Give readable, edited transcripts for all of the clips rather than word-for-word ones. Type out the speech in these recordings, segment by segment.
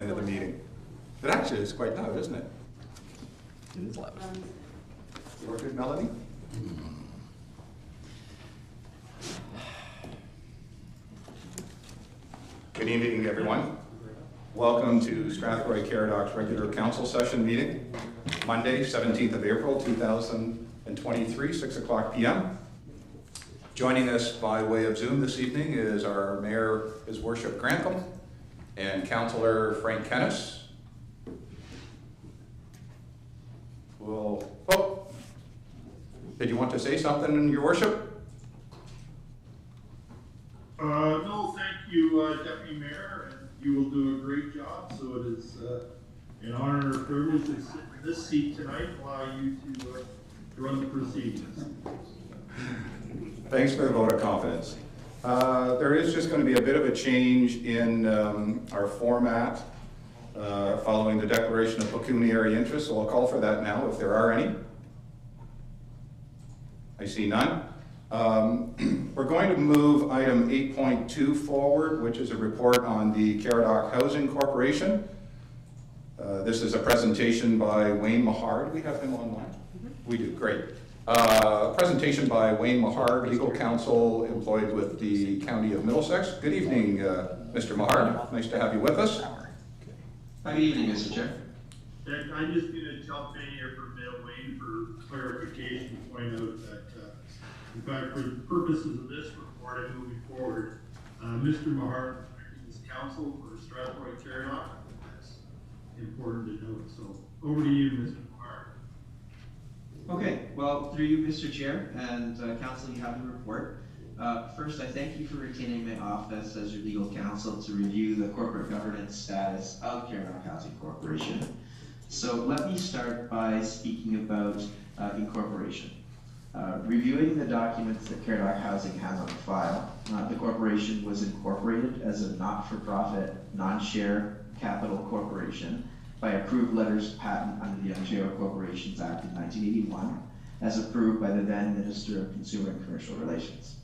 Of the meeting. It actually is quite loud, isn't it? It is loud. You're good, Melanie? Good evening, everyone. Welcome to Strathroy-Caradoc's regular council session meeting, Monday, 17th of April, 2023, 6 o'clock p.m. Joining us by way of Zoom this evening is our Mayor, His Worship Grantham, and Councillor Frank Kennis. Did you want to say something, Your Worship? No, thank you, Deputy Mayor, and you will do a great job. So it is an honor and a privilege to sit in this seat tonight and allow you to run the proceedings. Thanks for the vote of confidence. There is just going to be a bit of a change in our format following the declaration of pecuniary interest, so I'll call for that now if there are any. I see none. We're going to move item 8.2 forward, which is a report on the Caradoc Housing Corporation. This is a presentation by Wayne Mahard. Do we have him online? We do, great. Presentation by Wayne Mahard, legal counsel employed with the County of Middlesex. Good evening, Mr. Mahard. Nice to have you with us. Good evening, Mr. Chair. And I'm just going to jump in here for a minute, Wayne, for clarification, to point out that, in fact, for the purposes of this report and moving forward, Mr. Mahar is counsel for Strathroy-Caradoc. That's important to note. So over to you, Mr. Mahar. Okay, well, through you, Mr. Chair, and Council, you have the report. First, I thank you for retaining my office as your legal counsel to review the corporate governance status of Caradoc Housing Corporation. So let me start by speaking about incorporation. Reviewing the documents that Caradoc Housing has on file, the corporation was incorporated as a not-for-profit, non-share capital corporation by approved letters of patent under the Ontario Corporations Act of 1981, as approved by the then Minister of Consumer and Commercial Relations.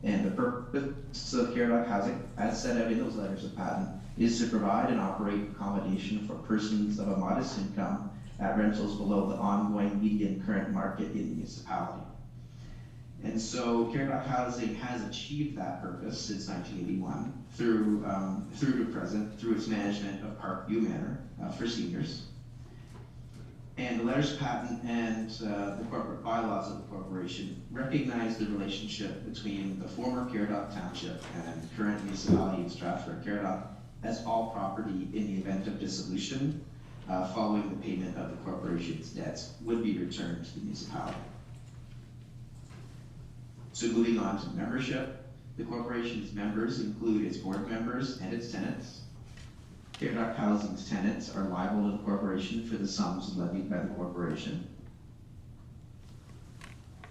And the purpose of Caradoc Housing, as set out in those letters of patent, is to provide and operate accommodation for persons of a modest income at rentals below the ongoing median current market in the municipality. And so Caradoc Housing has achieved that purpose since 1981 through to present through its management of Parkview Manor for seniors. And the letters of patent and the corporate bylaws of the corporation recognize the relationship between the former Caradoc Township and current municipality of Strathroy-Caradoc as all property in the event of dissolution following the payment of the corporation's debts would be returned to the municipality. So moving on to membership, the corporation's members include its board members and its tenants. Caradoc Housing's tenants are liable to the corporation for the sums levied by the corporation.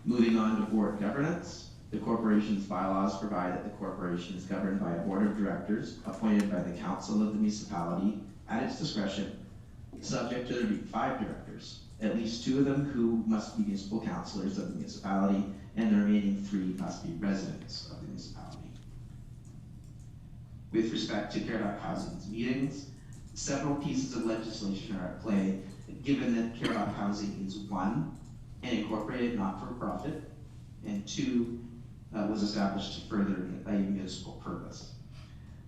Moving on to board governance, the corporation's bylaws provide that the corporation is governed by a board of directors appointed by the council of the municipality at its discretion, subject to there being 5 directors, at least 2 of them who must be municipal councillors of the municipality, and the remaining 3 must be residents of the municipality. With respect to Caradoc Housing's meetings, several pieces of legislation are at play, given that Caradoc Housing is 1, an incorporated not-for-profit, and 2, was established to further a municipal purpose.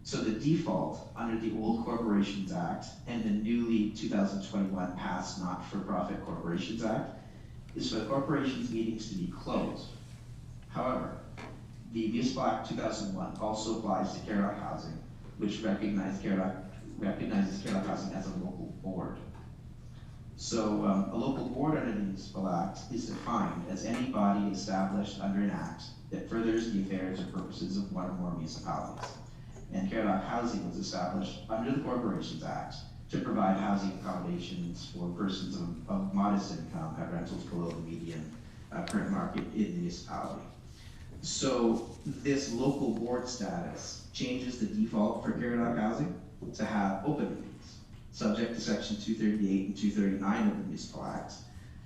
So the default under the old Corporations Act and the newly 2021 passed Not-for-Profit Corporations Act is for the corporation's meetings to be closed. However, the Municipal Act 2001 also applies to Caradoc Housing, which recognizes Caradoc Housing as a local board. So a local board under the Municipal Act is defined as any body established under an act that furthers the affairs or purposes of one or more municipalities. And Caradoc Housing was established under the Corporations Act to provide housing accommodations for persons of modest income at rentals below the median current market in the municipality. So this local board status changes the default for Caradoc Housing to have open meetings, subject to section 238 and 239 of the Municipal Act,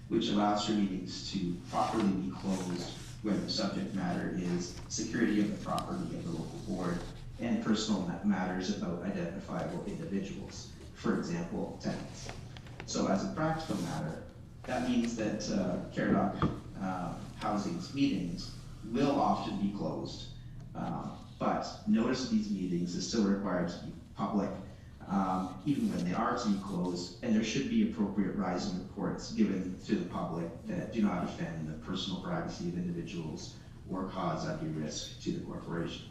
which allows for meetings to properly be closed when the subject matter is security of the property of the local board and personal matters about identifiable individuals. for example, tenants. So as a practical matter, that means that Caradoc Housing's meetings will often be closed, but notice of these meetings is still required to be public, even when they are to be closed, and there should be appropriate rise in reports given to the public that do not offend the personal privacy of individuals or cause undue risk to the corporation.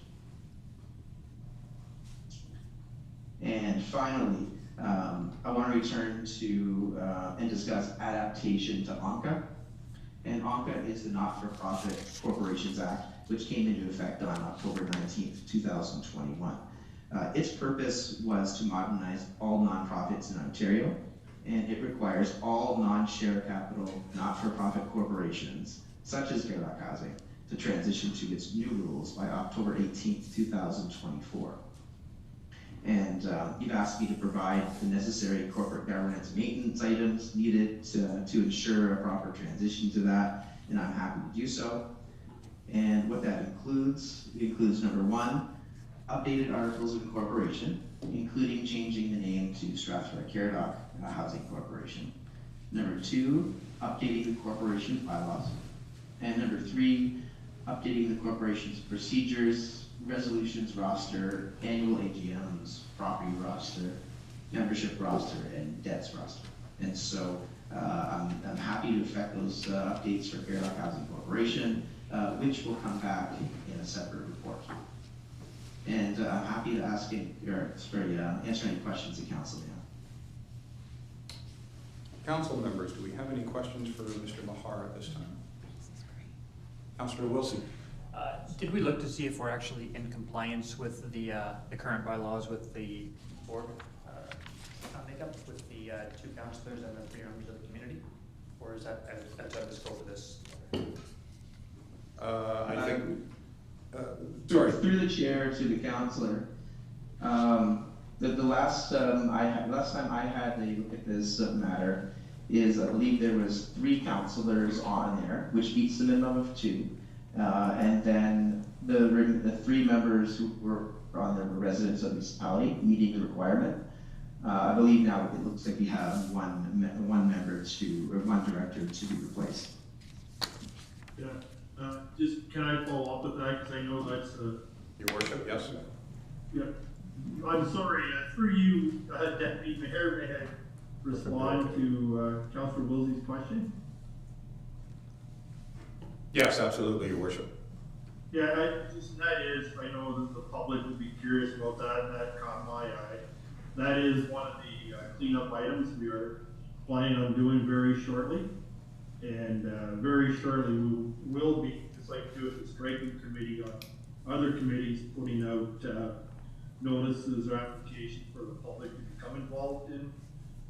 And finally, I want to return to and discuss adaptation to ONCA. And ONCA is the Not-for-Profit Corporations Act, which came into effect on October 19th, 2021. Its purpose was to modernize all nonprofits in Ontario, and it requires all non-share capital, not-for-profit corporations, such as Caradoc Housing, to transition to its new rules by October 18th, 2024. And you've asked me to provide the necessary corporate governance maintenance items needed to ensure a proper transition to that, and I'm happy to do so. And what that includes, number one, updated articles of incorporation, including changing the name to Strathroy-Caradoc Housing Corporation. Number two, updating the corporation bylaws. And number three, updating the corporation's procedures, resolutions roster, annual AGMs, property roster, membership roster, and debts roster. And so I'm happy to effect those updates for Caradoc Housing Corporation, which will come back in a separate report. And I'm happy to answer any questions that council may have. Council members, do we have any questions for Mr. Mahar at this time? Councillor Wilson. Did we look to see if we're actually in compliance with the current bylaws with the board makeup with the 2 councillors and the 3 members of the community? Or is that outside the scope of this? I think, sorry. Through the chair to the councillor, the last time I had a look at this matter is I believe there was 3 councillors on there, which beats the minimum of 2. And then the 3 members who were on there were residents of the municipality, meeting the requirement. I believe now it looks like we have one member or one director to be replaced. Yeah, just can I follow up with that, because I know that's Your Worship, yes. Yeah, I'm sorry, through you, Deputy Mayor, may I respond to Councillor Wilsey's question? Yes, absolutely, Your Worship. Yeah, that is, I know that the public would be curious about that, and that caught my eye. That is one of the cleanup items we are planning on doing very shortly. And very shortly we will be, just like do with the striking committee on other committees, putting out notices or applications for the public to become involved in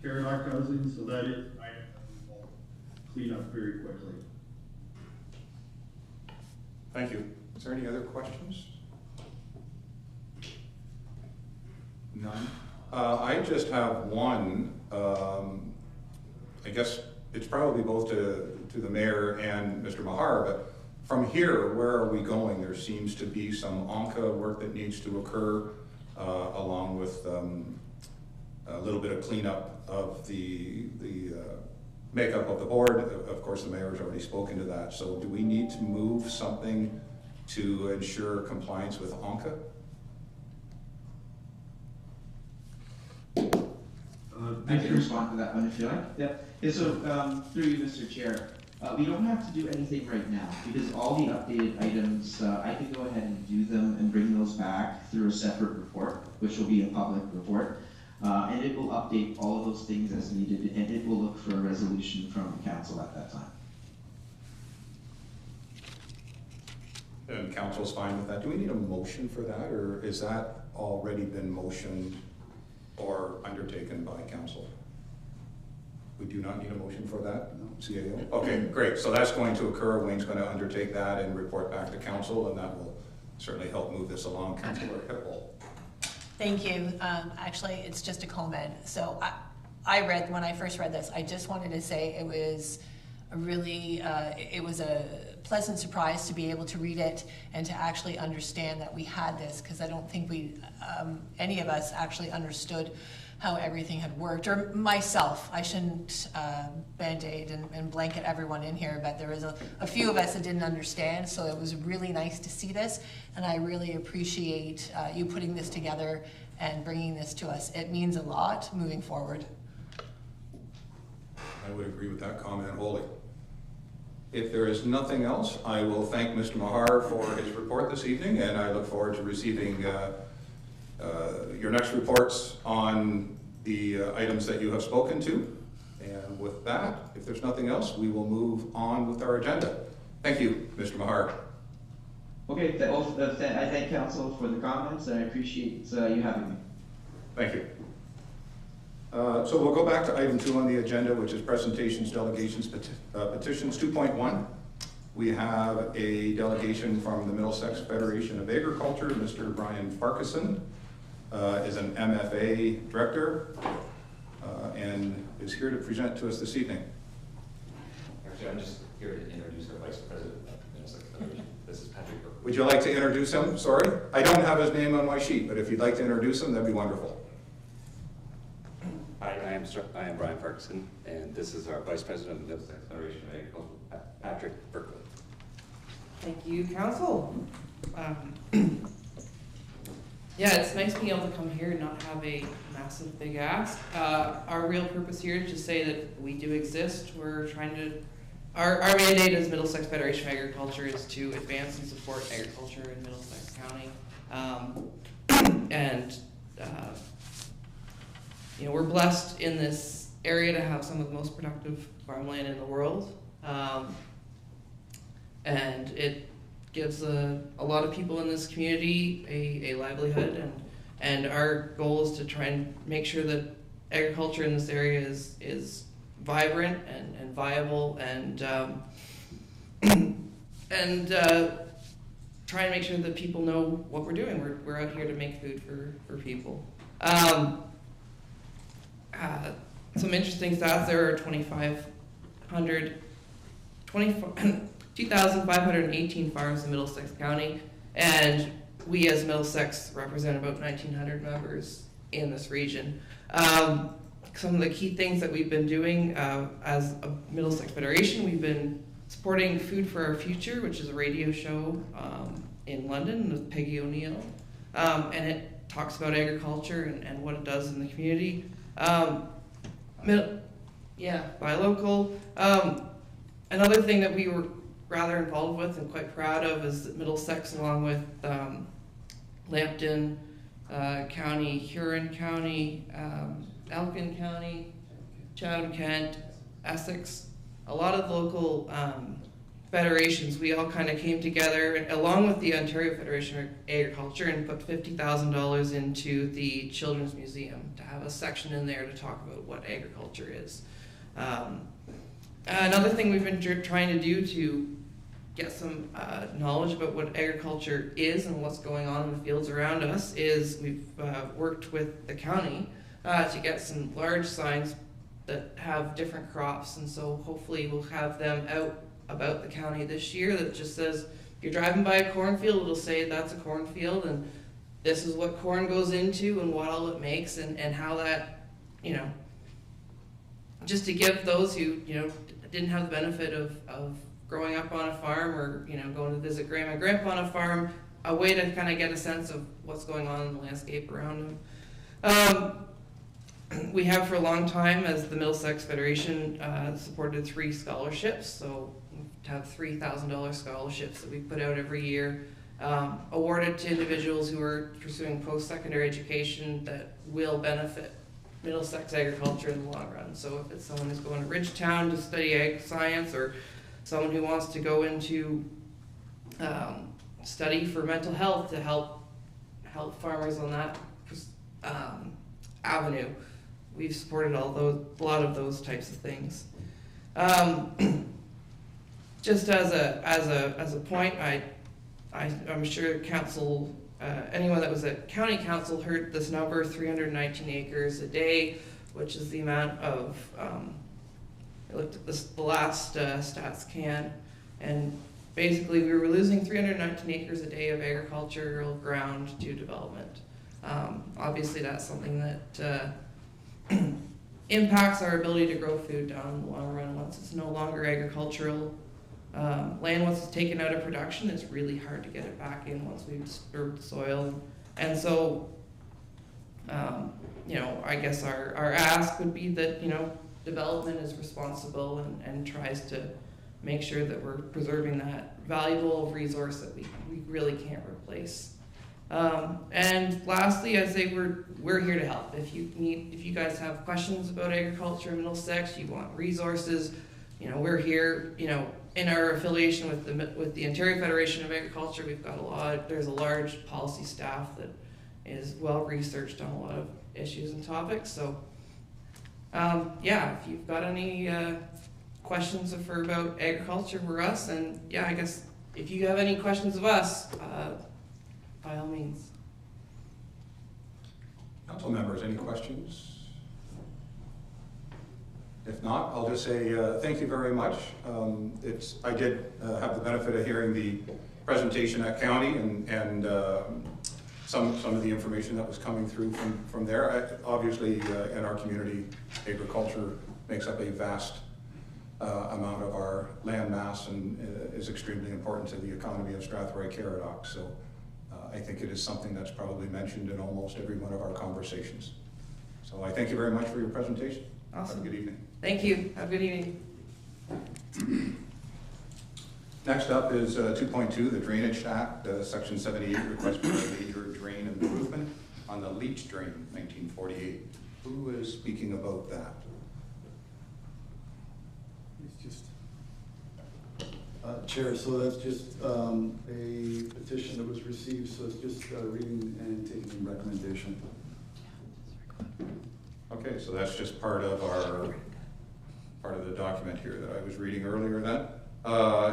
Caradoc Housing. So that is an item that we will clean up very quickly. Thank you. Is there any other questions? None. I just have one. I guess it's probably both to the mayor and Mr. Mahar, but from here, where are we going? There seems to be some ONCA work that needs to occur, along with a little bit of cleanup of the makeup of the board. Of course, the mayor has already spoken to that. So do we need to move something to ensure compliance with ONCA? I can respond to that one if you like. Yeah, so through you, Mr. Chair, we don't have to do anything right now because all the updated items, I can go ahead and do them and bring those back through a separate report, which will be a public report. And it will update all of those things as needed, and it will look for a resolution from the council at that time. And council's fine with that. Do we need a motion for that, or is that already been motioned or undertaken by council? We do not need a motion for that? No. CAO? Okay, great. So that's going to occur. Wayne's going to undertake that and report back to council, and that will certainly help move this along. Councilor Hipple. Thank you. Actually, it's just a comment. So when I first read this, I just wanted to say it was a really, it was a pleasant surprise to be able to read it and to actually understand that we had this, because I don't think any of us actually understood how everything had worked, or myself. I shouldn't Band-Aid and blanket everyone in here, but there was a few of us that didn't understand, so it was really nice to see this, and I really appreciate you putting this together and bringing this to us. It means a lot moving forward. I would agree with that comment wholly. If there is nothing else, I will thank Mr. Mahar for his report this evening, and I look forward to receiving your next reports on the items that you have spoken to. And with that, if there's nothing else, we will move on with our agenda. Thank you, Mr. Mahar. Okay, I thank council for the comments, and I appreciate you having me. Thank you. So we'll go back to item 2 on the agenda, which is presentations, delegations, petitions 2.1. We have a delegation from the Middlesex Federation of Agriculture. Mr. Brian Farquharson is an MFA director and is here to present to us this evening. Actually, I'm just here to introduce our Vice President of the Middlesex Federation. This is Patrick. Would you like to introduce him? Sorry, I don't have his name on my sheet, but if you'd like to introduce him, that'd be wonderful. Hi, I am Brian Farquharson, and this is our Vice President of the Middlesex Federation of Agriculture, Patrick Berkeley. Thank you, Council. Yeah, it's nice being able to come here and not have a massive big ask. Our real purpose here is to say that we do exist. We're trying to, our mandate as Middlesex Federation of Agriculture is to advance and support agriculture in Middlesex County. You know, we're blessed in this area to have some of the most productive farmland in the world. And it gives a lot of people in this community a livelihood, and our goal is to try and make sure that agriculture in this area is vibrant and viable, and try and make sure that people know what we're doing. We're out here to make food for people. Some interesting stats: there are 2,518 farms in Middlesex County, and we as Middlesex represent about 1,900 members in this region. Some of the key things that we've been doing as a Middlesex Federation, we've been supporting Food for Our Future, which is a radio show in London with Peggy O'Neill, and it talks about agriculture and what it does in the community. Buy local. Another thing that we were rather involved with and quite proud of is that Middlesex, along with Lambton County, Huron County, Elkin County, Chatham-Kent, Essex, a lot of local federations, we all kind of came together along with the Ontario Federation of Agriculture and put $50,000 into the Children's Museum to have a section in there to talk about what agriculture is. Another thing we've been trying to do to get some knowledge about what agriculture is and what's going on in the fields around us is we've worked with the county to get some large signs that have different crops, and so hopefully we'll have them out about the county this year that just says, if you're driving by a cornfield, it'll say that's a cornfield and this is what corn goes into and what all it makes, and how that, you know, just to give those who, you know, didn't have the benefit of growing up on a farm or, you know, going to visit grandma and grandpa on a farm, a way to kind of get a sense of what's going on in the landscape around them. We have for a long time, as the Middlesex Federation, supported 3 scholarships, so we have $3,000 scholarships that we put out every year, awarded to individuals who are pursuing post-secondary education that will benefit Middlesex agriculture in the long run. So if it's someone who's going to Ridgetown to study ag science, or someone who wants to go into study for mental health to help farmers on that avenue, we've supported a lot of those types of things. Just as a point, I'm sure council, anyone that was at county council heard this number, 319 acres a day, which is the amount of, I looked at the last stats can, and basically we were losing 319 acres a day of agricultural ground to development. Obviously that's something that impacts our ability to grow food down in the long run. Once it's no longer agricultural land, once it's taken out of production, it's really hard to get it back in once we've disturbed the soil. And so, you know, I guess our ask would be that, you know, development is responsible and tries to make sure that we're preserving that valuable resource that we really can't replace. And lastly, I'd say we're here to help. If you guys have questions about agriculture in Middlesex, you want resources, you know, we're here. You know, in our affiliation with the Ontario Federation of Agriculture, we've got there's a large policy staff that is well researched on a lot of issues and topics. So, yeah, if you've got any questions about agriculture, we're us. And yeah, I guess if you have any questions of us, by all means. Council members, any questions? If not, I'll just say thank you very much. I did have the benefit of hearing the presentation at county and some of the information that was coming through from there. Obviously, in our community, agriculture makes up a vast amount of our land mass and is extremely important to the economy of Strathroy-Caradoc. So I think it is something that's probably mentioned in almost every one of our conversations. So I thank you very much for your presentation. Awesome. Have a good evening. Thank you. Have a good evening. Next up is 2.2, the Drainage Act, Section 78, request for a major drain improvement on the Leach Drain, 1948. Who is speaking about that? It's just, Chair, so that's just a petition that was received, so it's just reading and taking recommendation. Okay, so that's just part of the document here that I was reading earlier then.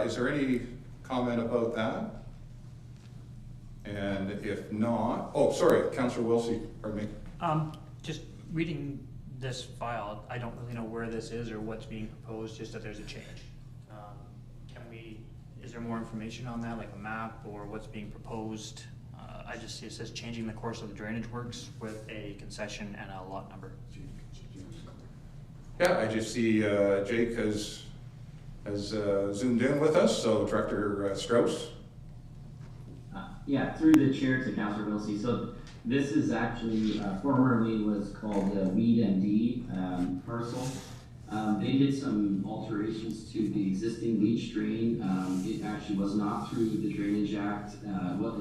Is there any comment about that? And if not, oh, sorry, Councillor Wilsey, pardon me. Just reading this file, I don't really know where this is or what's being proposed, just that there's a change. Is there more information on that, like a map or what's being proposed? I just see it says changing the course of the drainage works with a concession and a lot number. Yeah, I just see Jake has zoomed in with us, so Director Strauss. Yeah, through the chair to Councillor Wilsey. So this is actually formerly was called the Weed MD parcel. They did some alterations to the existing leach drain. It actually was not through the Drainage Act. What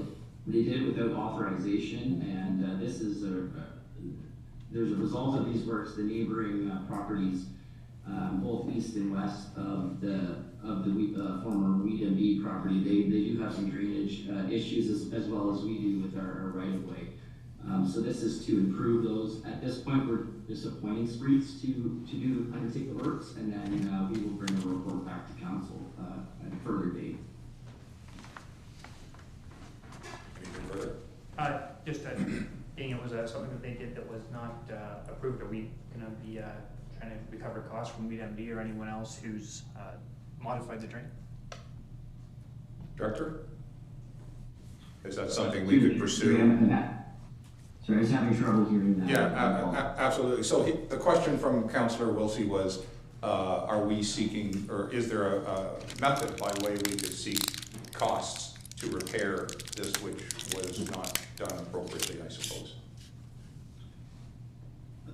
they did without authorization, and this is there's a result of these works. The neighboring properties, both east and west of the former Weed MD property, they do have some drainage issues as well as we do with our right of way. So this is to improve those. At this point, we're just appointing streets to undertake the works, and then we will bring a report back to council at a further date. Anything further? Just being it was something that they did that was not approved. Are we going to be trying to recover costs from WeedMD or anyone else who's modified the drain? Director? Is that something we could pursue? Sorry, I was having trouble hearing that. Yeah, absolutely. So the question from Councillor Wilsey was, are we seeking, or is there a method by way we could seek costs to repair this which was not done appropriately, I suppose?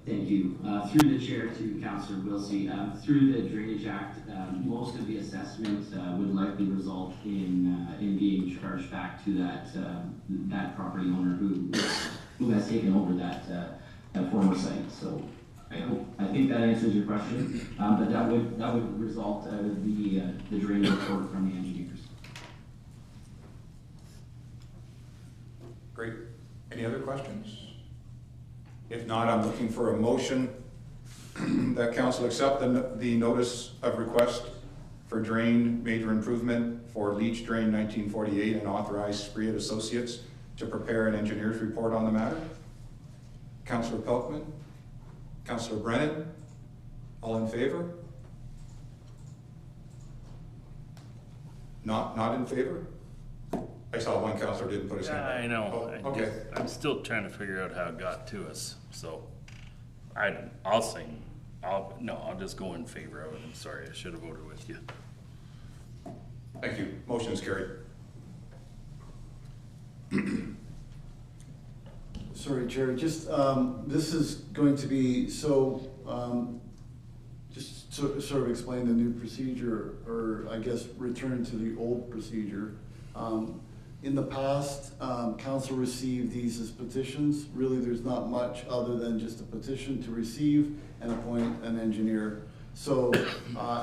Thank you. Through the chair to Councillor Wilsey, through the Drainage Act, most of the assessment would likely result in being charged back to that property owner who has taken over that former site. So I think that answers your question, but that would result out of the drain report from the engineers. Great. Any other questions? If not, I'm looking for a motion that council accept the notice of request for drain major improvement for Leach Drain 1948 and authorize Spread Associates to prepare an engineer's report on the matter. Councillor Pelkman, Councillor Brennan, all in favor? Not in favor? I saw one councillor didn't put his hand up. I know. Oh, okay. I'm still trying to figure out how it got to us, so. I'll just go in favor of it. I'm sorry, I should have voted with you. Thank you. Motion is carried. Sorry, Chair, just, this is going to be, just sort of explain the new procedure, or I guess return to the old procedure. In the past, council received these as petitions. Really, there's not much other than just a petition to receive and appoint an engineer. So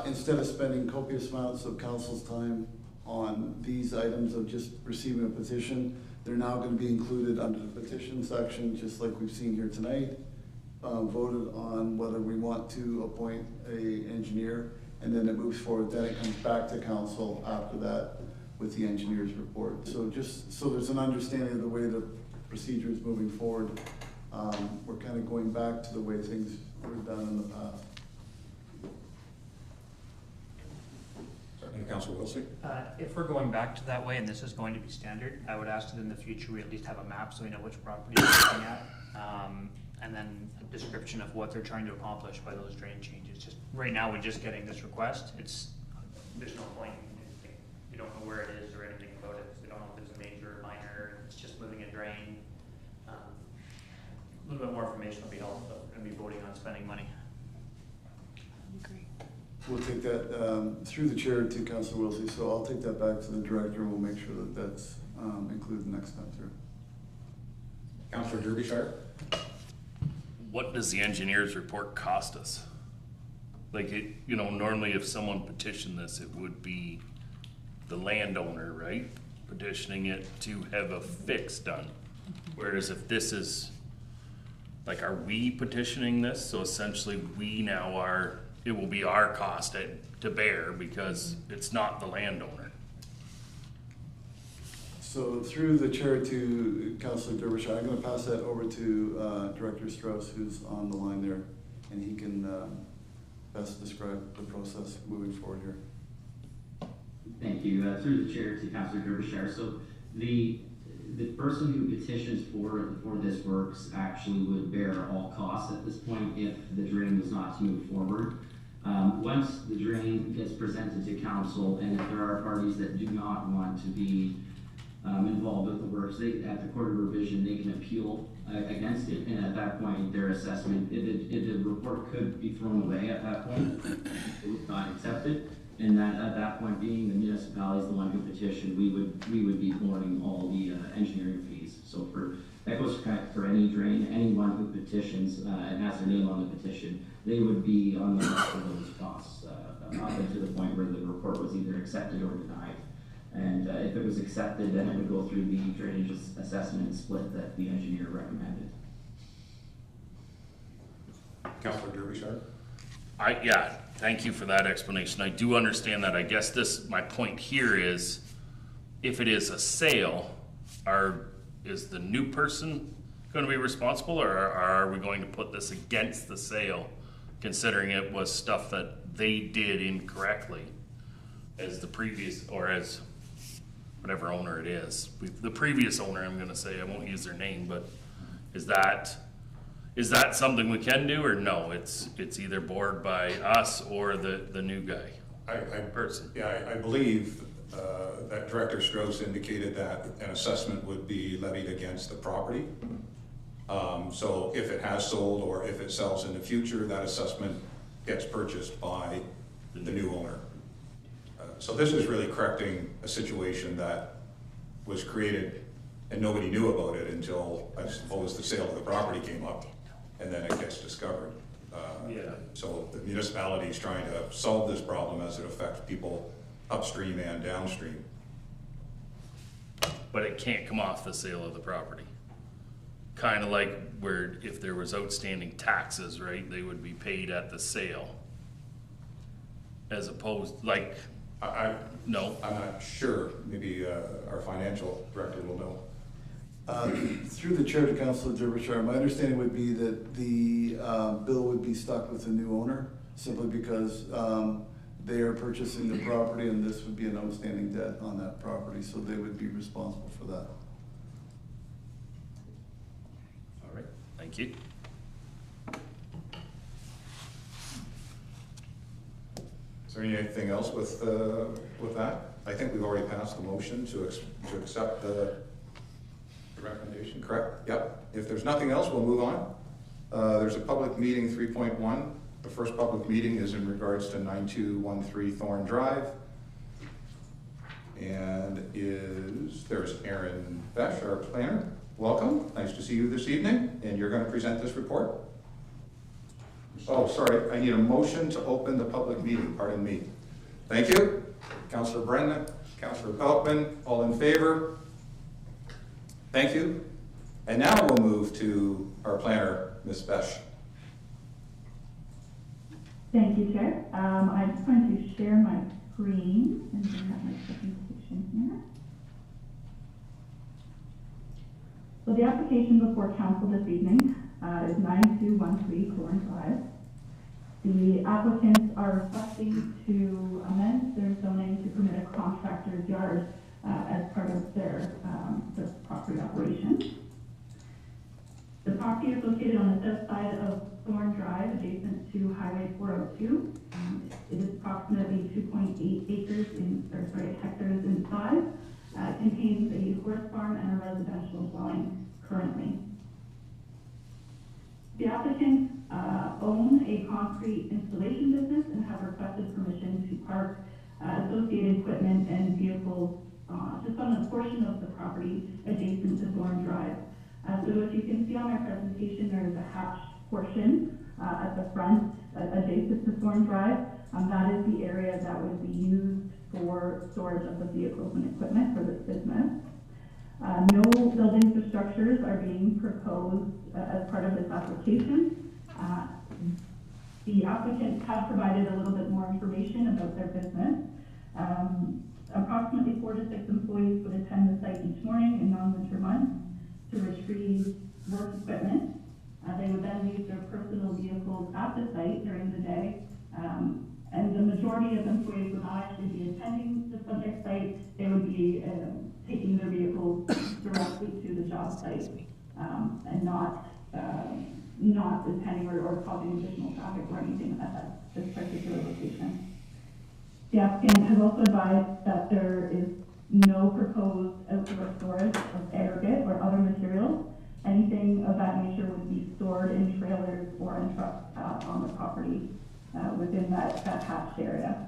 instead of spending copious amounts of council's time on these items of just receiving a petition, they're now going to be included under the petition section, just like we've seen here tonight. Voted on whether we want to appoint a engineer, and then it moves forward. Then it comes back to council after that with the engineer's report. So just so there's an understanding of the way the procedure is moving forward, we're kind of going back to the way things were done in the past. Councilor Wilsey? If we're going back to that way and this is going to be standard, I would ask that in the future we at least have a map so we know which property we're looking at. And then a description of what they're trying to accomplish by those drain changes. Just right now, we're just getting this request. There's no point in anything. You don't know where it is or anything about it. You don't know if it's a major or minor. It's just moving a drain. A little bit more information will be helpful, but we're going to be voting on spending money. We'll take that through the chair to Councilor Wilsey, so I'll take that back to the director and we'll make sure that that's included next time through. Councilor Derbyshire? What does the engineer's report cost us? Like, normally if someone petitioned this, it would be the landowner, right? Petitioning it to have a fix done. Whereas if this is, like, are we petitioning this? So essentially it will be our cost to bear because it's not the landowner. So through the chair to Councilor Derbyshire, I'm going to pass that over to Director Strauss, who's on the line there, and he can best describe the process moving forward here. Thank you. Through the chair to Councilor Derbyshire. So the person who petitions for this works actually would bear all costs at this point if the drain was not to move forward. Once the drain gets presented to council, and if there are parties that do not want to be involved with the works, at the court of revision, they can appeal against it, and at that point, their assessment, the report could be thrown away at that point. It was not accepted, and that at that point, being the municipality is the one who petitioned, we would be borne all the engineering fees. So that goes for any drain, anyone who petitions and has their name on the petition, they would be on the list of those costs up to the point where the report was either accepted or denied. And if it was accepted, then it would go through the drainage assessment split that the engineer recommended. Councilor Derbyshire? Yeah, thank you for that explanation. I do understand that. I guess my point here is, if it is a sale, is the new person going to be responsible, or are we going to put this against the sale, considering it was stuff that they did incorrectly as the previous, or as whatever owner it is? The previous owner, I'm going to say, I won't use their name, but is that something we can do, or no? It's either bored by us or the new guy. I believe that Director Strauss indicated that an assessment would be levied against the property. So if it has sold or if it sells in the future, that assessment gets purchased by the new owner. So this is really correcting a situation that was created and nobody knew about it until, I suppose, the sale of the property came up, and then it gets discovered. So the municipality is trying to solve this problem as it affects people upstream and downstream. But it can't come off the sale of the property. Kind of like where if there was outstanding taxes, right, they would be paid at the sale. As opposed, like, no? I'm not sure. Maybe our financial director will know. Through the chair to Councilor Derbyshire, my understanding would be that the bill would be stuck with the new owner, simply because they are purchasing the property and this would be an outstanding debt on that property, so they would be responsible for that. All right, thank you. there anything else with that? I think we've already passed the motion to accept the recommendation, correct? Yep. If there's nothing else, we'll move on. There's a public meeting 3.1. The first public meeting is in regards to 9213 Thorn Drive. And there's Aaron Besh, our planner. Welcome, nice to see you this evening, and you're gonna present this report? Oh, sorry, I need a motion to open the public meeting, pardon me. Thank you. Councillor Brennan, Councillor Pelkman, all in favor? Thank you. And now we'll move to our planner, Ms. Besh. Thank you, Chair. I'm just going to share my screen and bring up my presentation here. So the application before council this evening is 9213 Thorn Drive. The applicants are requesting to amend their zoning to permit a contractor's yard as part of their property operation. The property is located on the south side of Thorn Drive, adjacent to Highway 402. It is approximately 2.8 hectares in size. It contains a horse farm and a residential dwelling currently. The applicants own a concrete installation business and have requested permission to park associated equipment and vehicles just on a portion of the property adjacent to Thorn Drive. So as you can see on our presentation, there is a hatched portion at the front adjacent to Thorn Drive. That is the area that would be used for storage of the vehicles and equipment for this business. No buildings or structures are being proposed as part of this application. The applicants have provided a little bit more information about their business. Approximately 4 to 6 employees would attend the site each morning in non-winter months to retrieve work equipment. They would then leave their personal vehicles at the site during the day. And the majority of employees would not actually be attending the subject site. They would be taking their vehicles directly to the job site and not attending or causing additional traffic or anything at this particular location. The applicant has also advised that there is no proposed outdoor storage of aggregate or other materials. Anything of that nature would be stored in trailers or in trucks on the property within that hatched area.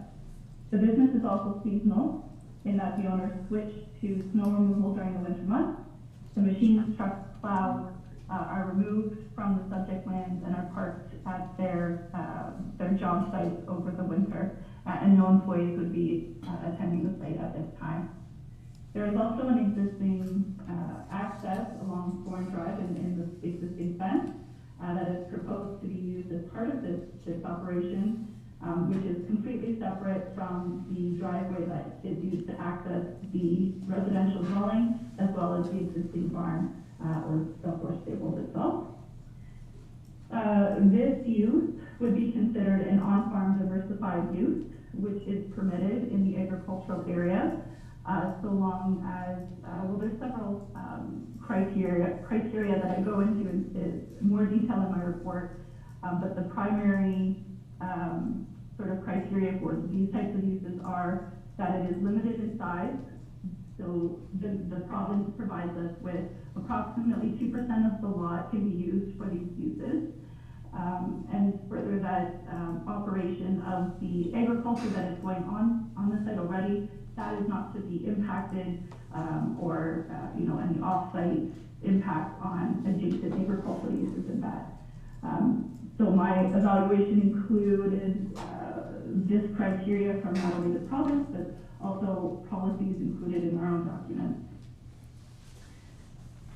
The business is also seasonal in that the owners switch to snow removal during the winter months. The machines, trucks, plows are removed from the subject lands and are parked at their job sites over the winter, and no employees would be attending the site at this time. There is also an existing access along Thorn Drive in the existing fence that is proposed to be used as part of this operation, which is completely separate from the driveway that is used to access the residential dwelling as well as the existing barn or the horse stable itself. This use would be considered an on-farm diversified use, which is permitted in the agricultural area. So long as, there's several criteria that I go into in more detail in my report, but the primary sort of criteria for these types of uses are that it is limited in size. So the province provides us with approximately 2% of the lot can be used for these uses. And further that operation of the agriculture that is going on the site already, that is not to be impacted or any off-site impact on adjacent agricultural uses in that. So my evaluation included this criteria from not only the province, but also policies included in our own documents.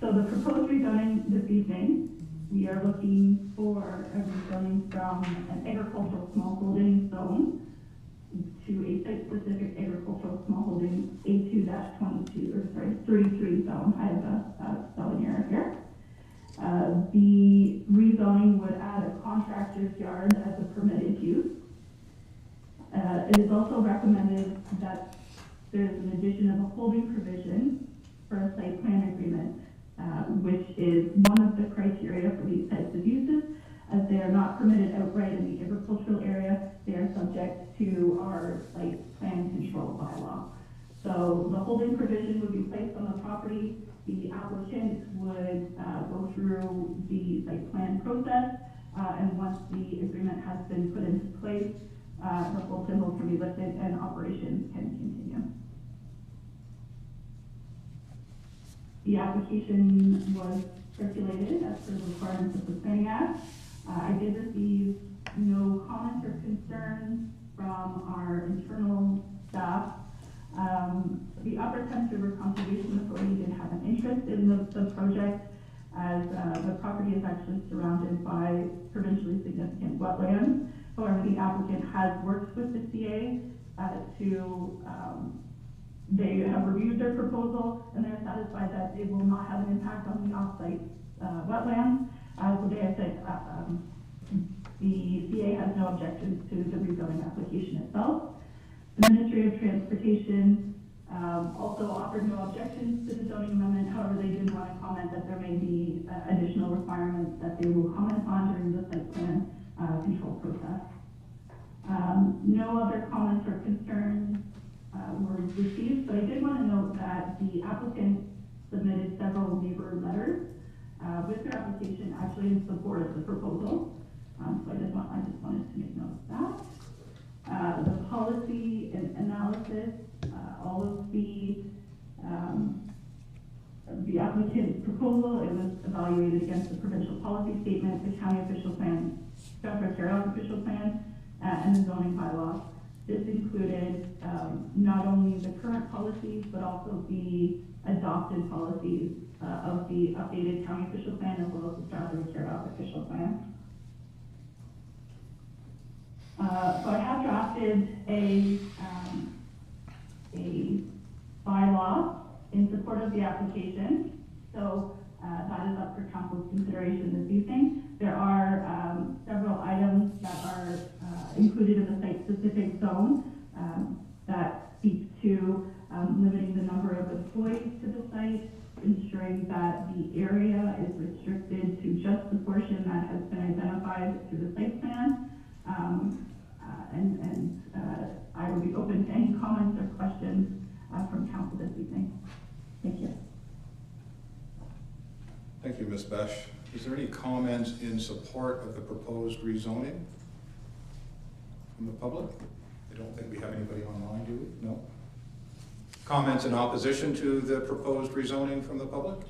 So the proposed rezoning this evening, we are looking for a rezoning from an agricultural smallholding zone to a site-specific agricultural smallholding A2-22, 33 zone. I have a spelling error here. The rezoning would add a contractor's yard as a permitted use. It is also recommended that there's an addition of a holding provision for a site plan agreement, which is one of the criteria for these types of uses, As they are not permitted outright in the agricultural area, they are subject to our site plan control bylaw. So the holding provision would be placed on the property. The applicant would go through the site plan process, and once the agreement has been put into place, the full symbol can be lifted and operations can continue. The application was circulated as per the requirements of the Planning Act. I did receive no comments or concerns from our internal staff. The Upper Thames River Conservation Authority did have an interest in the project, as the property is actually surrounded by provincially significant wetlands. However, the applicant has worked with the CA they have reviewed their proposal and they're satisfied that it will not have an impact on the off-site wetlands. So they have said the CA has no objections to the rezoning application itself. The Ministry of Transportation also offered no objections to the zoning amendment. However, they did want to comment that there may be additional requirements that they will comment on during the site plan control process. No other comments or concerns were received, but I did want to note that the applicant submitted several neighbor letters with their application actually in support of the proposal. So I just wanted to make note of that. The policy and analysis, all of the applicant's proposal, it was evaluated against the provincial policy statement, the county official plan, Strathroy-Caradoc official plan, and the zoning bylaw. This included not only the current policies, but also the adopted policies of the updated county official plan, as well as the Strathroy-Caradoc official plan. So I have drafted a bylaw in support of the application. So that is up for council's consideration this evening. There are several items that are included in the site-specific zone that speak to limiting the number of employees to the site, ensuring that the area is restricted to just the portion that has been identified through the site plan. I will be open to any comments or questions from council this evening. Thank you. Thank you, Ms. Besh. Is there any comments in support of the proposed rezoning from the public? I don't think we have anybody online, do we? No? Comments in opposition to the proposed rezoning from the public?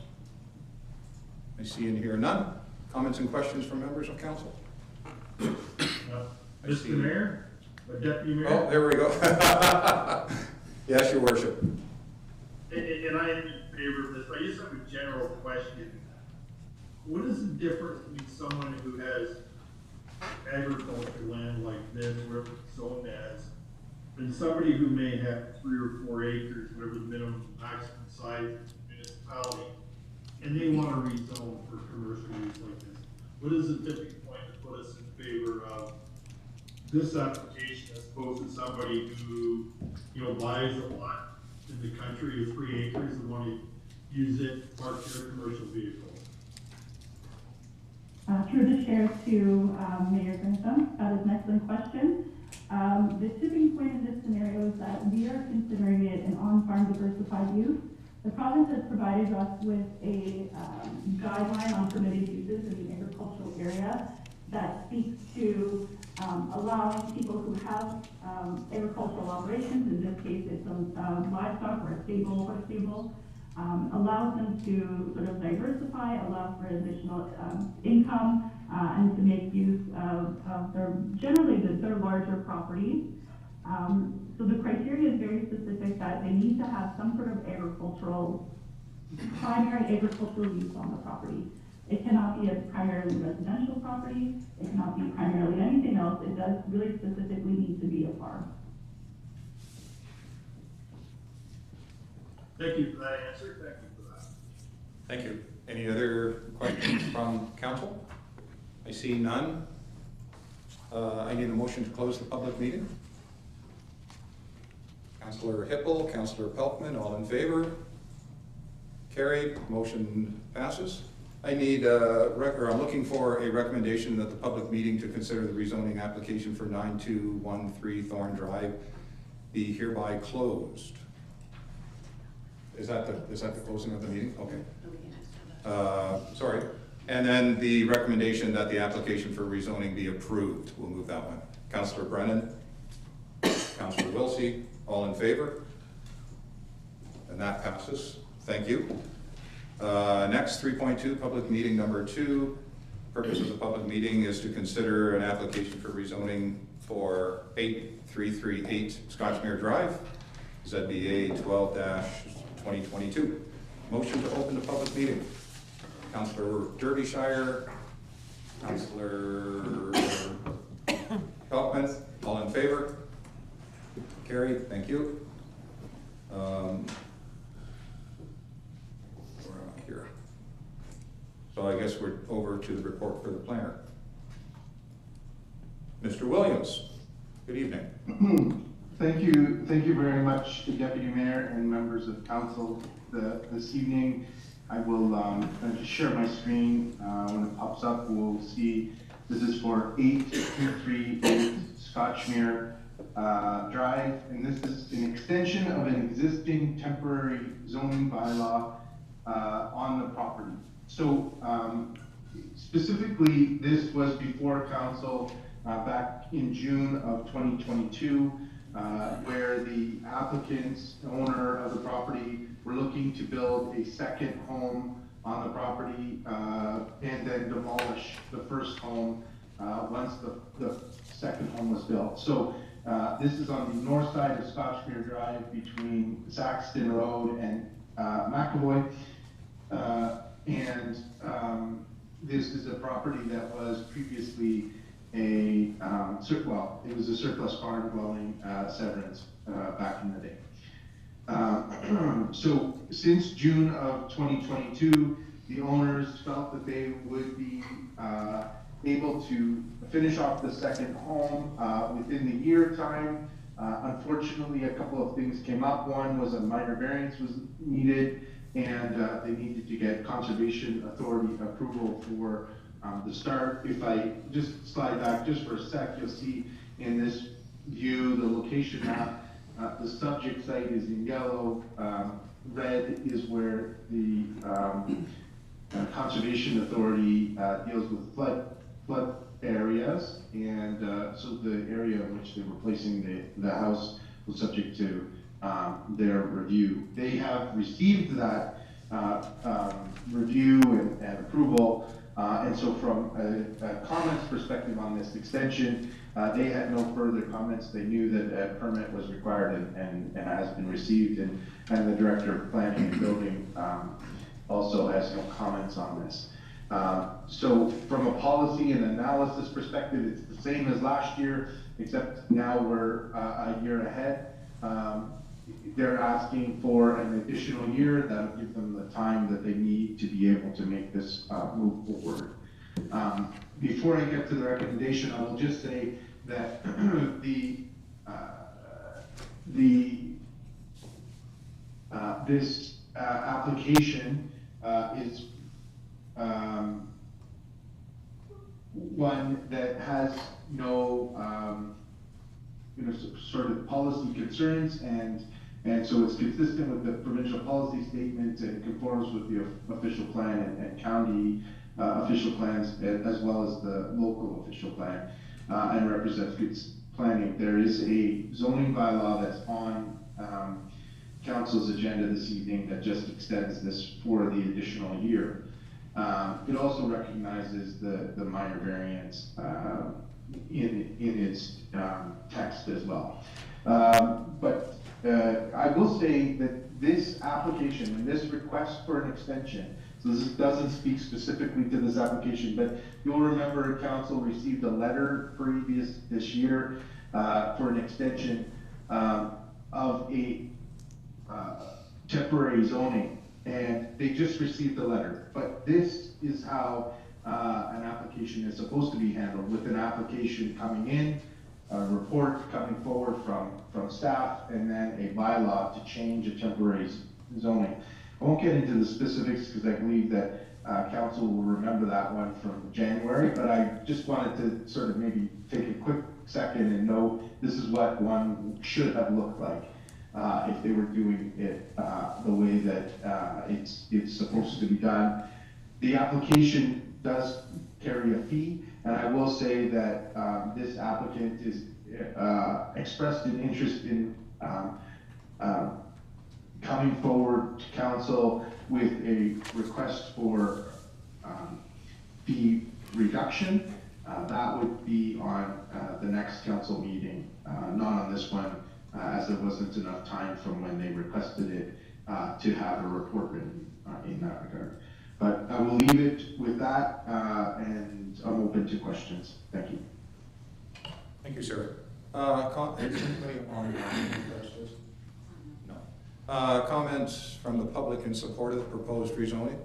I see and hear none. Comments and questions from members of council? Mr. Mayor, Deputy Mayor. Oh, there we go. Yes, Your Worship. And I am in favor of this, but I just have a general question. What is the difference between someone who has agricultural land like this, wherever it's zoned as, and somebody who may have 3 or 4 acres, whatever the minimum maximum size of the municipality, and they want to rezone for commercial use like this? What is the tipping point to put us in favor of this application as opposed to somebody who, buys a lot in the country of 3 acres and want to use it to park their commercial vehicles? Through the chair to Mayor Grantham, that is an excellent question. The tipping point in this scenario is that we are considering it an on-farm diversified use. The province has provided us with a guideline on permitted uses in the agricultural area that speaks to allowing people who have agricultural operations, in this case it's livestock or a stable, horse stable, allows them to sort of diversify, allows for additional income, and to make use of their larger properties. So the criteria is very specific that they need to have some sort of primary agricultural use on the property. It cannot be a primarily residential property. It cannot be primarily anything else. It does really specifically need to be a farm. Thank you for that answer. Thank you for that. Thank you. Any other questions from council? I see none. I need a motion to close the public meeting. Councillor Hippel, Councillor Pelkman, all in favor? Carried. Motion passes. I'm looking for a recommendation that the public meeting to consider the rezoning application for 9213 Thorn Drive be hereby closed. Is that the closing of the meeting? Okay. Sorry. And then the recommendation that the application for rezoning be approved. We'll move that one. Councillor Brennan, Councillor Wilsey, all in favor? And that passes. Thank you. Next, 3.2, public meeting number 2. Purpose of the public meeting is to consider an application for rezoning for 8338 Scotchmere Drive, ZBA 12-2022. Motion to open the public meeting. Councillor Derbyshire, Councillor Feltman, all in favor? Carried, thank you. Where am I here? So I guess we're over to the report for the planner. Mr. Williams, good evening. Thank you very much, Deputy Mayor and members of council. This evening, I will just share my screen. When it pops up, we'll see this is for 8238 Scotchmere Drive, and this is an extension of an existing temporary zoning bylaw on the property. So specifically, this was before council back in June of 2022, where the applicant's owner of the property were looking to build a second home on the property and then demolish the first home once the second home was built. So this is on the north side of Scotchmere Drive between Saxton Road and McAvoy. This is a property that was previously it was a surplus farm dwelling severance back in the day. So since June of 2022, the owners felt that they would be able to finish off the second home within the year time. Unfortunately, a couple of things came up. One was a minor variance was needed, and they needed to get Conservation Authority approval for the start. If I just slide back just for a sec, you'll see in this view the location map. The subject site is in yellow. Red is where the Conservation Authority deals with flood areas, and so the area in which they were placing the house was subject to their review. They have received that review and approval, and so from a comments perspective on this extension, they had no further comments. They knew that a permit was required and has been received, and the Director of Planning and Building also has no comments on this. So from a policy and analysis perspective, it's the same as last year, except now we're a year ahead. They're asking for an additional year that'll give them the time that they need to be able to make this move forward. Before I get to the recommendation, I will just say that this application is one that has no sort of policy concerns, and so it's consistent with the provincial policy statement and conforms with the official plan and county official plans, as well as the local official plan, and represents good planning. There is a zoning bylaw that's on council's agenda this evening that just extends this for the additional year. It also recognizes the minor variance in its text as well. But I will say that this application and this request for an extension, so this doesn't speak specifically to this application, but you'll remember council received a letter previous this year for an extension of a temporary zoning, and they just received the letter. But this is how an application is supposed to be handled, with an application coming in, a report coming forward from staff, and then a bylaw to change a temporary zoning. I won't get into the specifics because I believe that council will remember that one from January, but I just wanted to sort of maybe take a quick second and know this is what one should have looked like if they were doing it the way that it's supposed to be done. The application does carry a fee, and I will say that this applicant is expressed an interest in coming forward to council with a request for fee reduction. That would be on the next council meeting, not on this one, as there wasn't enough time from when they requested it to have a report written in that regard. But I will leave it with that, and I'm open to questions. Thank you. Thank you, sir. Anybody online? No. Comments from the public in support of the proposed rezoning?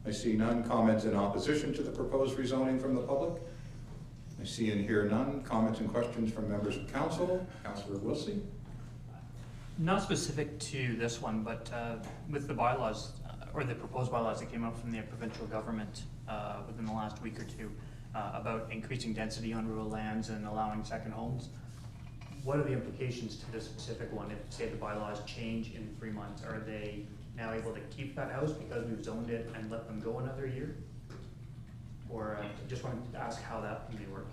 I see none. Comments in opposition to the proposed rezoning from the public? I see and hear none. Comments and questions from members of council? Councillor Wilsey? Not specific to this one, but with the bylaws, or the proposed bylaws that came out from the provincial government within the last week or two about increasing density on rural lands and allowing second homes, what are the implications to this specific one? If, say, the bylaws change in 3 months, are they now able to keep that house because we've zoned it and let them go another year? Or just wanted to ask how that may work.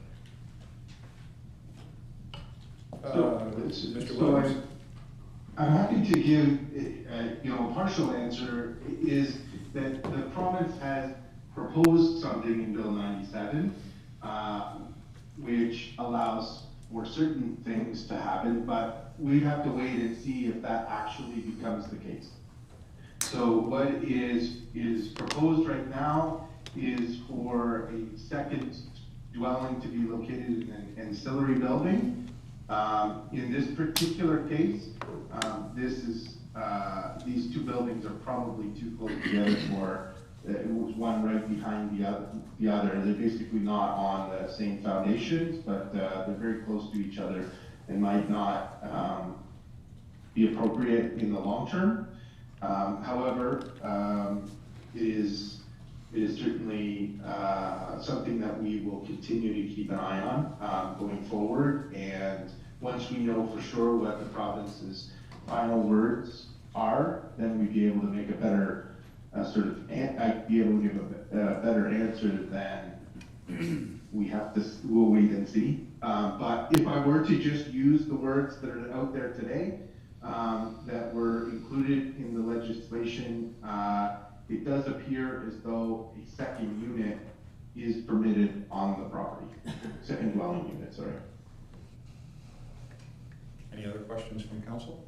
Mr. Williams? I'm happy to give a partial answer. Is that the province has proposed something in Bill 97, which allows for certain things to happen, but we have to wait and see if that actually becomes the case. So what is proposed right now is for a second dwelling to be located in an ancillary building. In this particular case, these two buildings are probably too close together for one right behind the other. They're basically not on the same foundations, but they're very close to each other and might not be appropriate in the long term. However, it is certainly something that we will continue to keep an eye on going forward. And once we know for sure what the province's final words are, then we'd be able to make a better I'd be able to give a better answer than we'll wait and see. But if I were to just use the words that are out there today, that were included in the legislation, it does appear as though a second unit is permitted on the property. Second dwelling unit, sorry. Any other questions from council?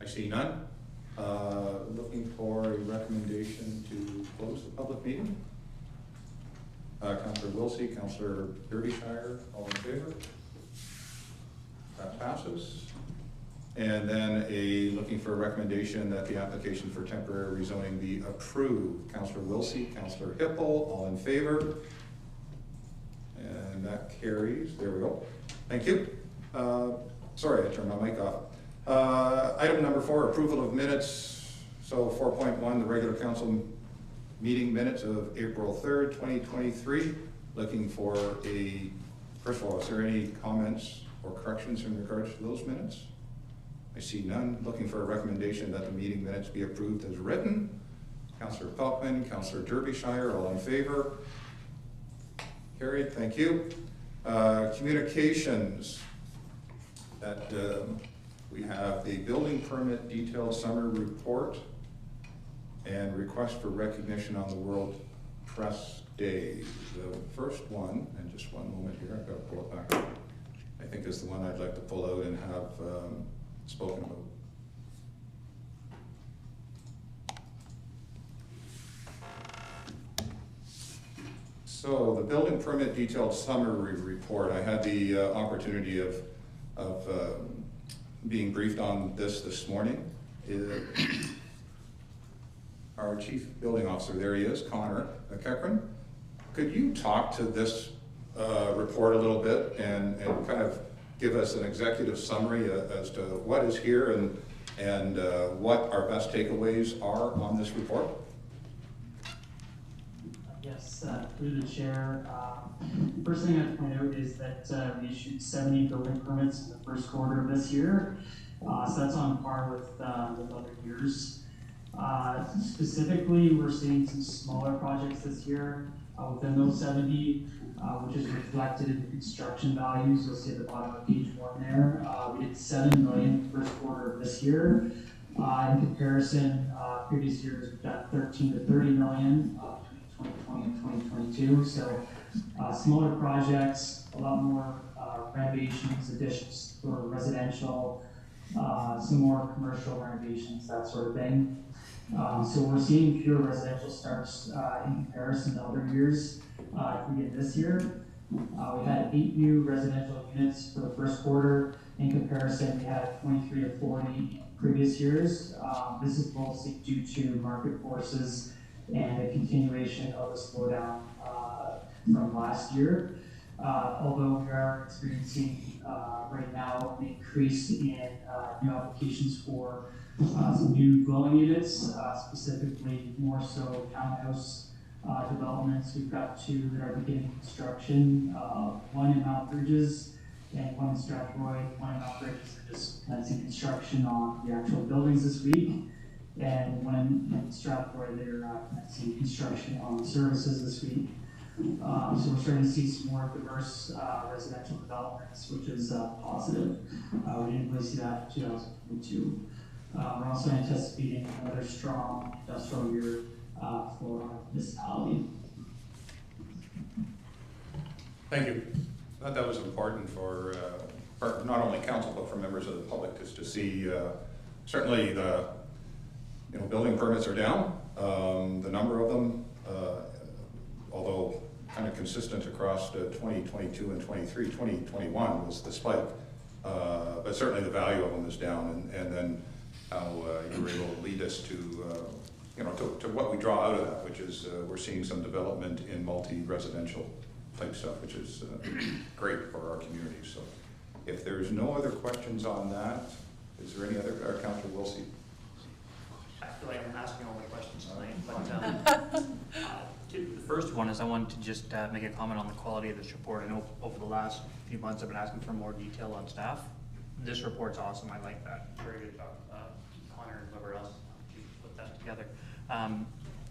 I see none. Looking for a recommendation to close the public meeting. Councillor Wilsey, Councillor Derbyshire, all in favor? That passes. And then looking for a recommendation that the application for temporary rezoning be approved. Councillor Wilsey, Councillor Hippel, all in favor? And that carries. There we go. Thank you. Sorry, I turned my mic off. Item number 4, approval of minutes. So 4.1, the regular council meeting minutes of April 3rd, 2023. Looking for first of all, is there any comments or corrections in regards to those minutes? I see none. Looking for a recommendation that the meeting minutes be approved as written. Councillor Pelkman, Councillor Derbyshire, all in favor? Carried, thank you. Communications. We have the building permit detailed summary report and request for recognition on the World Press Day. The first one, and just one moment here, I've got to pull it back up, I think is the one I'd like to pull out and have spoken about. So the building permit detailed summary report, I had the opportunity of being briefed on this morning. Our chief building officer, there he is, Connor Kekron. Could you talk to this report a little bit and kind of give us an executive summary as to what is here and and what our best takeaways are on this report. Yes, through the chair. First thing I'd point out is that we issued 70 building permits in the first quarter of this year. So that's on par with other years. Specifically, we're seeing some smaller projects this year within those 70, which is reflected in the construction values. You'll see at the bottom of page 1 there. We did $7 million first quarter of this year. In comparison, previous years we've done 13 to 30 million between 2020 and 2022. So smaller projects, a lot more renovations, additions for residential, some more commercial renovations, that sort of thing. So we're seeing fewer residential starts in comparison to other years. If we get this year, we had 8 new residential units for the first quarter. In comparison, we had 23 to 40 previous years. This is mostly due to market forces and a continuation of the slowdown from last year. Although we are experiencing right now an increase in new applications for some new dwelling units, specifically more so townhouse developments. We've got 2 that are beginning construction, one in Mount Bridges and one in Strathroy. One in Mount Bridges are just commencing construction on the actual buildings this week, and one in Strathroy, they're commencing construction on the services this week. So we're starting to see some more diverse residential developments, which is positive. We didn't really see that in 2022. We're also anticipating another strong industrial year for our municipality. Thank you. I thought that was important for not only council but for members of the public, just to see. Certainly, the building permits are down. The number of them, although kind of consistent across 2022 and 23, 2021 was the spike, but certainly the value of them is down, and then how you were able to lead us to to what we draw out of that, which is we're seeing some development in multi-residential type stuff, which is great for our community. So if there's no other questions on that, is there any other, Councillor Wilsey? I feel like I'm asking all the questions tonight, but the first one is I wanted to just make a comment on the quality of this report. I know over the last few months I've been asking for more detail on staff. This report's awesome. I like that. Very good job, Connor and whoever else put that together.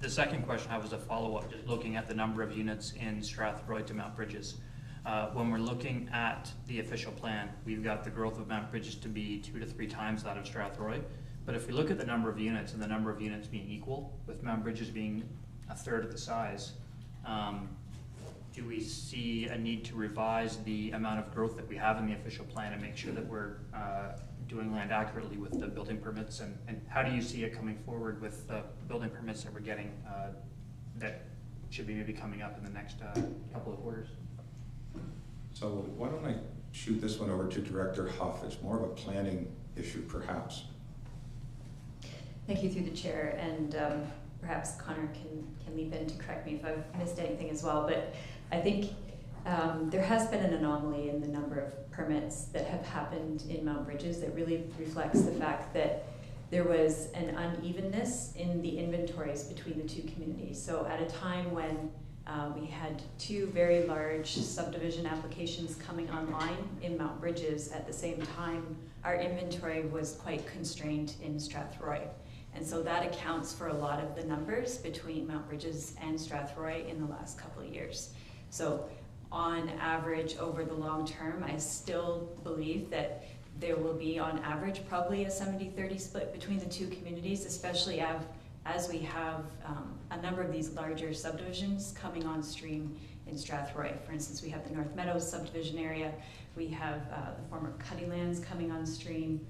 The second question I was a follow-up, just looking at the number of units in Strathroy to Mount Bridges. When we're looking at the official plan, we've got the growth of Mount Bridges to be 2 to 3 times that of Strathroy. But if we look at the number of units and the number of units being equal, with Mount Bridges being a third of the size, do we see a need to revise the amount of growth that we have in the official plan and make sure that we're doing land accurately with the building permits? And how do you see it coming forward with the building permits that we're getting that should be maybe coming up in the next couple of quarters? So why don't I shoot this one over to Director Huff? It's more of a planning issue, perhaps. Thank you through the chair, and perhaps Connor can leap in to correct me if I've missed anything as well. But I think there has been an anomaly in the number of permits that have happened in Mount Bridges that really reflects the fact that there was an unevenness in the inventories between the 2 communities. So at a time when we had 2 very large subdivision applications coming online in Mount Bridges, at the same time our inventory was quite constrained in Strathroy. And so that accounts for a lot of the numbers between Mount Bridges and Strathroy in the last couple of years. So on average, over the long term, I still believe that there will be on average probably a 70-30 split between the 2 communities, especially as we have a number of these larger subdivisions coming on stream in Strathroy. For instance, we have the North Meadows subdivision area, we have the former Cutting lands coming on stream,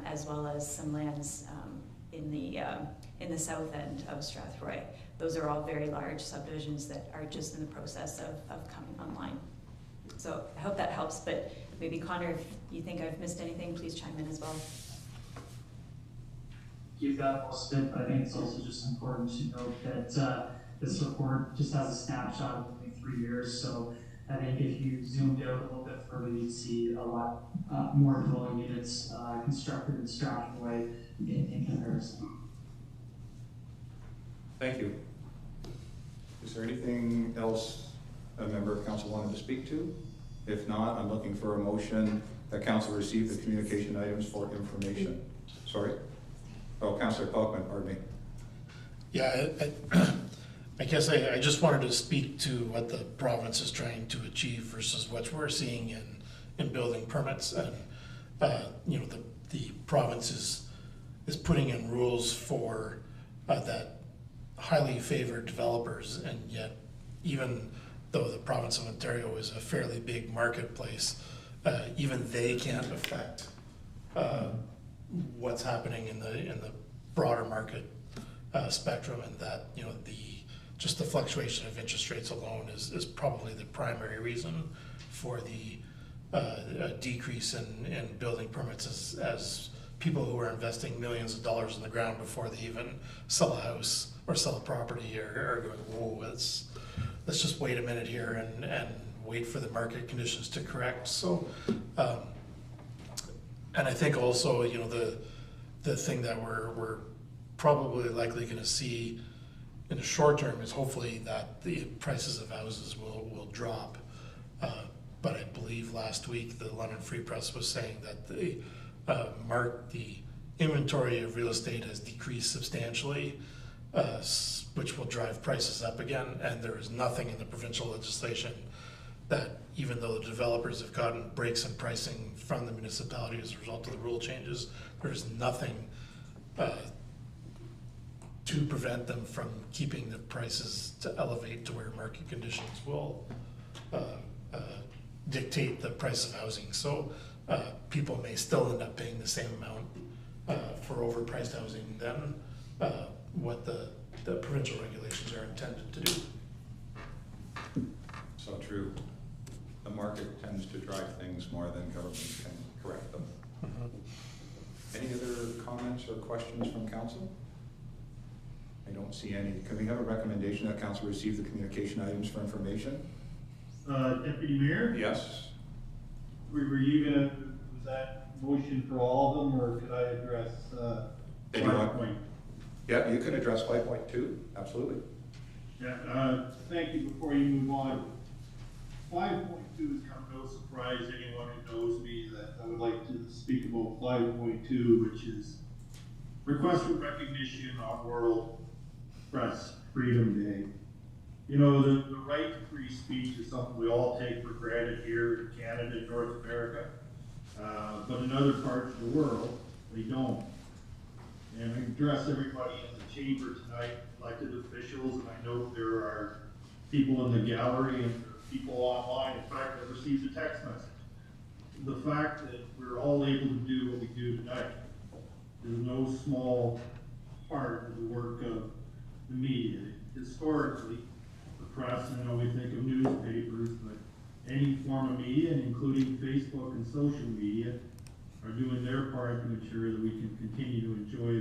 as well as some lands in the south end of Strathroy. Those are all very large subdivisions that are just in the process of coming online. So I hope that helps, but maybe Connor, if you think I've missed anything, please chime in as well. You've got most of it, but I think it's also just important to note that this report just has a snapshot of only 3 years. So I think if you zoomed out a little bit further, you'd see a lot more dwelling units constructed in Strathroy in comparison. Thank you. Is there anything else a member of council wanted to speak to? If not, I'm looking for a motion that council receive the communication items for information. Sorry? Oh, Councillor Pelkman, pardon me. Yeah, I guess I just wanted to speak to what the province is trying to achieve versus what we're seeing in building permits. And, you know, the province is putting in rules for that highly favored developers, and yet even though the province of Ontario is a fairly big marketplace, even they can't affect what's happening in the broader market spectrum, and that, you know, just the fluctuation of interest rates alone is probably the primary reason for the decrease in building permits as people who are investing millions of dollars in the ground before they even sell a house or sell a property are going, whoa, let's just wait a minute here and wait for the market conditions to correct. So, and I think also, you know, the thing that we're probably likely going to see in the short term is hopefully that the prices of houses will drop. But I believe last week the London Free Press was saying that the inventory of real estate has decreased substantially, which will drive prices up again. And there is nothing in the provincial legislation that, even though the developers have gotten breaks in pricing from the municipality as a result of the rule changes, there's nothing to prevent them from keeping the prices to elevate to where market conditions will dictate the price of housing. So people may still end up paying the same amount for overpriced housing than what the provincial regulations are intended to do. So true. The market tends to drive things more than government can correct them. Any other comments or questions from council? I don't see any. Can we have a recommendation that council receive the communication items for information? Deputy Mayor? Yes. Were you gonna, was that motion for all of them, or could I address, 5 point? Yeah, you can address 5.2, absolutely. Yeah, thank you. Before you move on, 5.2 has come no surprise to anyone who knows me that I would like to speak about 5.2, which is request for recognition on World Press Freedom Day. You know, the right to free speech is something we all take for granted here in Canada and North America, but in other parts of the world, they don't. And I address everybody in the chamber tonight, elected officials, and I know there are people in the gallery and people online. In fact, I received a text message. The fact that we're all able to do what we do tonight is no small part of the work of the media. Historically, the press, and I know we think of newspapers, but any form of media, including Facebook and social media, are doing their part to ensure that we can continue to enjoy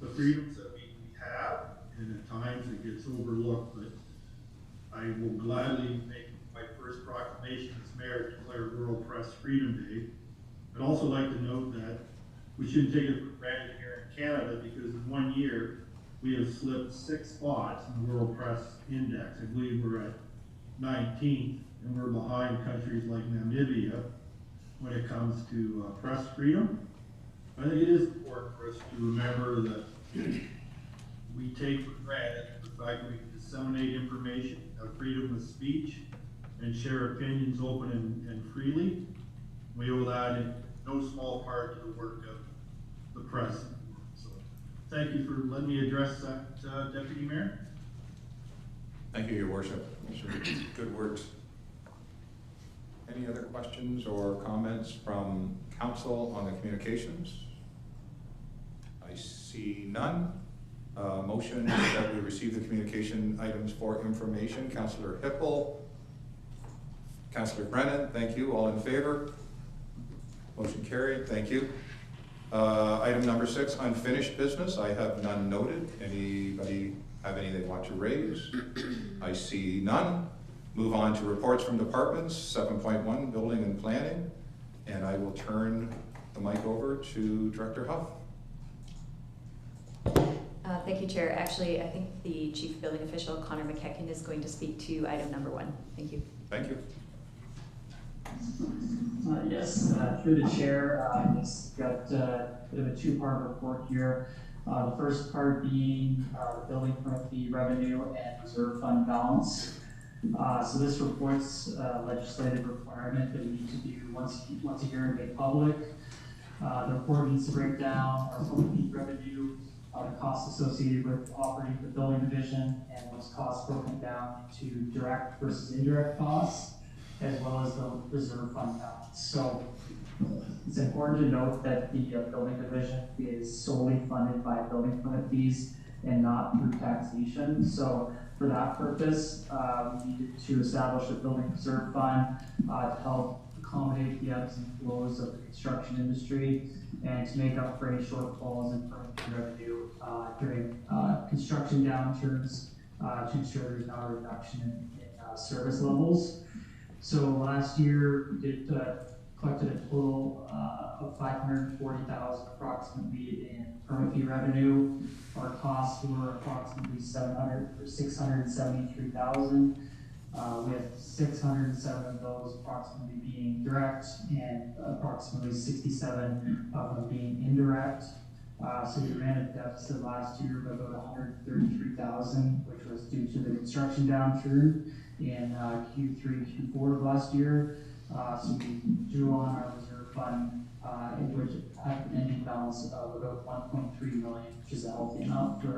the freedoms that we have, and at times it gets overlooked. But I will gladly make my first proclamation as mayor to declare World Press Freedom Day. I'd also like to note that we shouldn't take it for granted here in Canada, because in 1 year we have slipped 6 spots in the World Press Index. I believe we're at 19th, and we're behind countries like Namibia when it comes to press freedom. I think it is important for us to remember that we take for granted the fact that we can disseminate information, have freedom of speech, and share opinions open and freely. We owe that in no small part to the work of the press. So thank you for letting me address that, Deputy Mayor. Thank you, Your Worship. Good words. Any other questions or comments from council on the communications? I see none. Motion that we receive the communication items for information. Councillor Hippel, Councillor Brennan, thank you. All in favor? Motion carried. Thank you. Item number 6, unfinished business. I have none noted. Anybody have any they want to raise? I see none. move on to reports from departments, 7.1, building and planning. And I will turn the mic over to Director Huff. Thank you, Chair. Actually, I think the Chief Building Official, Connor McKechnie, is going to speak to item number 1. Thank you. Thank you. Yes, through the chair, I just got a bit of a two-part report here. The first part being the building permit fee revenue and reserve fund balance. So this report's legislative requirement that we need to do once a year and make public. The report needs to break down our permit fee revenue, the costs associated with operating the building division, and those costs broken down into direct versus indirect costs, as well as the reserve fund balance. So it's important to note that the building division is solely funded by building permit fees and not through taxation. So for that purpose, we needed to establish a building reserve fund to help accommodate the ebbs and flows of the construction industry and to make up for any shortfalls in permit fee revenue during construction downturns to ensure there's not a reduction in service levels. So last year we did collected a total of $540,000 approximately in permit fee revenue. Our costs were approximately $673,000, with 607 of those approximately being direct and approximately 67 of them being indirect. So we ran a deficit last year of about $133,000, which was due to the construction downturn in Q3, Q4 of last year. So we drew on our reserve fund, which had an ending balance of about $1.3 million, which is healthy enough for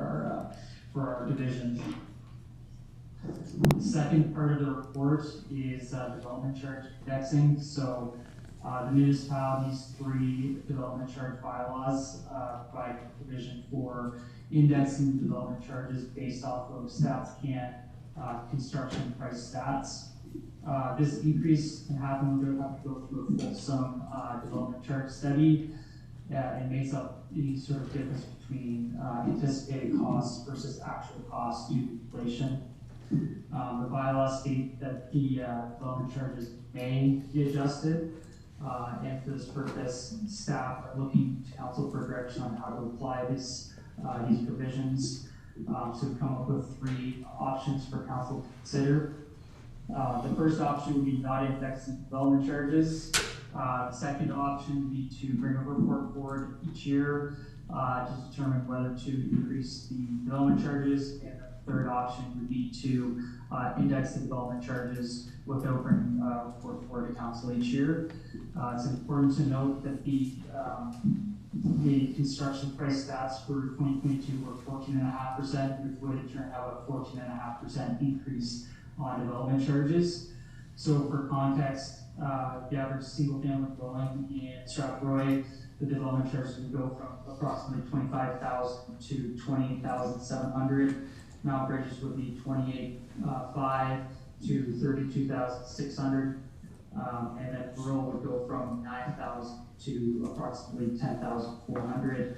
our division. The second part of the report is development charge indexing. So the municipality's 3 development charge bylaws provide provision for indexing development charges based off of StatsCan construction price stats. This increase can happen without having to go through a fulsome development charge study. It makes up the sort of difference between anticipated costs versus actual costs due to inflation. The bylaws state that the development charges may be adjusted, and for this purpose, staff are looking to council for direction on how to apply these provisions. So we've come up with 3 options for council to consider. The first option would be not indexing development charges. The second option would be to bring a report forward each year to determine whether to increase the development charges. And the third option would be to index the development charges without bringing a report forward to council each year. It's important to note that the construction price stats for 2022 were 14.5%, which would turn out a 14.5% increase on development charges. So for context, the average single family dwelling in Strathroy, the development charges would go from approximately $25,000 to $28,700. Mount Bridges would be $28,500 to $32,600. And then rural would go from $9,000 to approximately $10,400.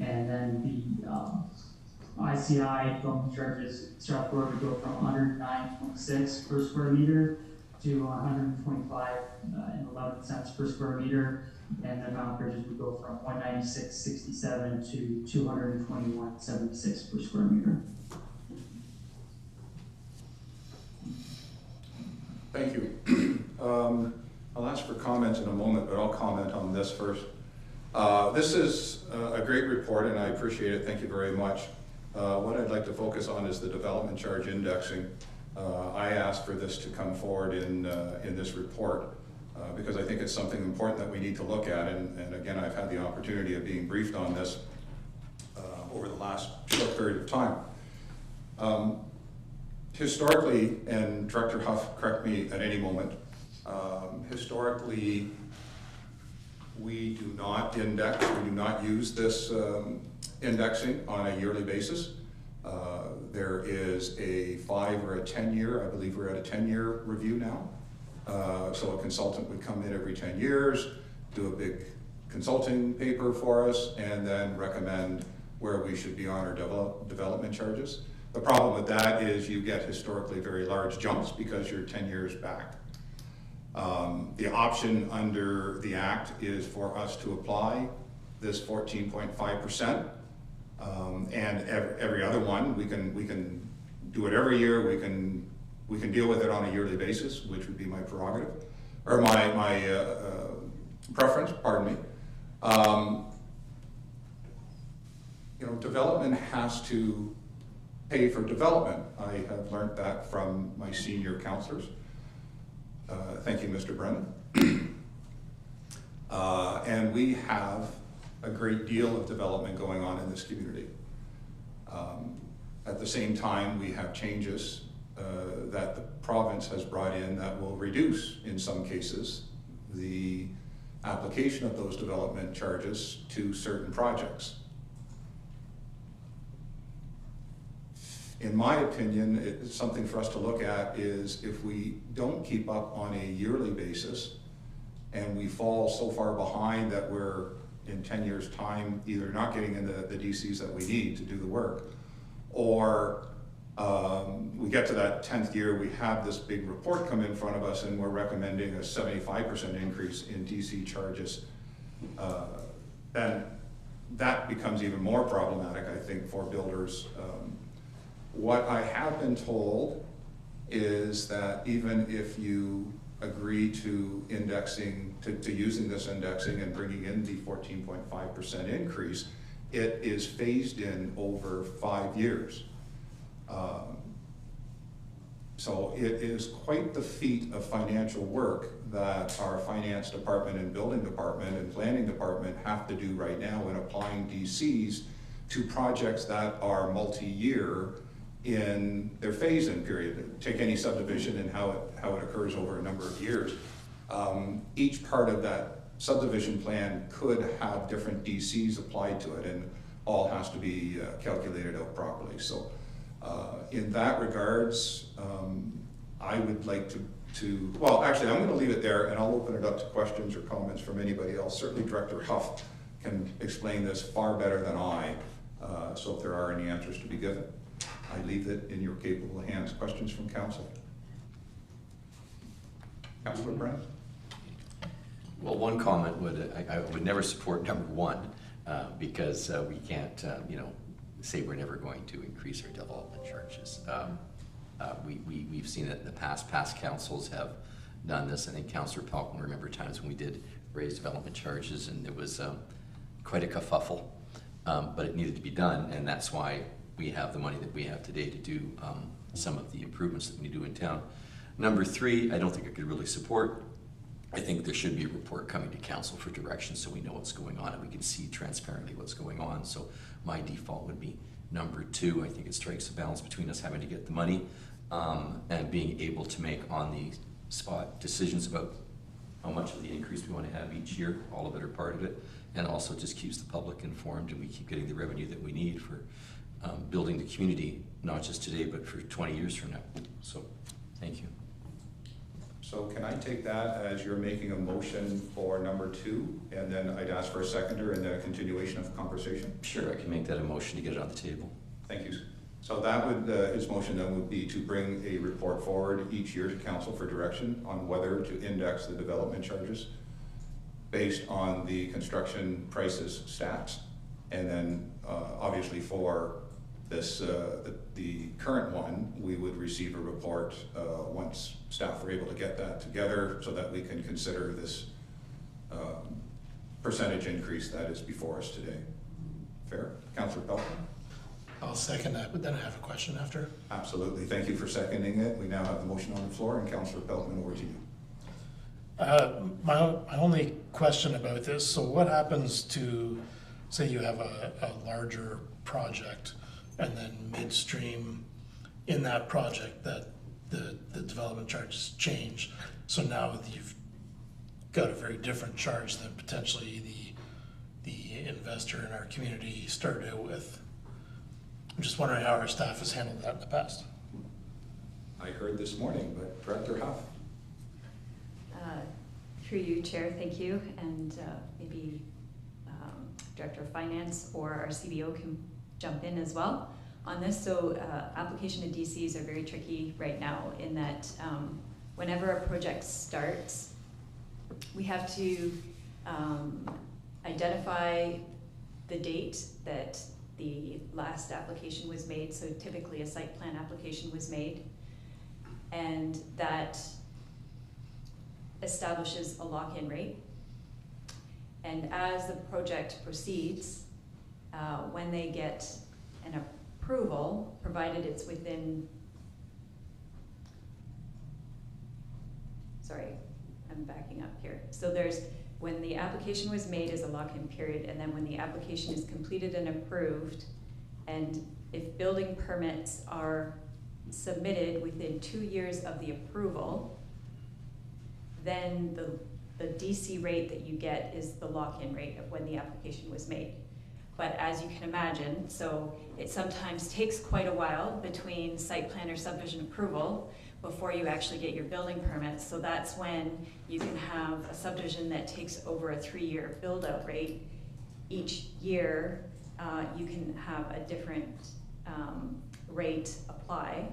And then the ICI development charges in Strathroy would go from $109.6 per square meter to $125.11 per square meter. And then Mount Bridges would go from $196.67 to $221.76 per square meter. Thank you. I'll ask for comments in a moment, but I'll comment on this first. This is a great report, and I appreciate it. Thank you very much. What I'd like to focus on is the development charge indexing. I asked for this to come forward in this report because I think it's something important that we need to look at. And again, I've had the opportunity of being briefed on this over the last short period of time. Historically, and Director Huff, correct me at any moment, historically, we do not index, we do not use this indexing on a yearly basis. There is a 5 or a 10 year, I believe we're at a 10-year review now. So a consultant would come in every 10 years, do a big consulting paper for us, and then recommend where we should be on our development charges. The problem with that is you get historically very large jumps because you're 10 years back. The option under the Act is for us to apply this 14.5%, and every other one, we can do it every year. We can deal with it on a yearly basis, which would be my prerogative, or my preference, pardon me. You know, development has to pay for development. I have learned that from my senior counselors. Thank you, Mr. Brennan. And we have a great deal of development going on in this community. At the same time, we have changes that the province has brought in that will reduce, in some cases, the application of those development charges to certain projects. In my opinion, it's something for us to look at is if we don't keep up on a yearly basis and we fall so far behind that we're in 10 years' time either not getting in the DCs that we need to do the work, or we get to that 10th year, we have this big report come in front of us and we're recommending a 75% increase in DC charges, then that becomes even more problematic, I think, for builders. What I have been told is that even if you agree to indexing, to using this indexing and bringing in the 14.5% increase, it is phased in over 5 years. So it is quite the feat of financial work that our finance department and building department and planning department have to do right now in applying DCs to projects that are multi-year in their phase-in period. Take any subdivision and how it occurs over a number of years. Each part of that subdivision plan could have different DCs applied to it, and all has to be calculated out properly. So in that regards, I would like to, well, actually, I'm going to leave it there, and I'll open it up to questions or comments from anybody else. Certainly Director Huff can explain this far better than I, so if there are any answers to be given, I leave it in your capable hands. Questions from council? Councilor Brennan? Well, one comment would, I would never support number one, because we can't, say we're never going to increase our development charges. We've seen it in the past. Past councils have done this. I think Councillor Pelk will remember times when we did raise development charges, and there was quite a kerfuffle, but it needed to be done, and that's why we have the money that we have today to do some of the improvements that we need to do in town. Number three, I don't think I could really support. I think there should be a report coming to council for direction so we know what's going on and we can see transparently what's going on. So my default would be number two. I think it strikes a balance between us having to get the money and being able to make on the spot decisions about how much of the increase we want to have each year, all of it or part of it, and also just keeps the public informed and we keep getting the revenue that we need for building the community, not just today, but for 20 years from now. So, thank you. So can I take that as you're making a motion for number two, and then I'd ask for a seconder and then a continuation of the conversation? Sure, I can make that a motion to get it on the table. Thank you. So that would, his motion then would be to bring a report forward each year to council for direction on whether to index the development charges based on the construction prices stats. And then obviously for this, the current one, we would receive a report once staff are able to get that together so that we can consider this percentage increase that is before us today. Fair? Councillor Pelton? I'll second that, but then I have a question after. Absolutely. Thank you for seconding it. We now have the motion on the floor, and Councillor Pelton, over to you. My only question about this, so what happens to, say you have a larger project and then midstream in that project that the development charges change. So now you've got a very different charge than potentially the investor in our community started out with. I'm just wondering how our staff has handled that in the past. I heard this morning, but Director Huff. Through you, Chair, thank you. And maybe Director of Finance or our CBO can jump in as well. on this. So application to DCs are very tricky right now in that whenever a project starts, we have to identify the date that the last application was made. So typically a site plan application was made, and that establishes a lock-in rate. And as the project proceeds, when they get an approval, provided it's within, sorry, I'm backing up here. So there's, when the application was made is a lock-in period, and then when the application is completed and approved, and if building permits are submitted within 2 years of the approval, then the DC rate that you get is the lock-in rate of when the application was made. But as you can imagine, so it sometimes takes quite a while between site plan or subdivision approval before you actually get your building permits. So that's when you can have a subdivision that takes over a 3-year build-out rate. Each year, you can have a different rate apply.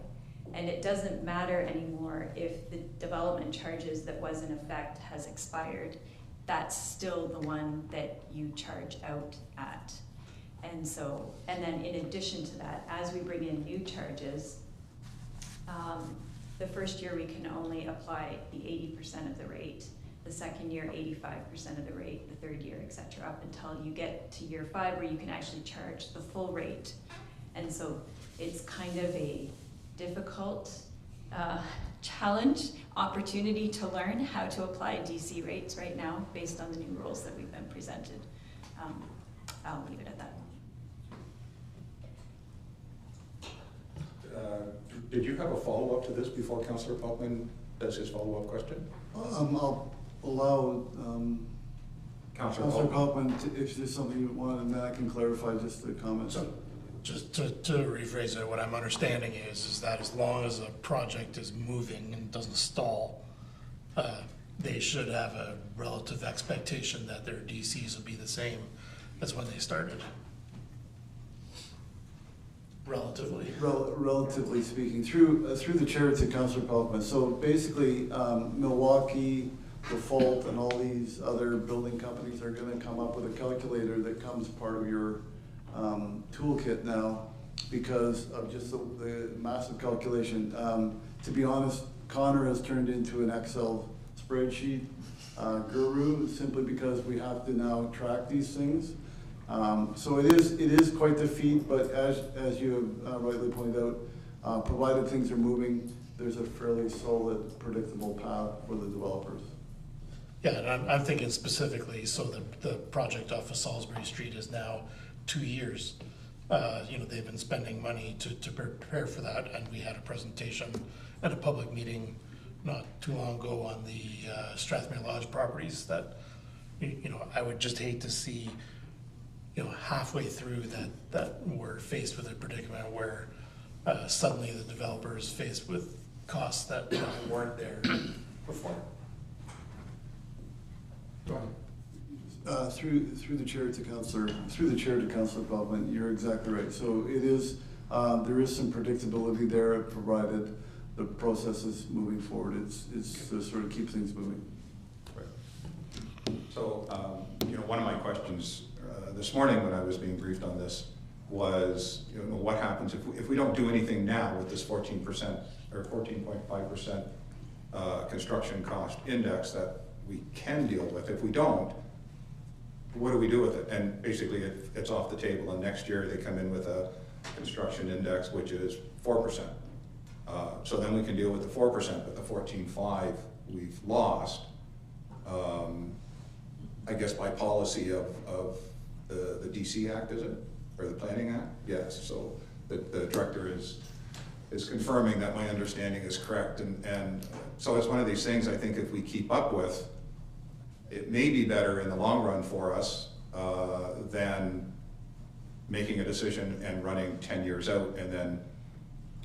And it doesn't matter anymore if the development charges that was in effect has expired. That's still the one that you charge out at. And so, and then in addition to that, as we bring in new charges, the first year we can only apply the 80% of the rate, the second year 85% of the rate, the third year, et cetera, up until you get to year 5 where you can actually charge the full rate. And so it's kind of a difficult challenge, opportunity to learn how to apply DC rates right now based on the new rules that we've been presented. I'll leave it at that. Did you have a follow-up to this before Councillor Peltman does his follow-up question? I'll allow Councillor Councillor Peltman, if there's something you want, and then I can clarify just the comments. So, just to rephrase it, what I'm understanding is that as long as a project is moving and doesn't stall, they should have a relative expectation that their DCs will be the same as when they started. Relatively speaking, through the chair to Councillor Peltman. So basically, Milwaukee, Default, and all these other building companies are going to come up with a calculator that comes part of your toolkit now because of just the massive calculation. To be honest, Connor has turned into an Excel spreadsheet guru simply because we have to now track these things. So it is quite the feat, but as you have rightly pointed out, provided things are moving, there's a fairly solid, predictable path for the developers. Yeah, and I'm thinking specifically, so the project off of Salisbury Street is now 2 years. They've been spending money to prepare for that, and we had a presentation at a public meeting not too long ago on the Strathmere Lodge properties that, I would just hate to see, halfway through that we're faced with a predicament where suddenly the developer is faced with costs that weren't there before. Go ahead. Through the chair to Councillor Peltman, you're exactly right. So it is there is some predictability there, provided the process is moving forward. It's to sort of keep things moving. Right. So one of my questions this morning when I was being briefed on this was, what happens if we don't do anything now with this 14% or 14.5% construction cost index that we can deal with? If we don't, what do we do with it? And basically it's off the table, and next year they come in with a construction index which is 4%. So then we can deal with the 4%, but the 14.5 we've lost, I guess by policy of the DC Act, is it? Or the Planning Act? Yes, so the director is confirming that my understanding is correct, and so it's one of these things I think if we keep up with, it may be better in the long run for us than making a decision and running 10 years out and then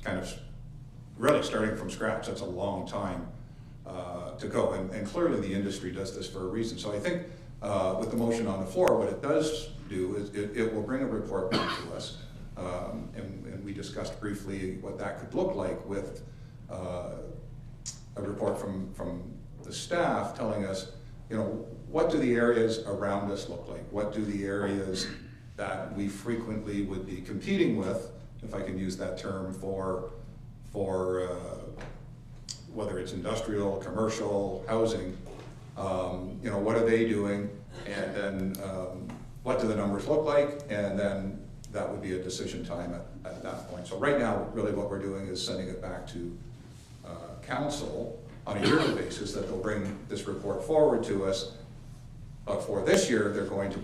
kind of really starting from scratch. That's a long time to go, and clearly the industry does this for a reason. So I think with the motion on the floor, what it does do is it will bring a report back to us And we discussed briefly what that could look like with a report from the staff telling us, you know, what do the areas around us look like? What do the areas that we frequently would be competing with, if I can use that term, for whether it's industrial, commercial, housing, you know, what are they doing? And then what do the numbers look like? And then that would be a decision time at that point. So right now, really what we're doing is sending it back to council on a yearly basis, that they'll bring this report forward to us. But for this year, they're going to,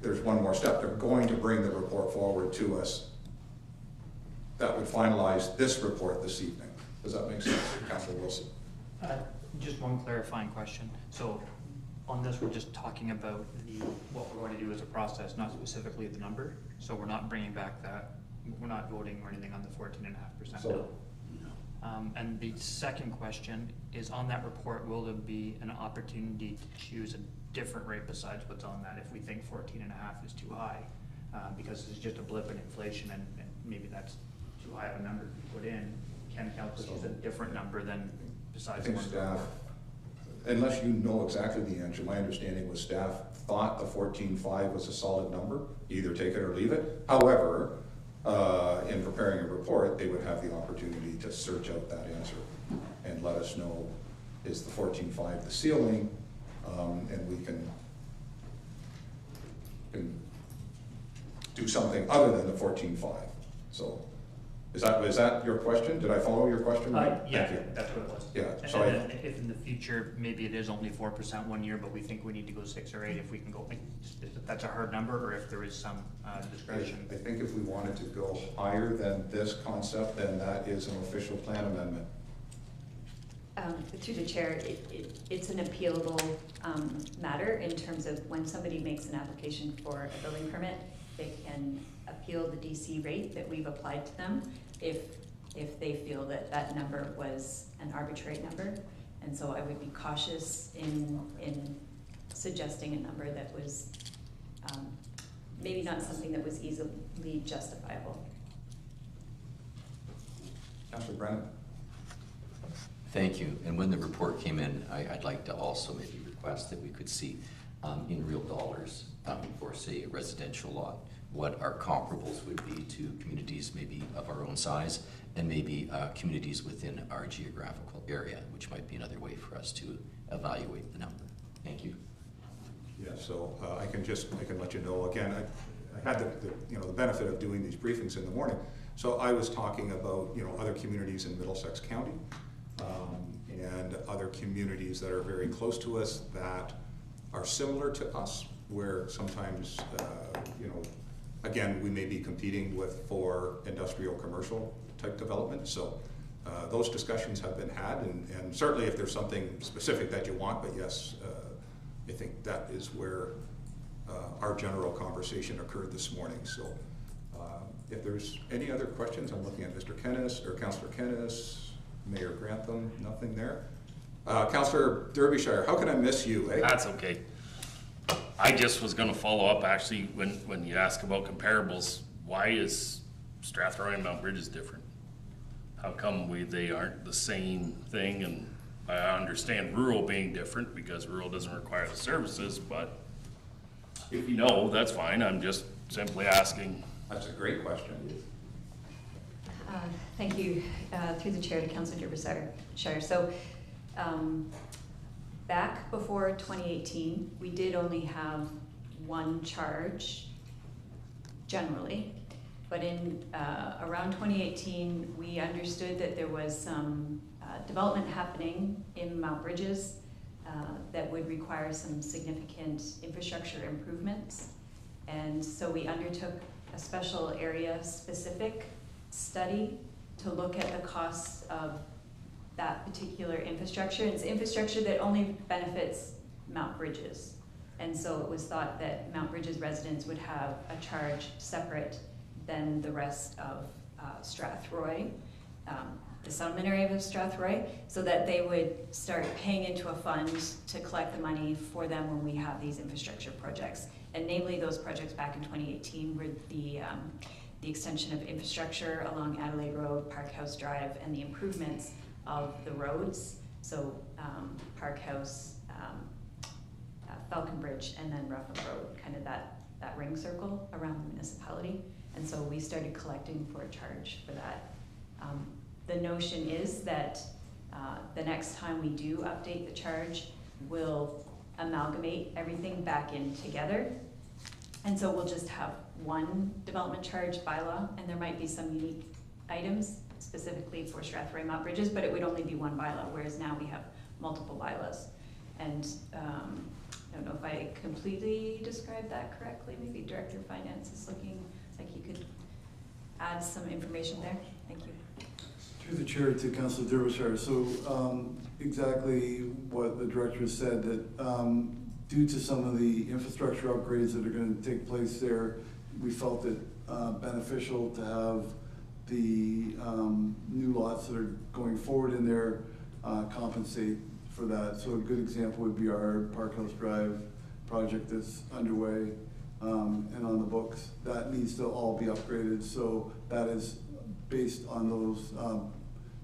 there's one more step, they're going to bring the report forward to us that would finalize this report this evening. Does that make sense, Councilor Wilson? Just one clarifying question. So on this, we're just talking about what we're going to do as a process, not specifically the number. So we're not bringing back that, we're not voting or anything on the 14.5% bill. And the second question is, on that report, will there be an opportunity to choose a different rate besides what's on that if we think 14.5 is too high? Because it's just a blip in inflation, and maybe that's too high of a number to put in. Can council choose a different number than besides? I think staff, unless you know exactly the answer, my understanding was staff thought the 14.5 was a solid number, either take it or leave it. However, in preparing a report, they would have the opportunity to search out that answer and let us know, is the 14.5 the ceiling, and we can do something other than the 14.5. So is that your question? Did I follow your question right? Yeah, Thank you. that's what it was. Yeah. So and then if in the future, maybe it is only 4% one year, but we think we need to go 6 or 8, if we can go, if that's a hard number, or if there is some discretion. I think if we wanted to go higher than this concept, then that is an official plan amendment. Through the chair, it's an appealable matter in terms of when somebody makes an application for a building permit, they can appeal the DC rate that we've applied to them if they feel that that number was an arbitrary number. And so I would be cautious in suggesting a number that was maybe not something that was easily justifiable. Councilor Brennan. Thank you. And when the report came in, I'd like to also maybe request that we could see in real dollars for, say, a residential lot, what our comparables would be to communities maybe of our own size, and maybe communities within our geographical area, which might be another way for us to evaluate the number. Thank you. Yeah, so I can let you know again. I had the benefit of doing these briefings in the morning. So I was talking about other communities in Middlesex County and other communities that are very close to us that are similar to us, where sometimes again, we may be competing for industrial commercial type development. So those discussions have been had, and certainly if there's something specific that you want, but yes, I think that is where our general conversation occurred this morning. So if there's any other questions, I'm looking at Mr. Kennis or Councillor Kennis, Mayor Grantham, nothing there. Councillor Derbyshire, how can I miss you? Eh? That's okay. I just was going to follow up actually when you ask about comparables. Why is Strathroy and Mount Bridges different? How come they aren't the same thing? And I understand rural being different because rural doesn't require the services, but if you know, that's fine. I'm just simply asking. That's a great question. Thank you. Through the chair to Councillor Derbyshire. So back before 2018, we did only have one charge generally, but in around 2018, we understood that there was some development happening in Mount Bridges that would require some significant infrastructure improvements. And so we undertook a special area specific study to look at the costs of that particular infrastructure. It's infrastructure that only benefits Mount Bridges. And so it was thought that Mount Bridges residents would have a charge separate than the rest of Strathroy, the settlement area of Strathroy, so that they would start paying into a fund to collect the money for them when we have these infrastructure projects. And namely, those projects back in 2018 were the extension of infrastructure along Adelaide Road, Park House Drive, and the improvements of the roads. So Park House, Falcon Bridge, and then Ruffin Road, kind of that ring circle around the municipality. And so we started collecting for a charge for that. The notion is that the next time we do update the charge, we'll amalgamate everything back in together. And so we'll just have one development charge bylaw, and there might be some unique items specifically for Strathroy Mott Bridges, but it would only be one bylaw, whereas now we have multiple bylaws. And I don't know if I completely described that correctly. Maybe Director of Finance is looking like you could add some information there. Thank you. Through the chair to Councillor Derbyshire. So exactly what the director has said, that due to some of the infrastructure upgrades that are going to take place there, we felt it beneficial to have the new lots that are going forward in there compensate for that. So a good example would be our Park House Drive project that's underway and on the books. That needs to all be upgraded. So that is based on those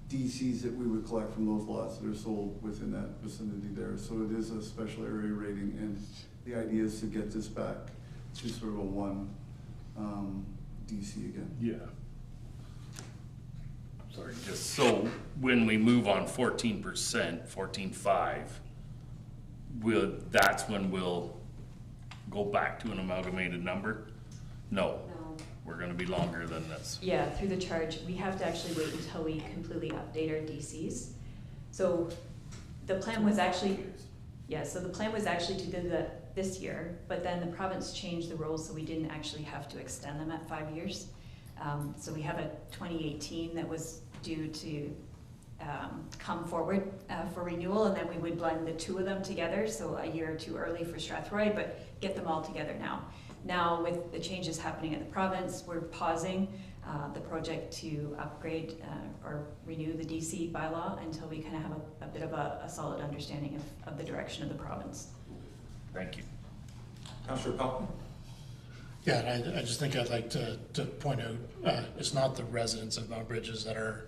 DCs that we would collect from those lots that are sold within that vicinity there. So it is a special area rating, and the idea is to get this back to sort of a one DC again. Yeah. Sorry, just so when we move on 14%, 14.5, that's when we'll go back to an amalgamated number? No. No. We're gonna be longer than this. Yeah, through the charge, we have to actually wait until we completely update our DCs. So the plan was actually, so the plan was actually to do that this year, but then the province changed the rules, so we didn't actually have to extend them at 5 years. So we have a 2018 that was due to come forward for renewal, and then we would blend the two of them together, so a year or two early for Strathroy, but get them all together now. Now, with the changes happening at the province, we're pausing the project to upgrade or renew the DC bylaw until we kind of have a bit of a solid understanding of the direction of the province. Thank you. Councillor Pelton? Yeah, and I just think I'd like to point out, it's not the residents of Mount Bridges that are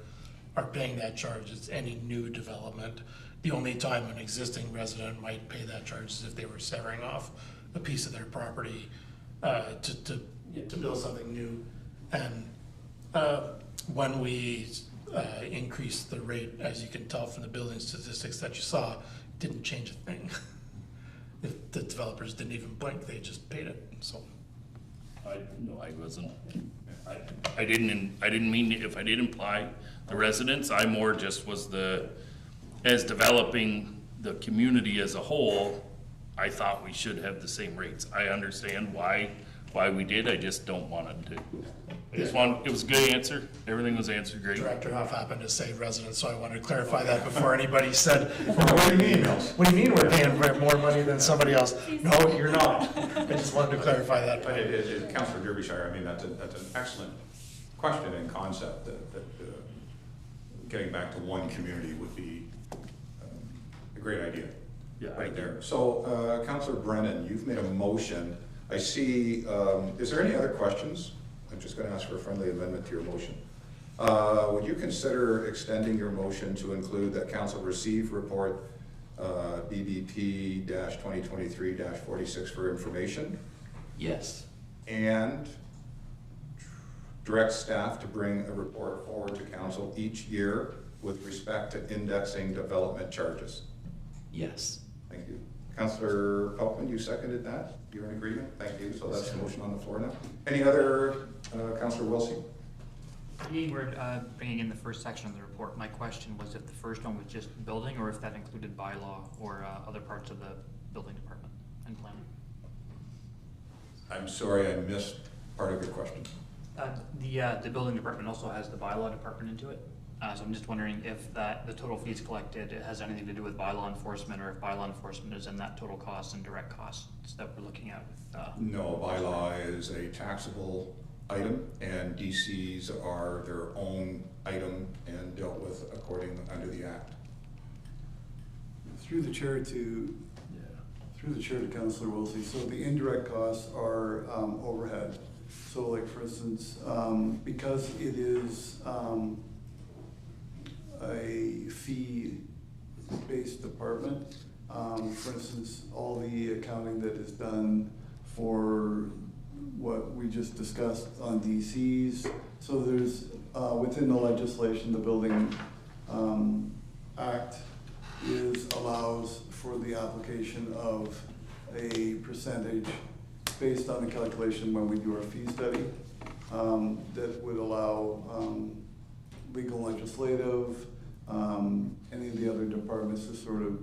paying that charge, it's any new development. The only time an existing resident might pay that charge is if they were severing off a piece of their property to build something new. And when we increased the rate, as you can tell from the building statistics that you saw, it didn't change a thing. If the developers didn't even blink, they just paid it, so. No, I wasn't. I didn't mean, if I did imply the residents, I more just was as developing the community as a whole, I thought we should have the same rates. I understand why we did, I just don't want it to. It was a good answer, everything was answered great. Director Huff happened to say residents, so I wanted to clarify that before anybody said, well, what do you mean? What do you mean we're paying more money than somebody else? No, you're not. I just wanted to clarify that. But Councillor Derbyshire, I mean, that's an excellent question and concept that getting back to one community would be a great idea. Yeah, right there. So, Councillor Brennan, you've made a motion. I see, is there any other questions? I'm just going to ask for a friendly amendment to your motion. Would you consider extending your motion to include that council receive report BBP-2023-46 for information? Yes. And direct staff to bring a report forward to council each year with respect to indexing development charges? Yes. Thank you. Councillor Peltman, you seconded that? You're in agreement? Thank you. So that's the motion on the floor now. Any other, Councillor Wilsey? We're bringing in the first section of the report. My question was if the first one was just building or if that included bylaw or other parts of the building department and planning. I'm sorry, I missed part of your question. The building department also has the bylaw department into it. So I'm just wondering if the total fees collected, it has anything to do with bylaw enforcement, or if bylaw enforcement is in that total cost and direct costs that we're looking at with, No, bylaw is a taxable item, and DCs are their own item and dealt with according under the Act. Through the chair to Councillor Wilsey. So the indirect costs are overhead. So like for instance, because it is a fee-based department, for instance, all the accounting that is done for what we just discussed on DCs. So there's, within the legislation, the Building Act allows for the application of a percentage based on the calculation when we do our fee study, that would allow legal, legislative, any of the other departments to sort of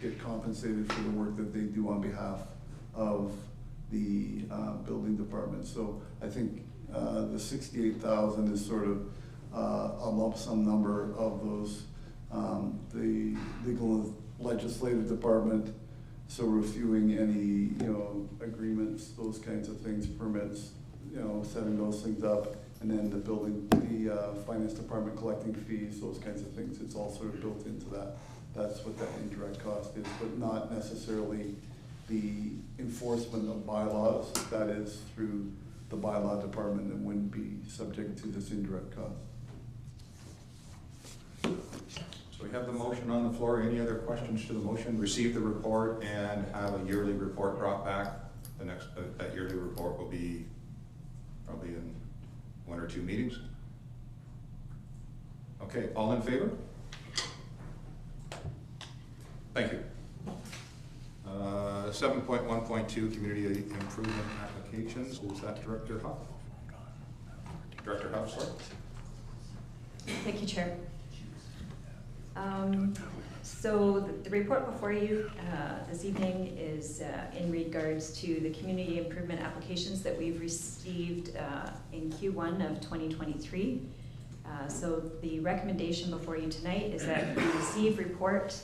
get compensated for the work that they do on behalf of the building department. So I think the 68,000 is sort of a lump sum number of those. The legal and legislative department, so reviewing any, agreements, those kinds of things, permits, setting those things up, and then the finance department collecting fees, those kinds of things. It's all sort of built into that. That's what that indirect cost is, but not necessarily the enforcement of bylaws. That is through the bylaw department and wouldn't be subject to this indirect cost. So we have the motion on the floor. Any other questions to the motion? Receive the report and have a yearly report brought back. The next, that yearly report will be probably in 1 or 2 meetings. Okay, all in favor? Thank you. 7.1.2 community improvement applications. Is that Director Huff? Director Huff, sorry. Thank you, Chair. So the report before you this evening is in regards to the community improvement applications that we've received in Q1 of 2023. So the recommendation before you tonight is that we receive report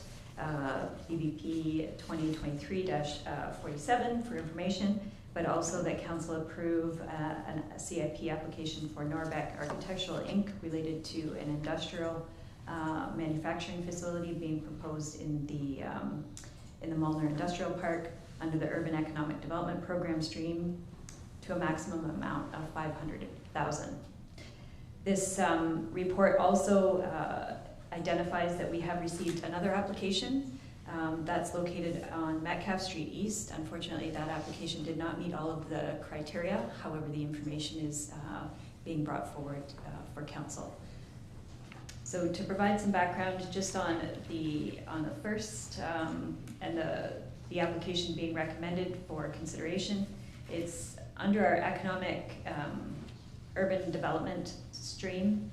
BBP 2023-47 for information, but also that Council approve a CIP application for Norbeck Architectural Inc. related to an industrial manufacturing facility being proposed in the Mullner Industrial Park under the Urban Economic Development Program stream to a maximum amount of $500,000. This report also identifies that we have received another application that's located on Metcalf Street East. Unfortunately, that application did not meet all of the criteria. However, the information is being brought forward for Council. So to provide some background just on the first and the application being recommended for consideration, it's under our economic urban development stream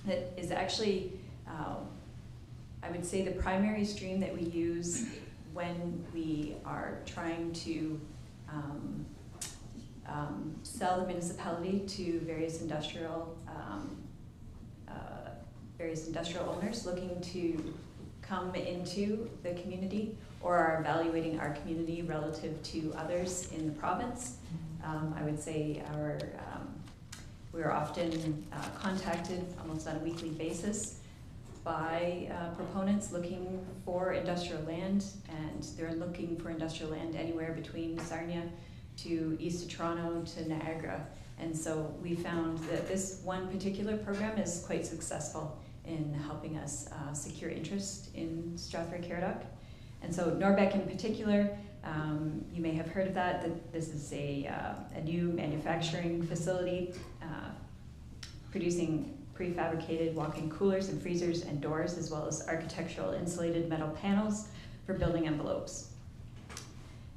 that is actually, I would say, the primary stream that we use when we are trying to sell the municipality to various industrial owners looking to come into the community or are evaluating our community relative to others in the province. I would say we are often contacted almost on a weekly basis by proponents looking for industrial land, and they're looking for industrial land anywhere between Sarnia to east of Toronto to Niagara. And so we found that this one particular program is quite successful in helping us secure interest in Strathroy-Caradoc. And so Norbeck in particular, you may have heard of that this is a new manufacturing facility producing prefabricated walk-in coolers and freezers and doors, as well as architectural insulated metal panels for building envelopes.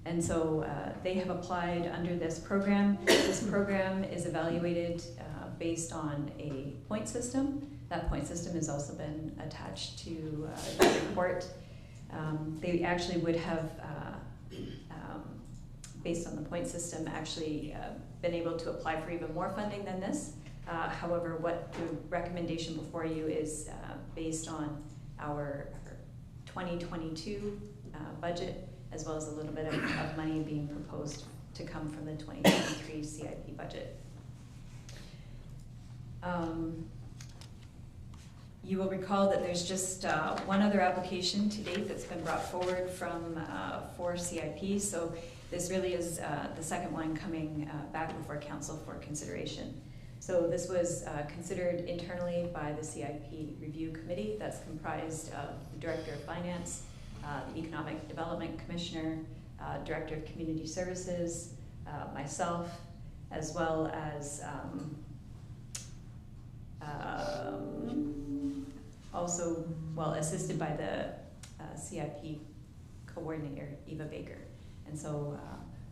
And so they have applied under this program. This program is evaluated based on a point system. That point system has also been attached to the report. They actually would have, based on the point system, actually been able to apply for even more funding than this. However, what the recommendation before you is based on our 2022 budget, as well as a little bit of money being proposed to come from the 2023 CIP budget. You will recall that there's just one other application to date that's been brought forward from for CIP. So this really is the second one coming back before council for consideration. So this was considered internally by the CIP Review Committee that's comprised of the Director of Finance, the Economic Development Commissioner, Director of Community Services, myself, as well as also, well, assisted by the CIP coordinator, Eva Baker. And so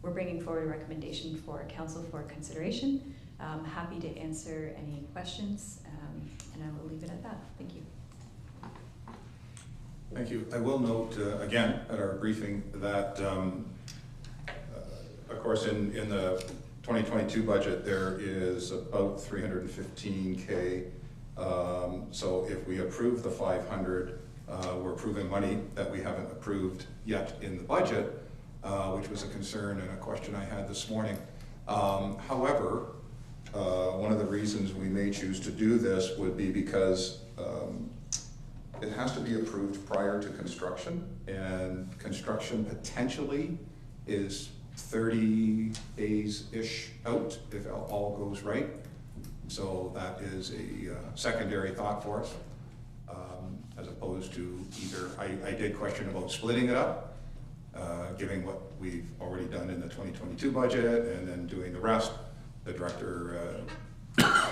we're bringing forward a recommendation for council for consideration. I'm happy to answer any questions, and I will leave it at that. Thank you. Thank you. I will note again at our briefing that, of course, in the 2022 budget, there is about $315K. So if we approve the 500, we're approving money that we haven't approved yet in the budget, which was a concern and a question I had this morning. However, one of the reasons we may choose to do this would be because it has to be approved prior to construction, and construction potentially is 30 days-ish out if all goes right. So that is a secondary thought for us, as opposed to either, I did question about splitting it up, giving what we've already done in the 2022 budget and then doing the rest. The director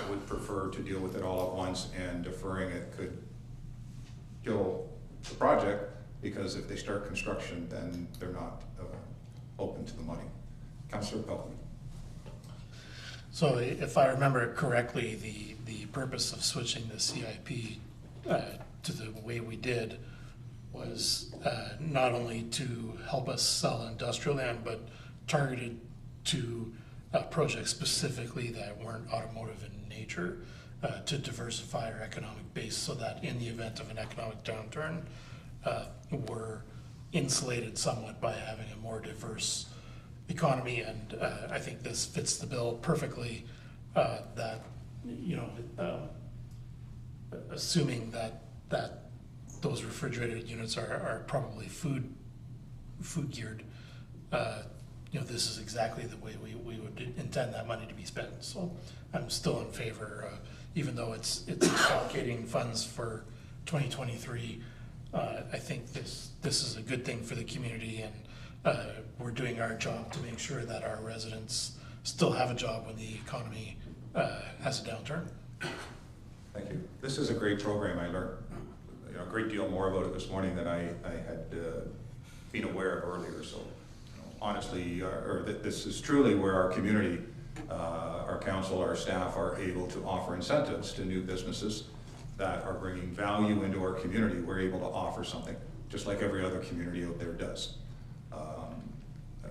would prefer to deal with it all at once, and deferring it could kill the project, because if they start construction, then they're not open to the money. Councillor Pelton. So if I remember correctly, the purpose of switching the CIP to the way we did was not only to help us sell industrial land, but targeted to projects specifically that weren't automotive in nature, to diversify our economic base, so that in the event of an economic downturn, we're insulated somewhat by having a more diverse economy. And I think this fits the bill perfectly, that, you know, assuming that those refrigerated units are probably food geared, you know, this is exactly the way we would intend that money to be spent. So I'm still in favor, even though it's allocating funds for 2023. I think this is a good thing for the community, and we're doing our job to make sure that our residents still have a job when the economy has a downturn. Thank you. This is a great program. I learned a great deal more about it this morning than I had been aware of earlier. So honestly, this is truly where our community, our council, our staff are able to offer incentives to new businesses that are bringing value into our community. We're able to offer something, just like every other community out there does.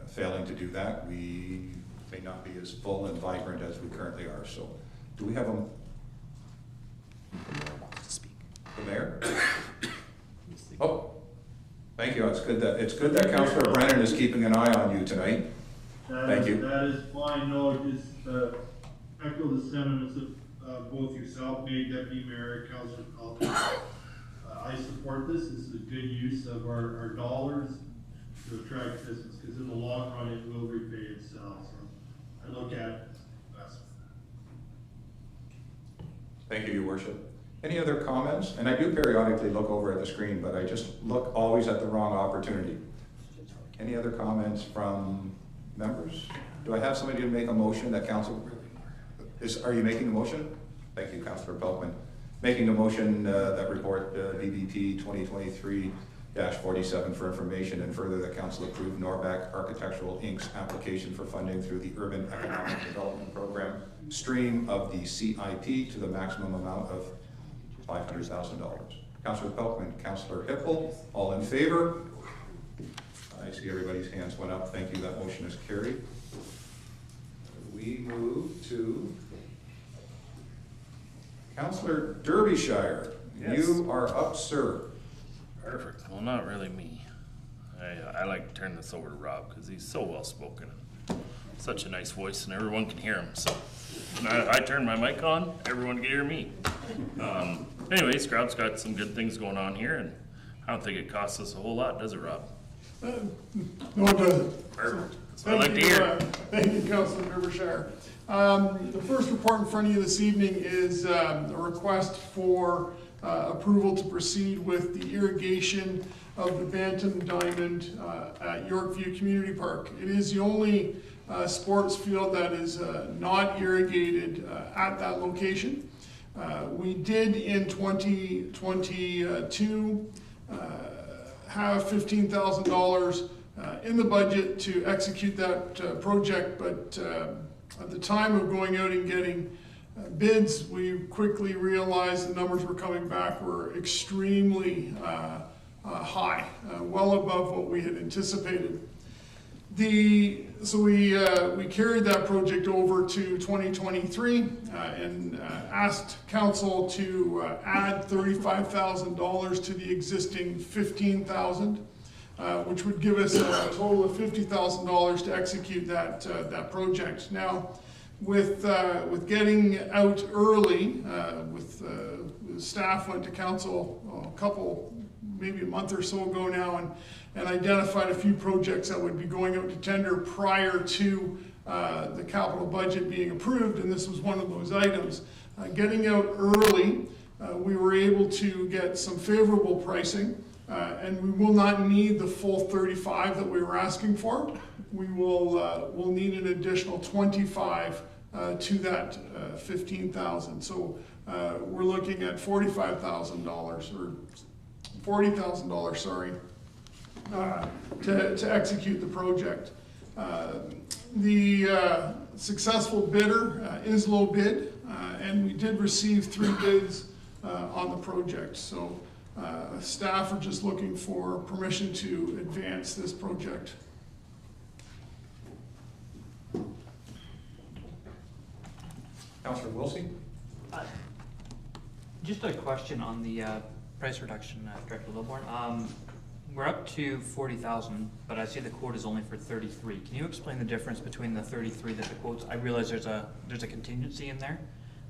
Failing to do that, we may not be as full and vibrant as we currently are. So do we have a the mayor? Oh, thank you. It's good that Councillor Brennan is keeping an eye on you tonight. Thank you. That is fine. No, just echo the sentiments of both yourself, Mayor, Deputy Mayor, Councillor Pelton. I support this. This is a good use of our dollars to attract business, because in the long run it will repay itself. So I look at it as an investment. Thank you, Your Worship. Any other comments? And I do periodically look over at the screen, but I just look always at the wrong opportunity. Any other comments from members? Do I have somebody to make a motion that council are you making a motion? Thank you, Councillor Pelkman. Making a motion that report BBP 2023-47 for information, and further that council approve Norback Architectural Inc.'s application for funding through the Urban Economic Development Program stream of the CIP to the maximum amount of $500,000. Councillor Pelkman, Councillor Hippel, all in favor? I see everybody's hands went up. Thank you. That motion is carried. We move to Councillor Derbyshire. Yes. You are up, sir. Perfect. Well, not really me. I like to turn this over to Rob, because he's so well spoken. Such a nice voice, and everyone can hear him. So when I turn my mic on, everyone can hear me. Anyways, Rob's got some good things going on here, and I don't think it costs us a whole lot, does it, Rob? No, it doesn't. Perfect. That's what I like to hear. Thank you, Councilor Derbyshire. The first report in front of you this evening is a request for approval to proceed with the irrigation of the Bantam Diamond at Yorkview Community Park. It is the only sports field that is not irrigated at that location. We did in 2022 have $15,000 in the budget to execute that project, but at the time of going out and getting bids, we quickly realized the numbers were coming back were extremely high, well above what we had anticipated. So we carried that project over to 2023 and asked council to add $35,000 to the existing $15,000, which would give us a total of $50,000 to execute that project. Now, with getting out early, staff went to council maybe a month or so ago now, and identified a few projects that would be going out to tender prior to the capital budget being approved, and this was one of those items. Getting out early, we were able to get some favorable pricing, and we will not need the full 35 that we were asking for. We'll need an additional 25 to that 15,000. So we're looking at $45,000 or $40,000, sorry, to execute the project. The successful bidder is low bid, and we did receive 3 bids on the project. So staff are just looking for permission to advance this project. Councillor Wilsey? Just a question on the price reduction, Director Lilborn. We're up to 40,000, but I see the quote is only for 33. Can you explain the difference between the 33 that the quotes? I realize there's a contingency in there,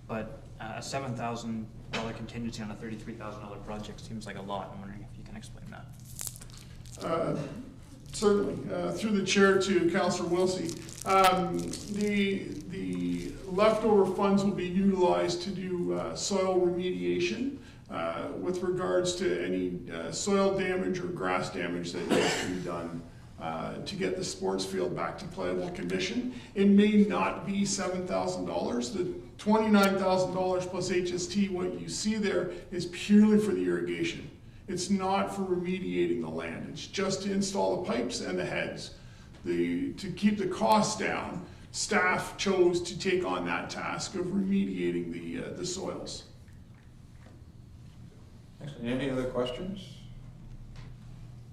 but a $7,000 contingency on a $33,000 project seems like a lot. I'm wondering if you can explain that. Certainly, through the chair to Councillor Wilsey. The leftover funds will be utilized to do soil remediation with regards to any soil damage or grass damage that needs to be done to get the sports field back to playable condition. It may not be $7,000. The $29,000 plus HST, what you see there is purely for the irrigation. It's not for remediating the land. It's just to install the pipes and the heads. To keep the costs down, staff chose to take on that task of remediating the soils. Excellent. Any other questions?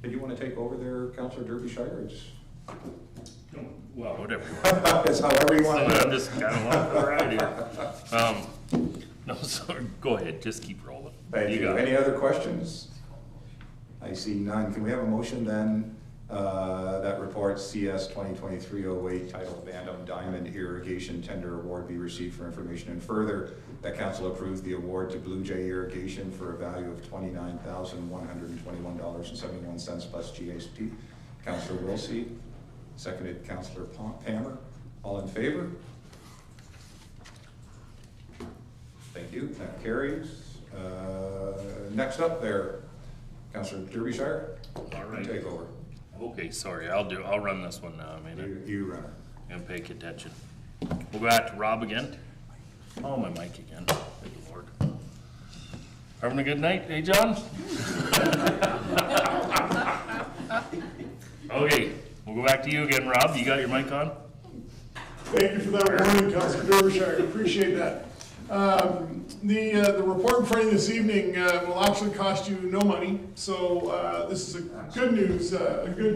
Did you want to take over there, Councillor Derbyshire? Well, whatever. It's however you want to. I'm just kind of walking around here. No, so go ahead. Just keep rolling. Thank you. Any other questions? I see none. Can we have a motion then that report CS 2023-08 titled Bantam Diamond Irrigation Tender Award be received for information, and further that council approves the award to Blue Jay Irrigation for a value of $29,121.71 plus GST. Councillor Wilsey, seconded Councillor Palmer. All in favor? Thank you. That carries. Next up there, Councillor Derbyshire. All right. Take over. Okay, sorry. I'll run this one now. I mean, you run it. And pay attention. We'll go back to Rob again. Oh, my mic again. Good Lord. Having a good night, hey, John? Okay, we'll go back to you again, Rob. You got your mic on? Thank you for that warning, Councillor Derbyshire. I appreciate that. The report in front of you this evening will actually cost you no money, so this is a good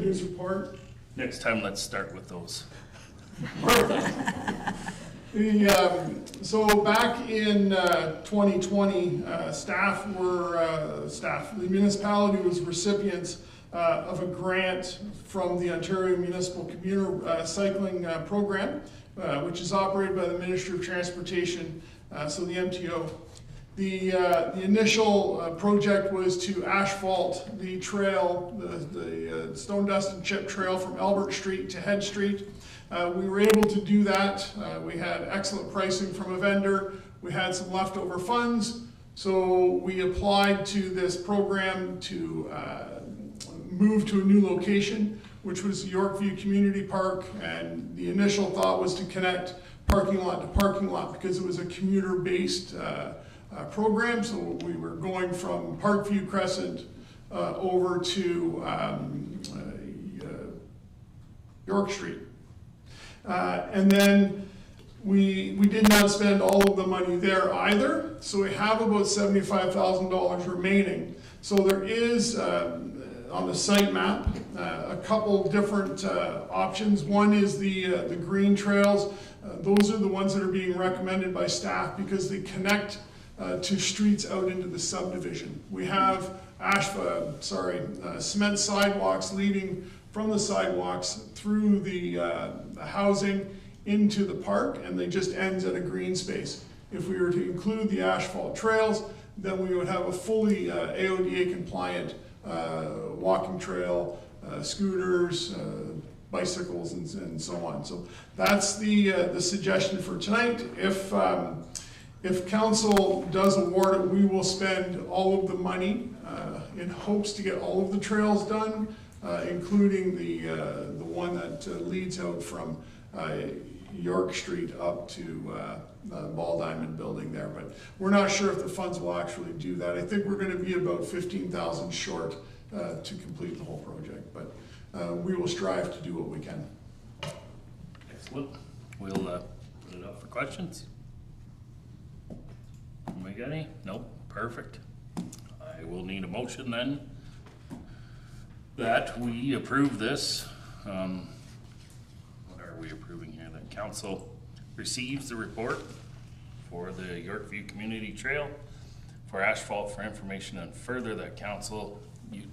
news report. Next time, let's start with those. So back in 2020, the municipality was recipients of a grant from the Ontario Municipal Commuter Cycling Program, which is operated by the Ministry of Transportation, so the MTO. The initial project was to asphalt the trail, the stone dust and chip trail from Albert Street to Head Street. We were able to do that. We had excellent pricing from a vendor. We had some leftover funds, so we applied to this program to move to a new location, which was the Yorkview Community Park, and the initial thought was to connect parking lot to parking lot because it was a commuter-based program. So we were going from Parkview Crescent over to York Street. And then we did not spend all of the money there either, so we have about $75,000 remaining. So there is, on the site map, a couple different options. One is the green trails. Those are the ones that are being recommended by staff because they connect to streets out into the subdivision. We have cement sidewalks leading from the sidewalks through the housing into the park, and they just ends at a green space. If we were to include the asphalt trails, then we would have a fully AODA compliant walking trail, scooters, bicycles, and so on. So that's the suggestion for tonight. If council does award it, we will spend all of the money in hopes to get all of the trails done, including the one that leads out from York Street up to the Ball Diamond building there. But we're not sure if the funds will actually do that. I think we're going to be about 15,000 short to complete the whole project, but we will strive to do what we can. Excellent. We'll put it up for questions. Anybody got any? Nope. Perfect. I will need a motion then that we approve this. What are we approving here? That council receives the report for the Yorkview Community Trail for asphalt for information, and further that council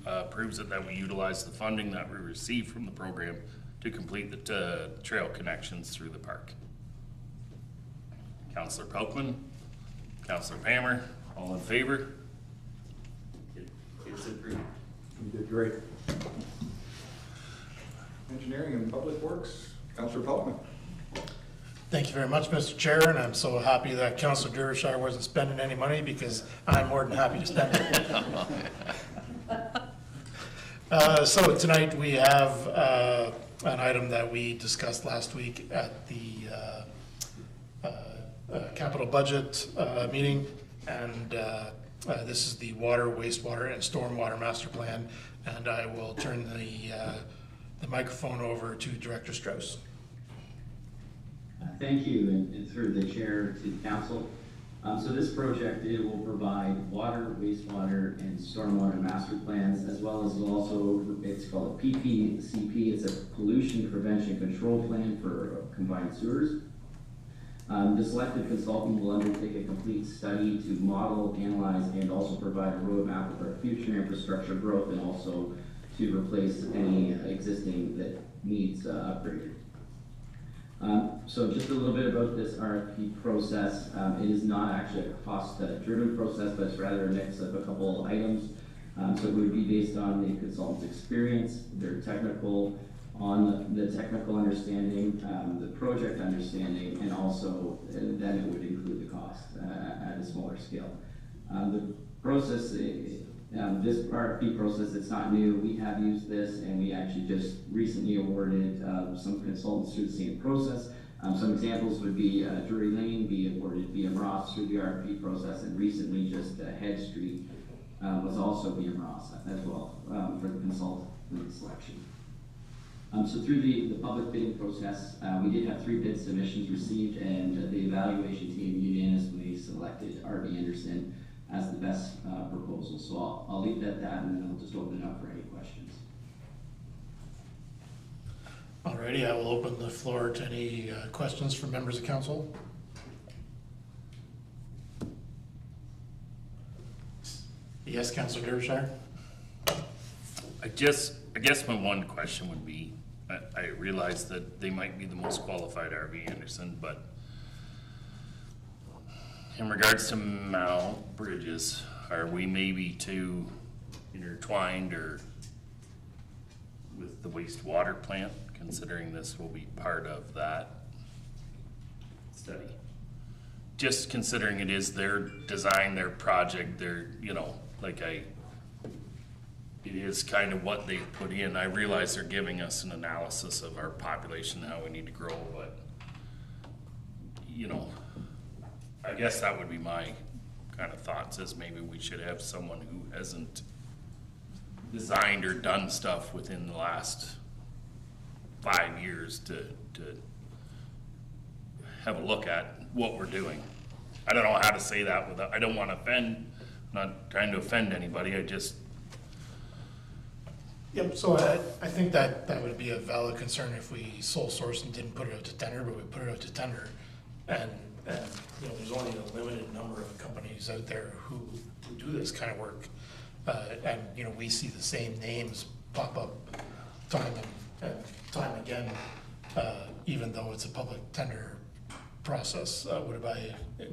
approves it that we utilize the funding that we receive from the program to complete the trail connections through the park. Councillor Pelkman, Councillor Pammer, all in favor? It's approved. You did great. Engineering and Public Works, Councillor Pelkman. Thank you very much, Mr. Chair, and I'm so happy that Councillor Derbyshire wasn't spending any money because I'm more than happy to spend it. So tonight we have an item that we discussed last week at the capital budget meeting, and this is the water, wastewater, and stormwater master plan, and I will turn the microphone over to Director Strauss. Thank you, and through the chair to the council. So this project, it will provide water, wastewater, and stormwater master plans, as well as also, it's called a PPCP. It's a pollution prevention control plan for combined sewers. The selected consultant will undertake a complete study to model, analyze, and also provide a roadmap of our future infrastructure growth, and also to replace any existing that needs upgraded. So just a little bit about this RFP process. It is not actually a cost-driven process, but it's rather a mix of a couple items. So it would be based on the consultant's experience, their technical, on the technical understanding, the project understanding, and also then it would include the cost at a smaller scale. The process, this RFP process, it's not new. We have used this, and we actually just recently awarded some consultants through the same process. Some examples would be Drury Lane be awarded BM Ross through the RFP process, and recently just Head Street was also BM Ross as well for the consultant selection. So through the public bidding process, we did have 3 bid submissions received, and the evaluation team unanimously selected R.B. Anderson as the best proposal. So I'll leave it at that, and then I'll just open it up for any questions. Alrighty, I will open the floor to any questions from members of council. Yes, Councillor Derbyshire. I guess my one question would be, I realize that they might be the most qualified R.B. Anderson, but in regards to Mal Bridges, are we maybe too intertwined or with the wastewater plant, considering this will be part of that study? Just considering it is their design, their project, their, you know, it is kind of what they've put in. I realize they're giving us an analysis of our population, how we need to grow, but, you know, I guess that would be my kind of thoughts, is maybe we should have someone who hasn't designed or done stuff within the last 5 years to have a look at what we're doing. I don't know how to say that without, I don't want to offend, I'm not trying to offend anybody, I just. Yep, so I think that would be a valid concern if we sole source and didn't put it out to tender, but we put it out to tender. And you know, there's only a limited number of companies out there who do this kind of work. And you know, we see the same names pop up time and time again, even though it's a public tender process. Do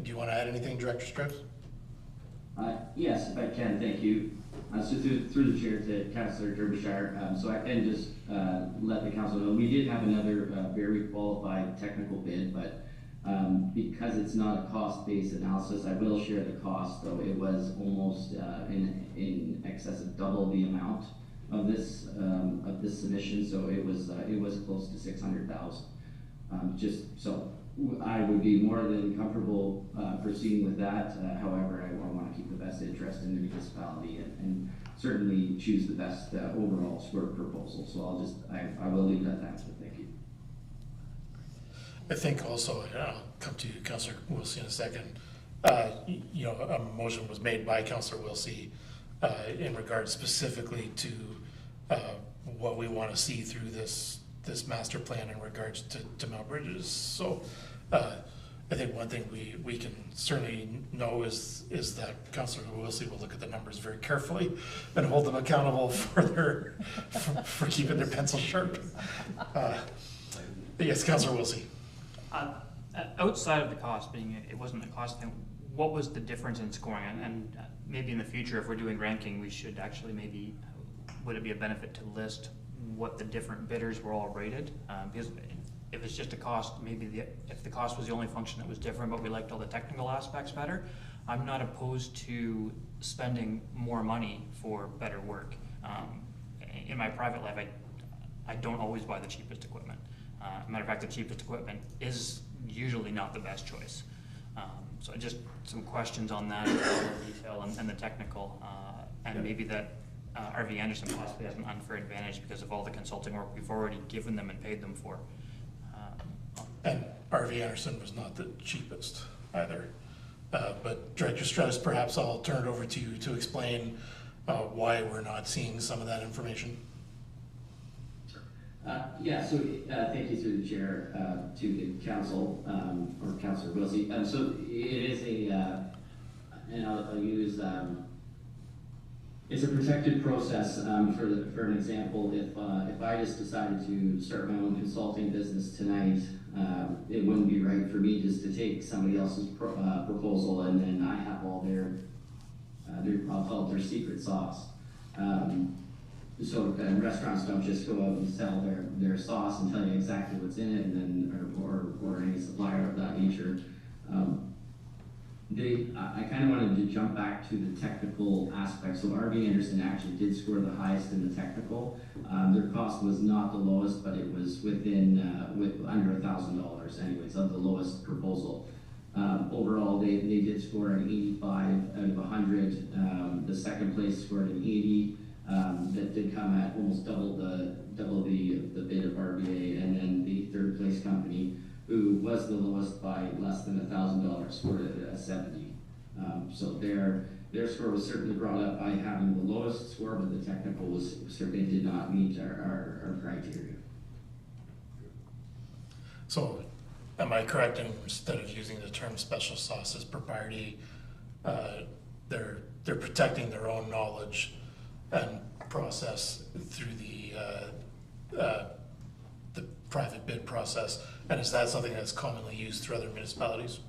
you want to add anything, Director Strauss? Yes, if I can, thank you. So through the chair to Councillor Derbyshire, so I can just let the council know, we did have another very qualified technical bid, but because it's not a cost-based analysis, I will share the cost, though it was almost in excess of double the amount of this submission, so it was close to 600,000. Just so I would be more than comfortable proceeding with that. However, I want to keep the best interest in the municipality and certainly choose the best overall square proposal. So I will leave it at that. So thank you. I think also, I'll come to you, Councillor Wilsey, in a second. You know, a motion was made by Councillor Wilsey in regard specifically to what we want to see through this master plan in regards to Mount Bridges. So I think one thing we can certainly know is that Councillor Wilsey will look at the numbers very carefully and hold them accountable for keeping their pencil sharp. Yes, Councillor Wilsey. Outside of the cost, being it wasn't a cost thing, what was the difference in scoring? And maybe in the future, if we're doing ranking, we should actually maybe, would it be a benefit to list what the different bidders were all rated? Because if it's just a cost, maybe if the cost was the only function that was different, but we liked all the technical aspects better, I'm not opposed to spending more money for better work. In my private life, I don't always buy the cheapest equipment. Matter of fact, the cheapest equipment is usually not the best choice. So just some questions on that, detail and the technical, and maybe that RV Anderson possibly has an unfair advantage because of all the consulting work we've already given them and paid them for. And RV Anderson was not the cheapest either. But Director Strauss, perhaps I'll turn it over to you to explain why we're not seeing some of that information. Yeah, so thank you through the chair to the council, or Councillor Wilsey. So it is and I'll use, it's a protected process. For an example, if I just decided to start my own consulting business tonight, it wouldn't be right for me just to take somebody else's proposal and then I have all I'll call it their secret sauce. So restaurants don't just go out and sell their sauce and tell you exactly what's in it, and then or any supplier of that nature. I kind of wanted to jump back to the technical aspect. So RV Anderson actually did score the highest in the technical. Their cost was not the lowest, but it was within under $1,000 anyways of the lowest proposal. Overall, they did score an 85 out of 100. The second place scored an 80. That did come at almost double the bid of RVA, and then the third place company, who was the lowest by less than $1,000, scored at a 70. So their score was certainly brought up by having the lowest score, but the technical certainly did not meet our criteria. So, am I correct in, instead of using the term special sauce as propriety, they're protecting their own knowledge and process through the private bid process, and is that something that's commonly used through other municipalities?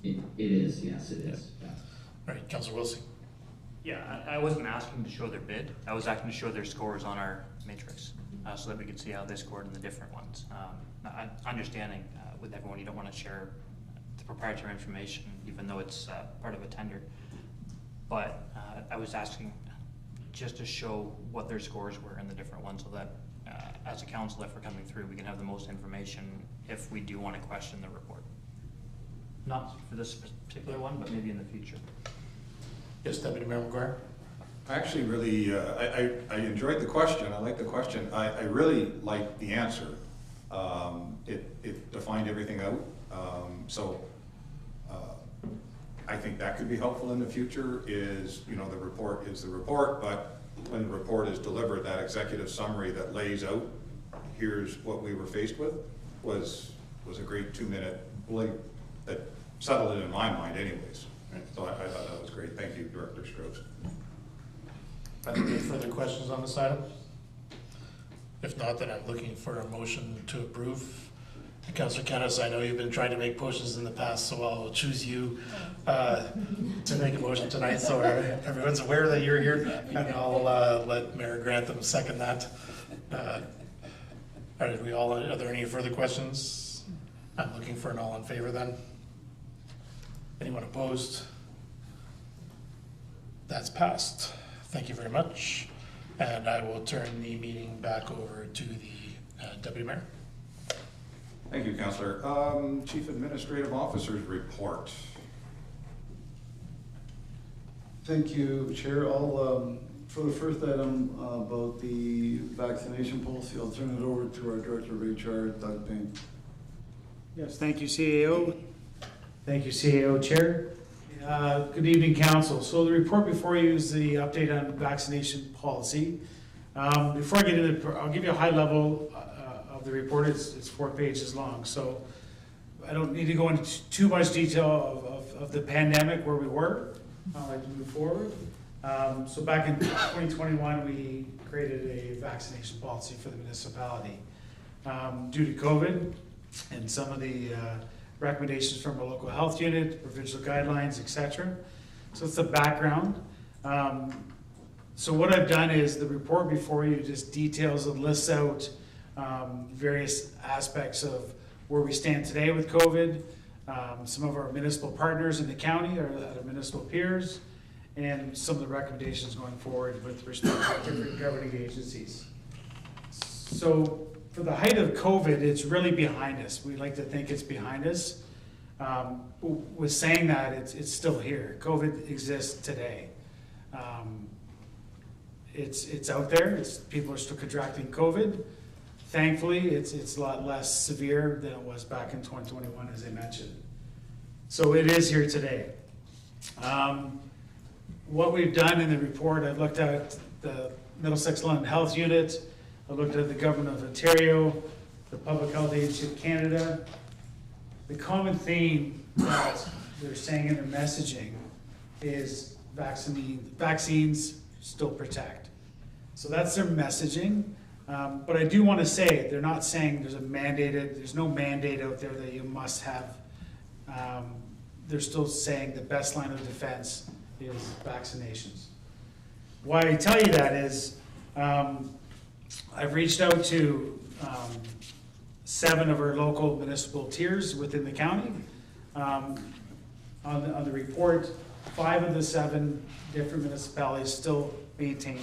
It is, yes, it is. Yeah. All right, Councillor Wilson. Yeah, I wasn't asking to show their bid. I was asking to show their scores on our matrix, so that we could see how they scored in the different ones. Understanding with everyone, you don't want to share the proprietary information, even though it's part of a tender. But I was asking just to show what their scores were in the different ones, so that as a council, if we're coming through, we can have the most information if we do want to question the report. Not for this particular one, but maybe in the future. Yes, Deputy Mayor McGuire. I actually really, I enjoyed the question. I like the question. I really like the answer. It defined everything out. I think that could be helpful in the future is, the report is the report, but when the report is delivered, that executive summary that lays out, here's what we were faced with, was a great 2-minute blink that settled it in my mind anyways. So I thought that was great. Thank you, Director Strokes. Any further questions on this item? If not, then I'm looking for a motion to approve. Councillor Kennis, I know you've been trying to make motions in the past, so I'll choose you to make a motion tonight, so everyone's aware that you're here, and I'll let Mayor Grantham second that. Are there any further questions? I'm looking for an all in favor then. Anyone opposed? That's passed. Thank you very much. And I will turn the meeting back over to the Deputy Mayor. Thank you, Councillor. Chief Administrative Officer's report. Thank you, Chair. For the first item about the vaccination policy, I'll turn it over to our Director of HR, Doug Payne. Yes, thank you, CAO. Thank you, CAO Chair. Good evening, Council. So the report before you is the update on vaccination policy. Before I get into it, I'll give you a high level of the report. It's 4 pages long, so I don't need to go into too much detail of the pandemic, where we were, as we move forward. So back in 2021, we created a vaccination policy for the municipality. Due to COVID and some of the recommendations from our local health unit, provincial guidelines, etc. So it's the background. So what I've done is the report before you just details and lists out various aspects of where we stand today with COVID, some of our municipal partners in the county, our municipal peers, and some of the recommendations going forward with respect to different governing agencies. So for the height of COVID, it's really behind us. We like to think it's behind us. With saying that, it's still here. COVID exists today. It's out there. People are still contracting COVID. Thankfully, it's a lot less severe than it was back in 2021, as I mentioned. So it is here today. What we've done in the report, I've looked at the Middlesex London Health Unit, I looked at the Government of Ontario, the Public Health Agency of Canada. The common theme that they're saying in their messaging is vaccines still protect. So that's their messaging. But I do want to say, they're not saying there's no mandate out there that you must have. They're still saying the best line of defense is vaccinations. Why I tell you that is, I've reached out to 7 of our local municipal tiers within the county. On the report, 5 of the 7 different municipalities still maintain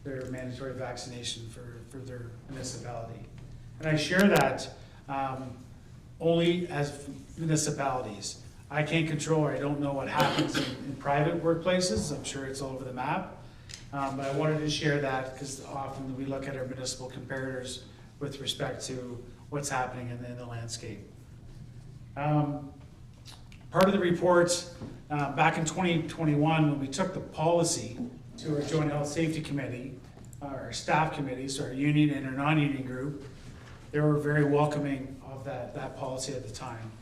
their mandatory vaccination for their municipality. And I share that only as municipalities. I can't control, or I don't know what happens in private workplaces. I'm sure it's all over the map. But I wanted to share that because often we look at our municipal comparators with respect to what's happening in the landscape. Part of the report, back in 2021, when we took the policy to our Joint Health Safety Committee, our staff committees, our union and our non-union group, they were very welcoming of that policy at the time.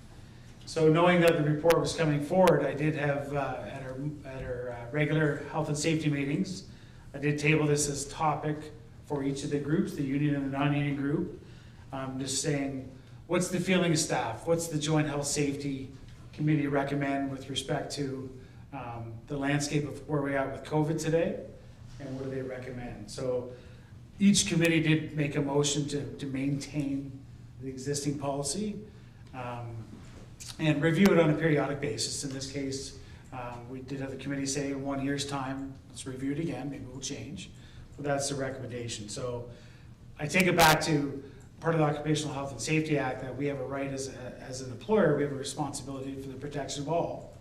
So knowing that the report was coming forward, I did have, at our regular health and safety meetings, I did table this as topic for each of the groups, the union and the non-union group, just saying, what's the feeling of staff? What's the Joint Health Safety committee recommend with respect to the landscape of where we are with COVID today, and what do they recommend? So each committee did make a motion to maintain the existing policy and review it on a periodic basis. In this case, we did have the committee say in 1 year's time, let's review it again, maybe we'll change. But that's the recommendation. So I take it back to part of the Occupational Health and Safety Act that we have a right as an employer, we have a responsibility for the protection of all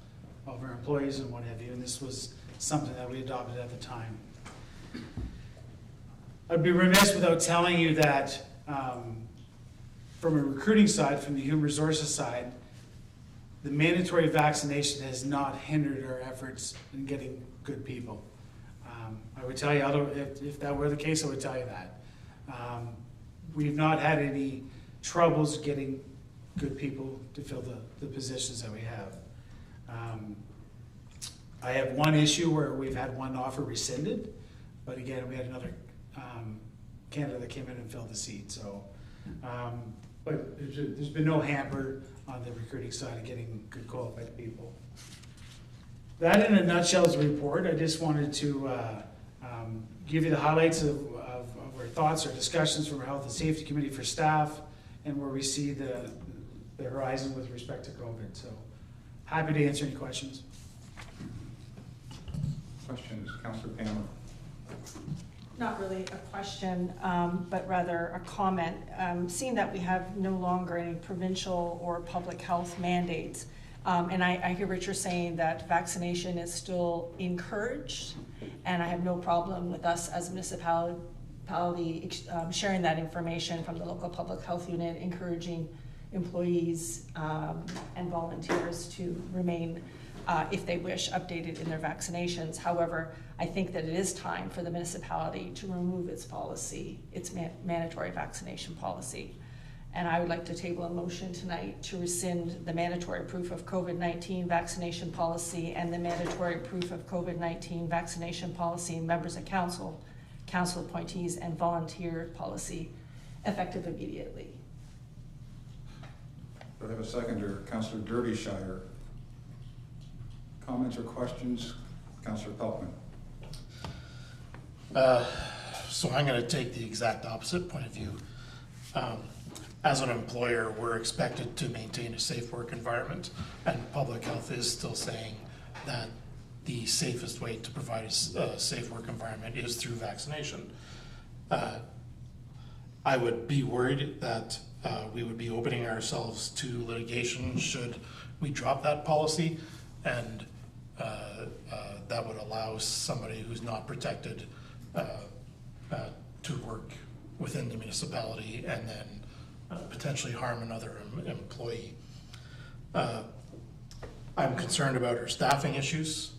of our employees and what have you. And this was something that we adopted at the time. I'd be remiss without telling you that from a recruiting side, from the human resources side, the mandatory vaccination has not hindered our efforts in getting good people. I would tell you, if that were the case, I would tell you that. We've not had any troubles getting good people to fill the positions that we have. I have one issue where we've had one offer rescinded, but again, we had another candidate that came in and filled the seat. So, but there's been no hamper on the recruiting side of getting good qualified people. That in a nutshell is the report. I just wanted to give you the highlights of our thoughts, our discussions from our Health and Safety Committee for staff, and where we see the horizon with respect to COVID. So happy to answer any questions. Questions, Councillor Pamela? Not really a question, but rather a comment. Seeing that we have no longer any provincial or public health mandates, and I hear what you're saying, that vaccination is still encouraged, and I have no problem with us as a municipality sharing that information from the local public health unit, encouraging employees and volunteers to remain, if they wish, updated in their vaccinations. However, I think that it is time for the municipality to remove its policy, its mandatory vaccination policy. And I would like to table a motion tonight to rescind the mandatory proof of COVID-19 vaccination policy and the mandatory proof of COVID-19 vaccination policy in members of council, council appointees, and volunteer policy effective immediately. Do I have a seconder? Councillor Derbyshire. Comments or questions? Councillor Pelkman. So I'm going to take the exact opposite point of view. As an employer, we're expected to maintain a safe work environment, and public health is still saying that the safest way to provide a safe work environment is through vaccination. I would be worried that we would be opening ourselves to litigation should we drop that policy, and that would allow somebody who's not protected to work within the municipality and then potentially harm another employee. I'm concerned about our staffing issues.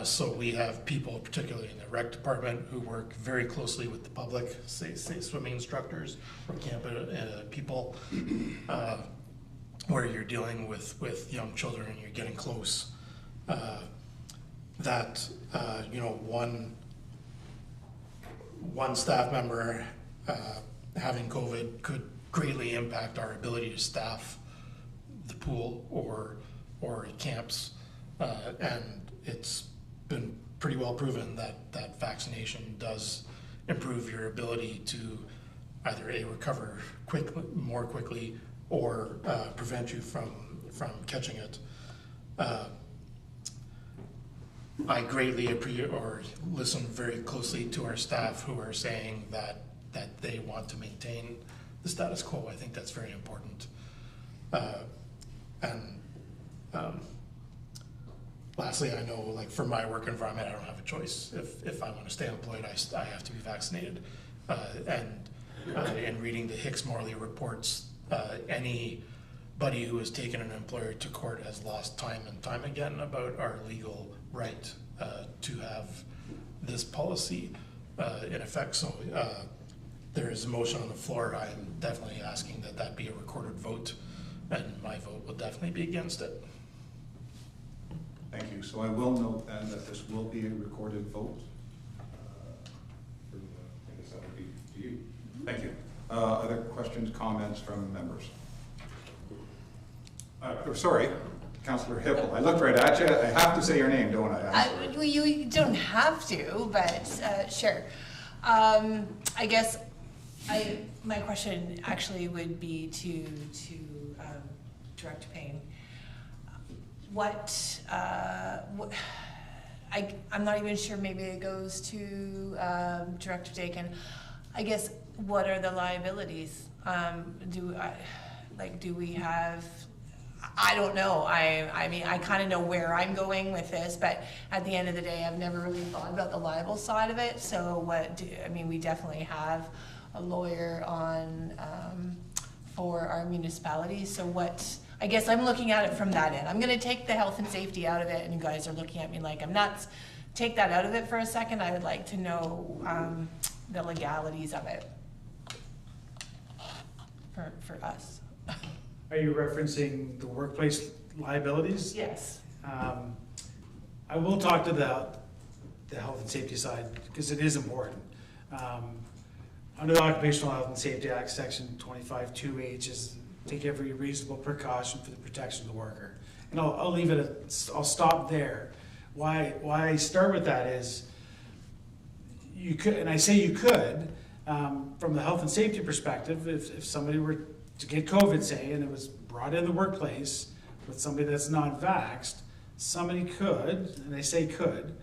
So we have people, particularly in the rec department, who work very closely with the public, say swimming instructors or camp people, where you're dealing with young children and you're getting close. One staff member having COVID could greatly impact our ability to staff the pool or camps, and it's been pretty well proven that vaccination does improve your ability to either recover more quickly or prevent you from catching it. I greatly listen very closely to our staff who are saying that they want to maintain the status quo. I think that's very important. Lastly, I know, like, for my work environment, I don't have a choice. If I want to stay employed, I have to be vaccinated. In reading the Hicks-Morley reports, anybody who has taken an employer to court has lost time and time again about our legal right to have this policy in effect. So there is a motion on the floor. I'm definitely asking that be a recorded vote, and my vote will definitely be against it. Thank you. So I will note then that this will be a recorded vote. I guess that would be to you. Thank you. Other questions, comments from members? Sorry, Councillor Hippel. I looked right at you. I have to say your name, don't I? I'm sorry. Well, you don't have to, but sure. I guess my question actually would be to Director Payne. I'm not even sure, maybe it goes to Director Dakin. I guess, what are the liabilities? Do we have, I don't know. I mean, I kind of know where I'm going with this, but at the end of the day, I've never really thought about the liable side of it. So we definitely have a lawyer on for our municipality. So I guess I'm looking at it from that end. I'm going to take the health and safety out of it, and you guys are looking at me like I'm nuts. Take that out of it for a second. I would like to know the legalities of it for us. Are you referencing the workplace liabilities? Yes. I will talk to the health and safety side, because it is important. Under the Occupational Health and Safety Act, Section 25(2)H is take every reasonable precaution for the protection of the worker. And I'll leave it I'll stop there. Why I start with that is, you could, and I say you could, from the health and safety perspective, if somebody were to get COVID, say, and it was brought in the workplace with somebody that's non-vaxxed, somebody could, and they say could,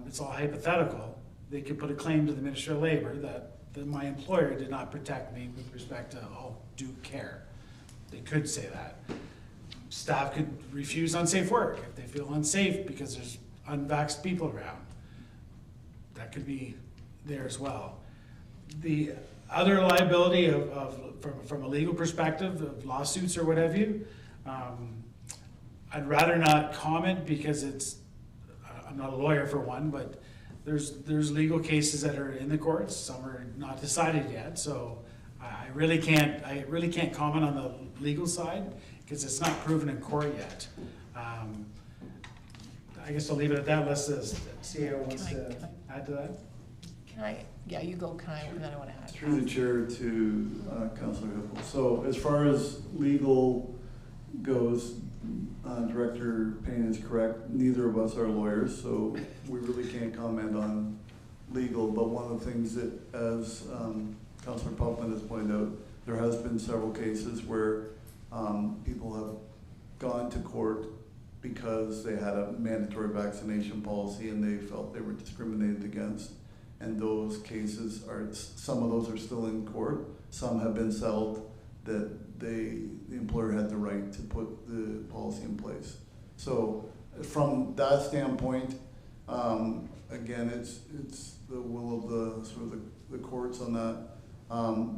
it's all hypothetical, they could put a claim to the Ministry of Labor that my employer did not protect me with respect to all due care. They could say that. Staff could refuse unsafe work if they feel unsafe because there's unvaxxed people around. That could be there as well. The other liability from a legal perspective of lawsuits or what have you, I'd rather not comment because I'm not a lawyer for one, but there's legal cases that are in the courts. Some are not decided yet, so I really can't comment on the legal side because it's not proven in court yet. I guess I'll leave it at that unless the CEO wants to add to that. Yeah, you go, and then I want to add. Through the chair to Councillor Hippel. So as far as legal goes, Director Payne is correct. Neither of us are lawyers, so we really can't comment on legal. But one of the things that, as Councillor Pupman has pointed out, there has been several cases where people have gone to court because they had a mandatory vaccination policy and they felt they were discriminated against. And those cases some of those are still in court. Some have been settled that the employer had the right to put the policy in place. So from that standpoint, again, it's the will of the courts on that.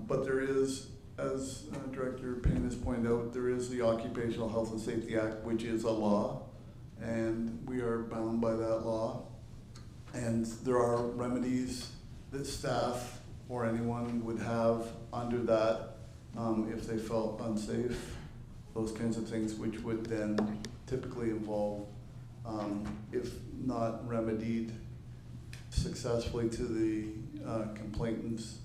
But there is, as Director Payne has pointed out, there is the Occupational Health and Safety Act, which is a law, and we are bound by that law. And there are remedies that staff or anyone would have under that if they felt unsafe, those kinds of things, which would then typically involve, if not remedied successfully to the complainant's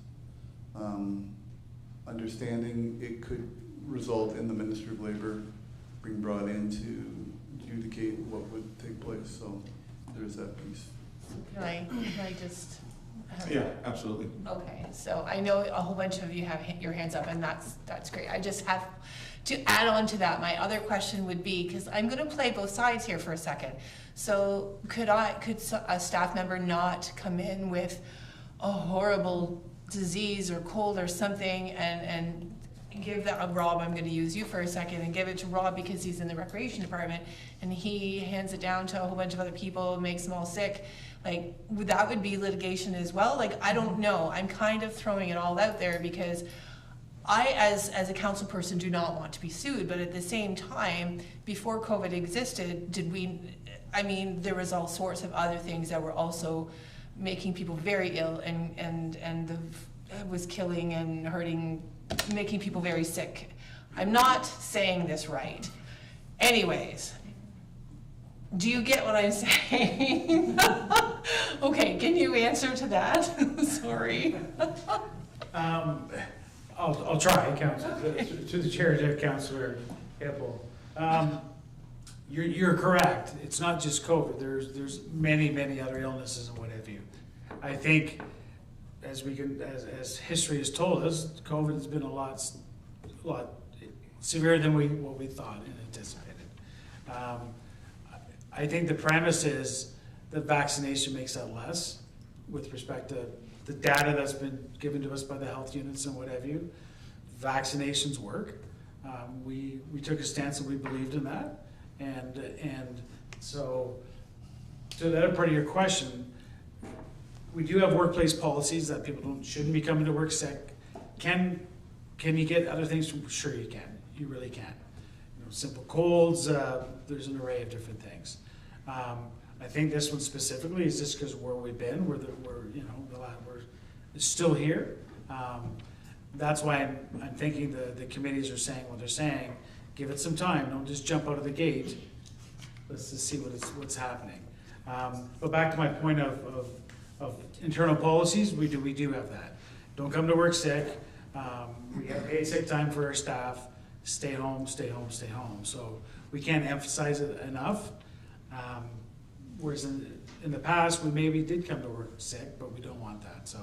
understanding, it could result in the Ministry of Labor being brought in to adjudicate what would take place. So there's that piece. Can I just? Yeah, absolutely. Okay, so I know a whole bunch of you have your hands up, and that's great. I just have to add on to that. My other question would be, because I'm going to play both sides here for a second. So could a staff member not come in with a horrible disease or cold or something and give that Rob, I'm going to use you for a second, and give it to Rob because he's in the recreation department, and he hands it down to a whole bunch of other people, makes them all sick? Like, that would be litigation as well? Like, I don't know. I'm kind of throwing it all out there because I, as a council person, do not want to be sued, but at the same time, before COVID existed, there was all sorts of other things that were also making people very ill and was killing and hurting, making people very sick. I'm not saying this right. Anyways, do you get what I'm saying? Okay, can you answer to that? Sorry. I'll try, Councillor, to the chair, to Councillor Hippel. you're correct. It's not just COVID. There's many other illnesses and what have you. I think as history has told us, COVID has been a lot severer than what we thought and anticipated. I think the premise is that vaccination makes that less with respect to the data that's been given to us by the health units and what have you. Vaccinations work. We took a stance and we believed in that. And so to the other part of your question, we do have workplace policies that people shouldn't be coming to work sick. Can you get other things from? Sure you can. You really can. Simple colds, there's an array of different things. I think this one specifically is just because where we've been, we're still here. That's why I'm thinking the committees are saying what they're saying. Give it some time. Don't just jump out of the gate. Let's just see what's happening. But back to my point of internal policies, we do have that. Don't come to work sick. We have paid sick time for our staff. Stay home, stay home, stay home. So we can't emphasize it enough. Whereas in the past, we maybe did come to work sick, but we don't want that. So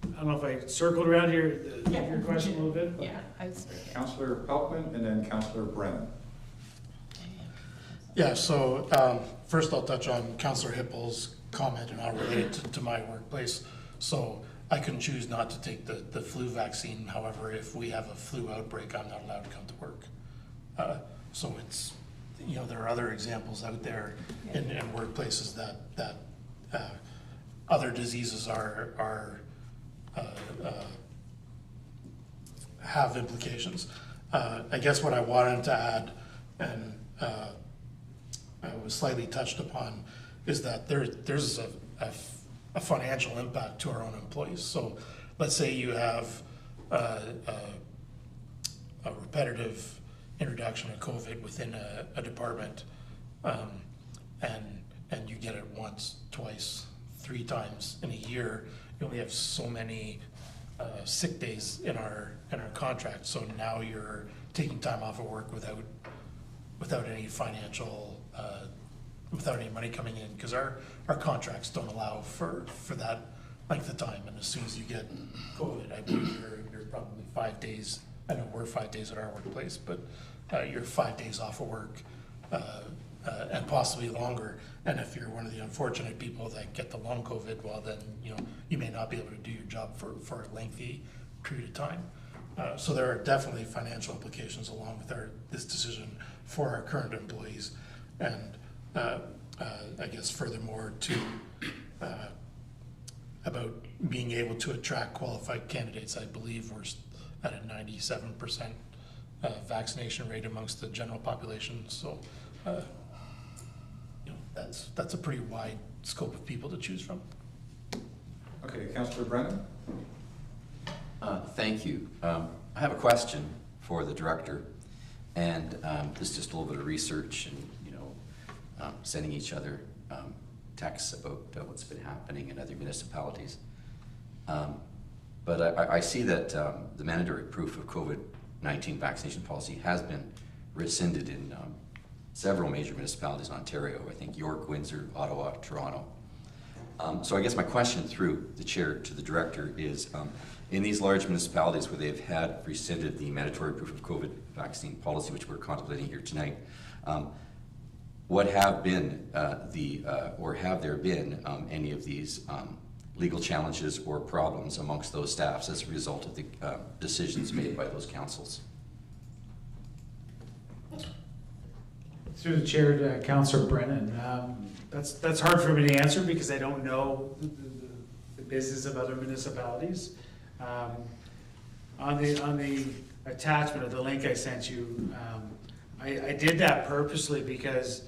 I don't know if I circled around your question a little bit. But. Yeah, Councillor Pelkman and then Councillor Brennan. Yeah, so first I'll touch on Councillor Hippel's comment and I'll relate it to my workplace. So I can choose not to take the flu vaccine. However, if we have a flu outbreak, I'm not allowed to come to work. So it's, there are other examples out there in workplaces that other diseases have implications. I guess what I wanted to add, and was slightly touched upon, is that there's a financial impact to our own employees. So let's say you have a repetitive introduction of COVID within a department, and you get it once, twice, 3 times in a year. You only have so many sick days in our contract. So now you're taking time off of work without any financial, without any money coming in, because our contracts don't allow for that length of time. And as soon as you get COVID, I believe you're probably 5 days. I know we're 5 days at our workplace, but you're 5 days off of work, and possibly longer. And if you're one of the unfortunate people that get the long COVID, well then you may not be able to do your job for a lengthy period of time. So there are definitely financial implications along with this decision for our current employees. And I guess furthermore about being able to attract qualified candidates, I believe we're at a 97% vaccination rate amongst the general population. So that's a pretty wide scope of people to choose from. Okay, Councillor Brennan. Thank you. I have a question for the director, and this is just a little bit of research and sending each other texts about what's been happening in other municipalities. But I see that the mandatory proof of COVID-19 vaccination policy has been rescinded in several major municipalities in Ontario. I think York, Windsor, Ottawa, Toronto. So I guess my question through the chair to the director is, in these large municipalities where they've had rescinded the mandatory proof of COVID vaccine policy, which we're contemplating here tonight, what have been or have there been any of these legal challenges or problems amongst those staffs as a result of the decisions made by those councils? Through the chair to Councillor Brennan, that's hard for me to answer because I don't know the business of other municipalities. On the attachment of the link I sent you, I did that purposely because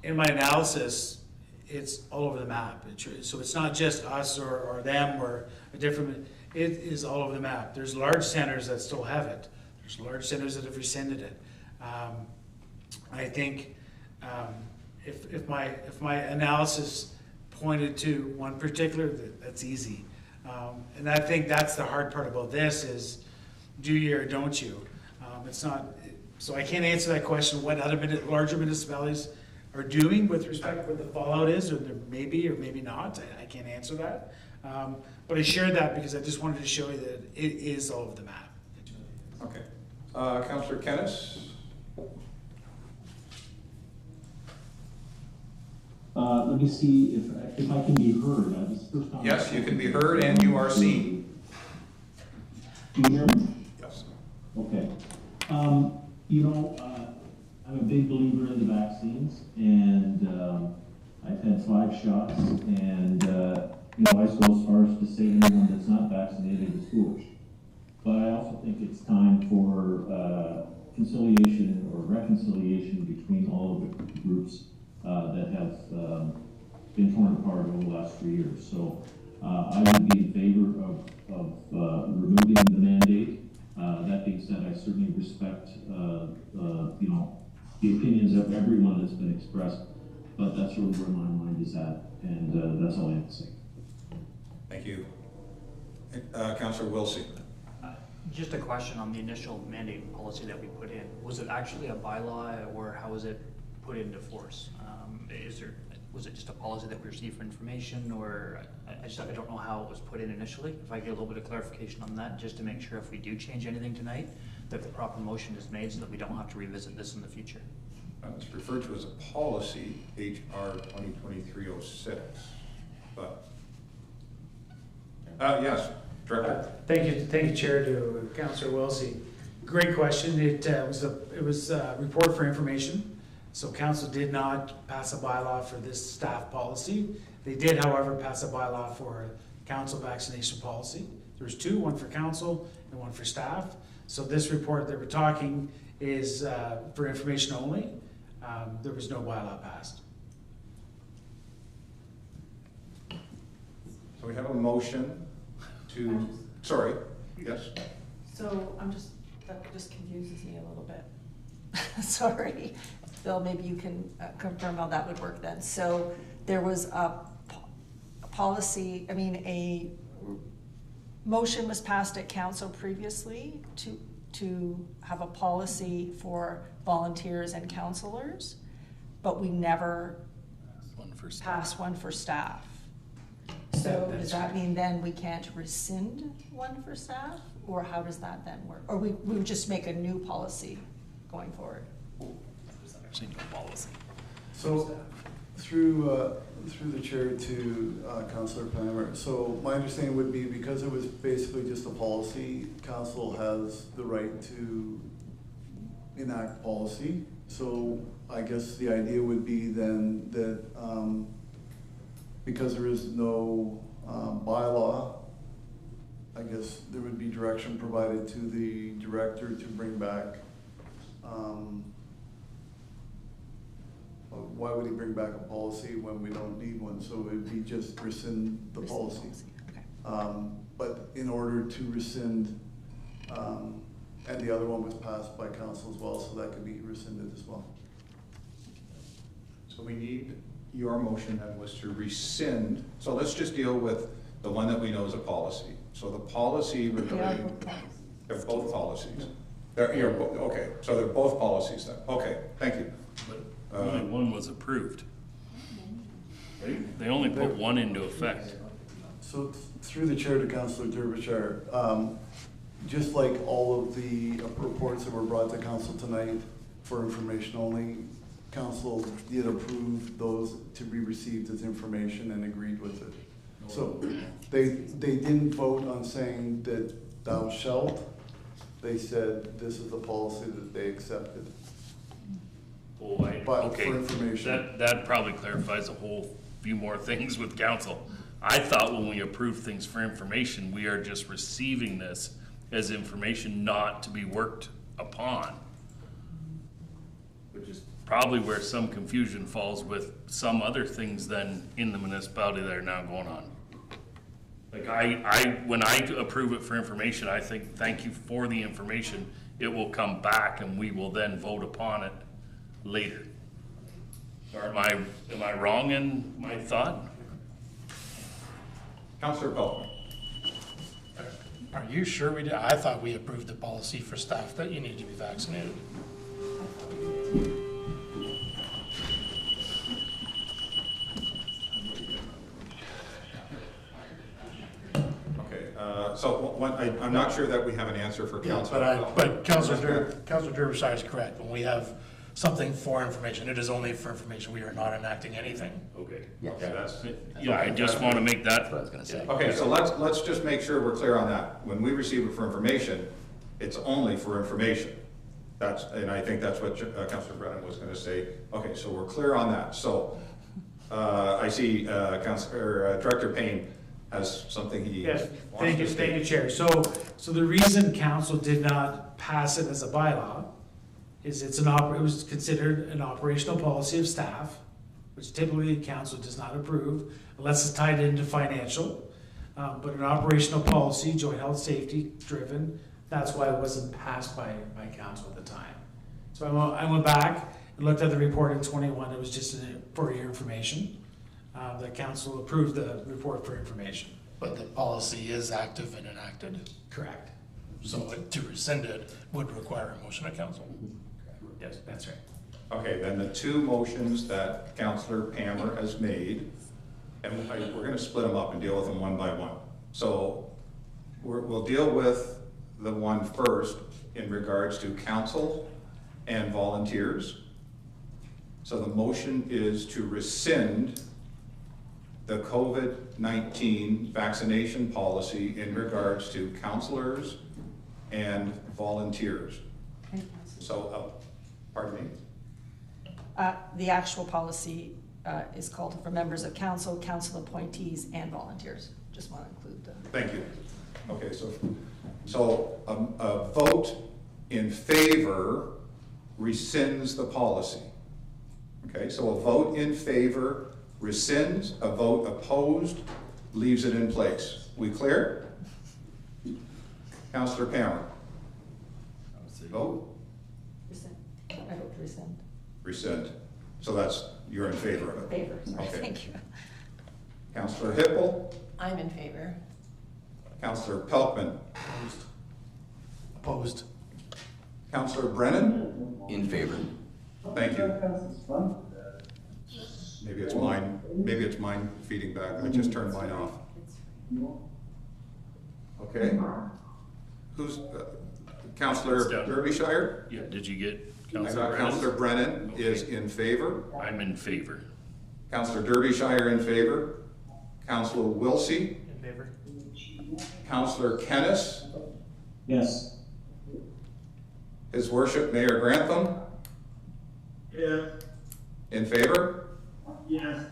in my analysis, it's all over the map. So it's not just us or them or a different, it is all over the map. There's large centers that still have it. There's large centers that have rescinded it. I think if my analysis pointed to one particular, that's easy. And I think that's the hard part about this is do you or don't you? It's not So I can't answer that question, what other larger municipalities are doing with respect to what the fallout is, or there may be or maybe not. I can't answer that. But I shared that because I just wanted to show you that it is all over the map. Okay. Councillor Kennis? Let me see if I can be heard. This is the first time. Yes, you can be heard and you are seen. Can you hear me? Yes. Okay. I'm a big believer in the vaccines, and I've had 5 shots, and I go as far as to say anyone that's not vaccinated is foolish. But I also think it's time for conciliation or reconciliation between all of the groups that have been torn apart over the last 3 years. So I would be in favor of removing the mandate. That being said, I certainly respect the opinions of everyone that's been expressed, but that's really where my mind is at, and that's all I have to say. Thank you. Councillor Wilsey. Just a question on the initial mandate policy that we put in. Was it actually a bylaw, or how was it put into force? Was it just a policy that we received for information, or I don't know how it was put in initially? If I get a little bit of clarification on that, just to make sure if we do change anything tonight, that the proper motion is made so that we don't have to revisit this in the future. It's referred to as a policy, HR 2023-06, but, yes, Director. Thank you, Chair, to Councillor Wilsey. Great question. It was a report for information. So council did not pass a bylaw for this staff policy. They did, however, pass a bylaw for council vaccination policy. There's 2, one for council and one for staff. So this report that we're talking is for information only. There was no bylaw passed. So we have a motion to, sorry, yes? So that just confuses me a little bit. Sorry. Bill, maybe you can confirm how that would work then. So there was a motion was passed at council previously to have a policy for volunteers and councillors, but we never passed one for staff. So does that mean then we can't rescind one for staff, or how does that then work? Or we would just make a new policy going forward? Policy. So through the chair to Councillor Palmer, so my understanding would be because it was basically just a policy, council has the right to enact policy. So I guess the idea would be then that because there is no bylaw, I guess there would be direction provided to the director to bring back why would he bring back a policy when we don't need one? So it would be just rescind the policy. But in order to rescind, and the other one was passed by council as well, so that could be rescinded as well. So we need, your motion then was to rescind, so let's just deal with the one that we know is a policy. So the policy regarding, they're both policies. Okay, so they're both policies then. Okay, thank you. Only one was approved. They only put one into effect. So through the chair to Councillor Derbyshire, just like all of the reports that were brought to council tonight for information only, council did approve those to be received as information and agreed with it. So they didn't vote on saying that thou shalt. They said this is the policy that they accepted. Okay, for information. that probably clarifies a whole few more things with council. I thought when we approve things for information, we are just receiving this as information not to be worked upon, which is probably where some confusion falls with some other things than in the municipality that are now going on. Like when I approve it for information, I think, thank you for the information. It will come back and we will then vote upon it later. Am I wrong in my thought? Councillor Pelton. Are you sure we did? I thought we approved the policy for staff that you need to be vaccinated. I'm not sure that we have an answer for Councilor. But Councilor Derbyshire is correct. When we have something for information, it is only for information. We are not enacting anything. Okay. Yeah. Okay, Yeah, I just want to make that. That's what I was gonna say. Okay, so let's just make sure we're clear on that. When we receive it for information, it's only for information. And I think that's what Councilor Brennan was gonna say. Okay, so we're clear on that. So, I see, Director Payne has something he Yes, wants thank to you, state. thank you, Chair. So the reason council did not pass it as a bylaw is it was considered an operational policy of staff, which typically council does not approve unless it's tied into financial. But an operational policy, joint health safety driven, that's why it wasn't passed by council at the time. So I went back and looked at the report in 21, it was just for your information. The council approved the report for information. But the policy is active and enacted. Correct. So to rescind it would require a motion of council. Yes, that's right. Okay, then the two motions that Councilor Pammer has made, and we're gonna split them up and deal with them one by one. So we'll deal with the one first in regards to council and volunteers. So the motion is to rescind the COVID-19 vaccination policy in regards to councilors and volunteers. So, pardon me? The actual policy is called for members of council, council appointees, and volunteers. Just want to include the. Thank you. Okay, so a vote in favor rescinds the policy. Okay, so a vote in favor rescinds, a vote opposed leaves it in place. We clear? Councilor Pammer? Vote? Rescind. I vote to rescind. Rescind. So you're in favor of it? Favor, sorry, Okay. thank you. Councilor Hippel? I'm in favor. Councilor Pelkman? Opposed. Councilor Brennan? In favor. Thank you. Maybe it's mine feeding back. I just turned mine off. Okay. Who's, Councilor Derbyshire? Yeah, did you get I Councilor got Brennan? Councilor Brennan is in favor. I'm in favor. Councilor Derbyshire in favor. Councilor Wilsey. In favor? Councilor Kennis. Yes. His Worship Mayor Grantham. Yeah. In favor? Yes.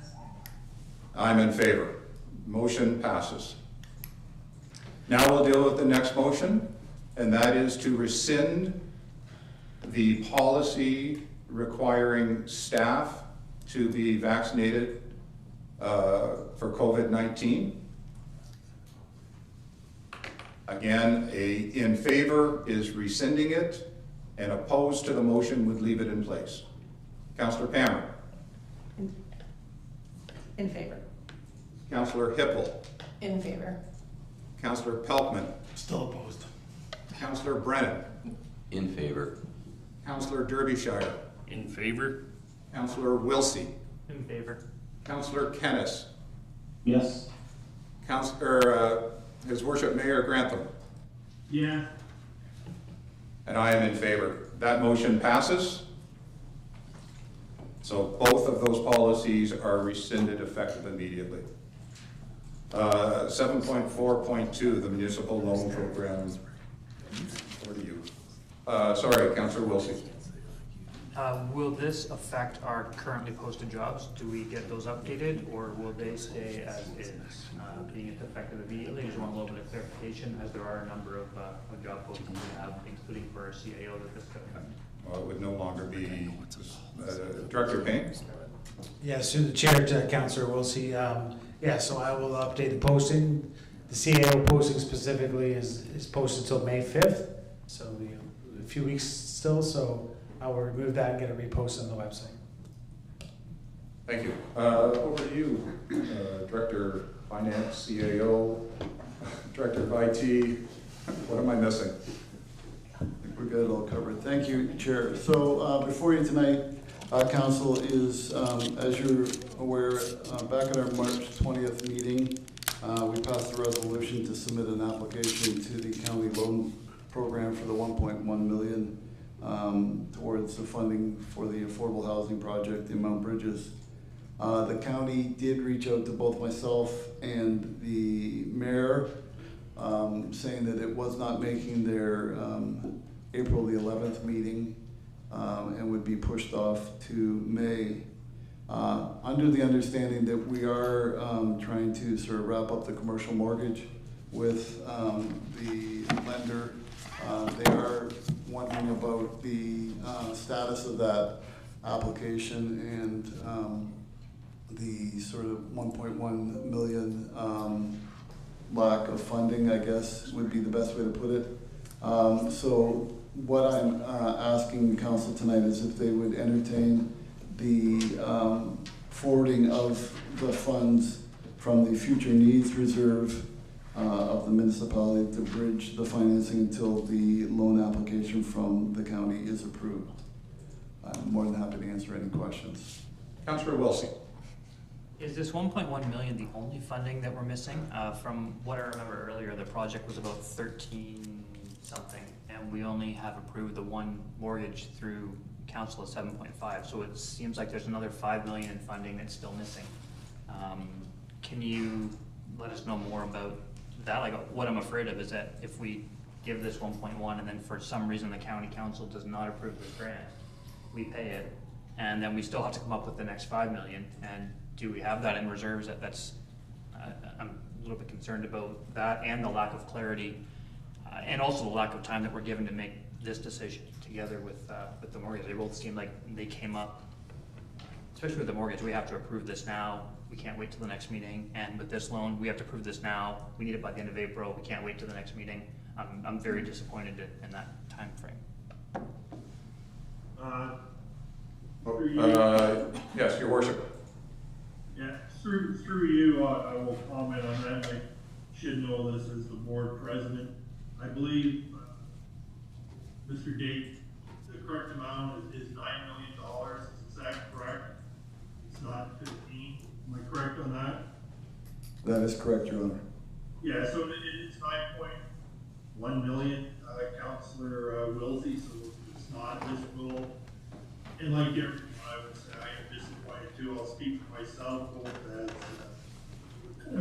I'm in favor. Motion passes. Now we'll deal with the next motion, and that is to rescind the policy requiring staff to be vaccinated for COVID-19. Again, in favor is rescinding it, and opposed to the motion would leave it in place. Councilor Pammer. In favor. Councilor Hippel. In favor. Councilor Pelkman. Still opposed. Councilor Brennan. In favor. Councilor Derbyshire. In favor? Councilor Wilsey. In favor? Councilor Kennis. Yes. His Worship Mayor Grantham. Yeah. And I am in favor. That motion passes. So both of those policies are rescinded effective immediately. 7.4.2, the municipal loan program. Over to you. Sorry, Councilor Wilsey. Will this affect our currently posted jobs? Do we get those updated, or will they stay as is, being effective immediately? I just want a little bit of clarification, as there are a number of job postings we have, including for our CAO that this could affect. Well, it would no longer be Director Payne. Yes, through the chair to Councilor Wilsey. Yeah, so I will update the posting. The CAO posting specifically is posted till May 5th, so a few weeks still, so I will remove that and get it reposted on the website. Thank you. Over to you, Director of Finance, CAO, Director of IT. What am I missing? good, all covered. Thank you, Chair. So before you tonight, Council is, as you're aware, back at our March 20th meeting, we passed a resolution to submit an application to the county loan program for the 1.1 million towards the funding for the affordable housing project in Mount Bridges. The county did reach out to both myself and the mayor, saying that it was not making their April the 11th meeting and would be pushed off to May. Under the understanding that we are trying to sort of wrap up the commercial mortgage with the lender. They are wondering about the status of that application and the sort of 1.1 million lack of funding, I guess, would be the best way to put it. So what I'm asking council tonight is if they would entertain the forwarding of the funds from the future needs reserve of the municipality to bridge the financing until the loan application from the county is approved. I'm more than happy to answer any questions. Councillor Wilson. Is this 1.1 million the only funding that we're missing? From what I remember earlier, the project was about 13 something, and we only have approved the one mortgage through council of 7.5. So it seems like there's another 5 million in funding that's still missing. Can you let us know more about that? Like, what I'm afraid of is that if we give this 1.1 and then for some reason the county council does not approve this grant, we pay it, and then we still have to come up with the next 5 million. And do we have that in reserves? That's I'm a little bit concerned about that, and the lack of clarity, and also the lack of time that we're given to make this decision together with the mortgage. They both seem like they came up, especially with the mortgage. We have to approve this now. We can't wait till the next meeting. And with this loan, we have to approve this now. We need it by the end of April. We can't wait till the next meeting. I'm very disappointed in that time frame. Yes, Your Worship. Yeah, through you, I will comment on that. I should know this as the board president. I believe, Mr. Date, the correct amount is $9 million. Is that correct? It's not 15. Am I correct on that? That is correct, Your Honor. Yeah, so it's 9.1 million, Councillor Wilsey, so it's not this will. And like everyone, I would say I am disappointed too. I'll speak for myself both as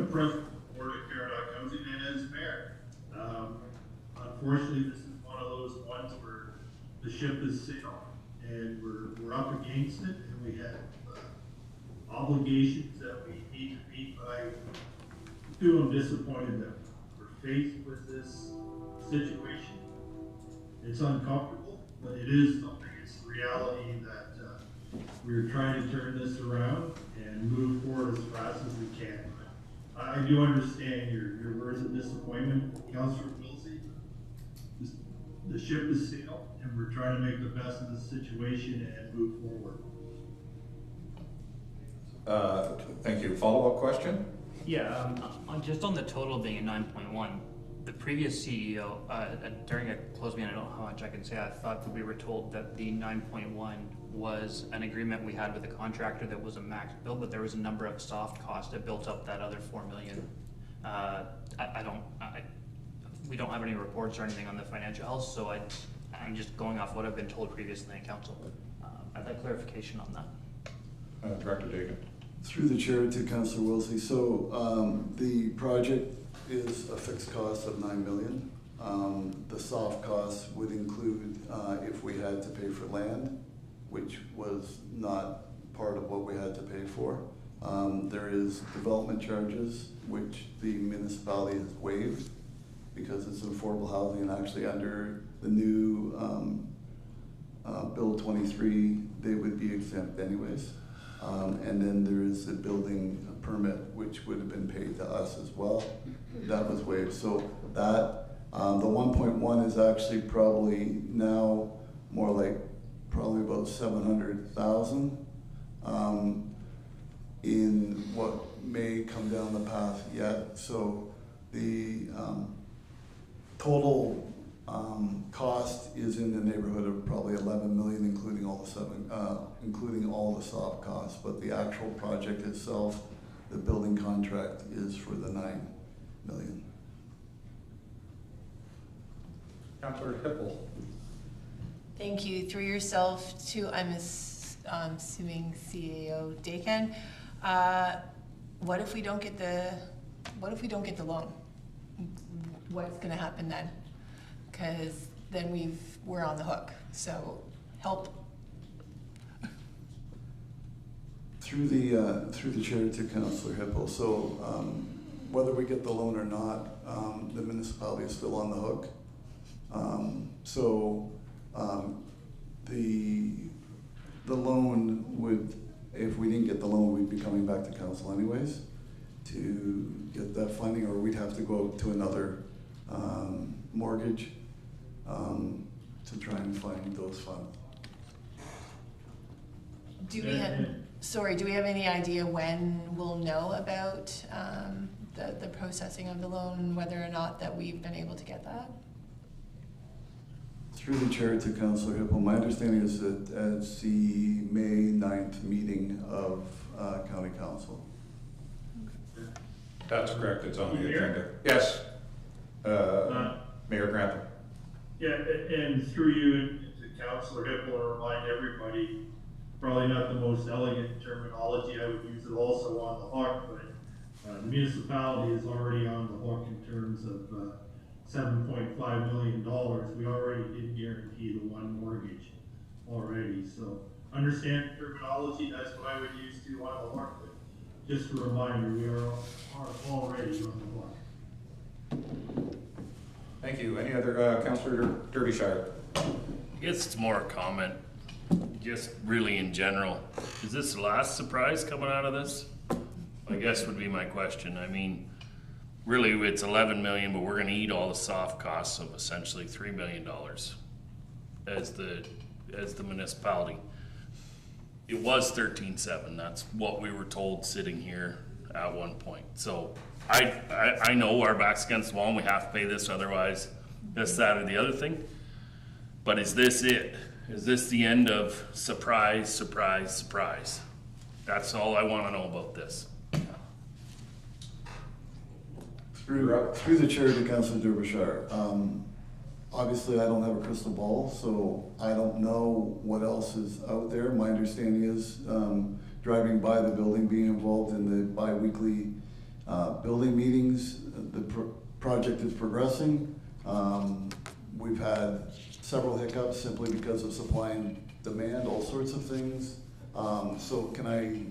president of the board of Caradoc Housing and as mayor. Unfortunately, this is one of those ones where the ship has sailed and we're up against it, and we have obligations that we need to meet. But I am disappointed that we're faced with this situation. It's uncomfortable, but it is something. It's the reality that we're trying to turn this around and move forward as fast as we can. But I do understand your words of disappointment, Councillor Wilsey. The ship is sailed, and we're trying to make the best of the situation and move forward. Thank you. Follow-up question? Yeah, just on the total being a 9.1, the previous CEO, during a closed meeting, I don't know how much I can say, I thought that we were told that the 9.1 was an agreement we had with the contractor that was a max bill, but there was a number of soft costs that built up that other 4 million. We don't have any reports or anything on the financial health, so I'm just going off what I've been told previously in council. I'd like clarification on that. Director Dagan. Through the chair to Councillor Wilsey. So the project is a fixed cost of 9 million. The soft costs would include if we had to pay for land, which was not part of what we had to pay for. There is development charges, which the municipality has waived because it's affordable housing, and actually under the new Bill 23, they would be exempt anyways. And then there is a building permit, which would have been paid to us as well. That was waived. So that, the 1.1 is actually probably now more like probably about 700,000 in what may come down the path yet. So the total Cost is in the neighborhood of probably 11 million, including all the soft costs, but the actual project itself, the building contract is for the 9 million. Councillor Hippel. Thank you. Through yourself to, I'm assuming CAO Dakin. What if we don't get the loan? What's going to happen then? Because then we're on the hook. So help. Through the chair to Councillor Hippel. So whether we get the loan or not, the municipality is still on the hook. The loan would, if we didn't get the loan, we'd be coming back to council anyways to get that funding, or we'd have to go out to another mortgage to try and find those funds. Do we have any idea when we'll know about the processing of the loan, whether or not that we've been able to get that? Through the chair to Councillor Hippel, my understanding is that at the May 9th meeting of County Council. That's correct, it's on the agenda. Yes, Mayor Grantham. Yeah, and through you to Councillor Hippel, to remind everybody, probably not the most elegant terminology, I would use it also on the hook, but the municipality is already on the hook in terms of $7.5 million. We already did guarantee the one mortgage already, so understand terminology, that's what I would use to on the hook, but just a reminder, we are already on the hook. Thank you. Any other, Councillor Derbyshire? I guess it's more a comment, just really in general. Is this the last surprise coming out of this? I guess would be my question. I mean, really it's 11 million, but we're gonna eat all the soft costs of essentially $3 million as the municipality. It was 13.7, that's what we were told sitting here at one point. So I know our back's against the wall and we have to pay this, otherwise this, that, or the other thing. But is this it? Is this the end of surprise, surprise, surprise? That's all I want to know about this. Through the chair to Councillor Derbyshire, obviously I don't have a crystal ball, so I don't know what else is out there. My understanding is driving by the building, being involved in the bi-weekly building meetings, the project is progressing. We've had several hiccups simply because of supply and demand, all sorts of things. So can I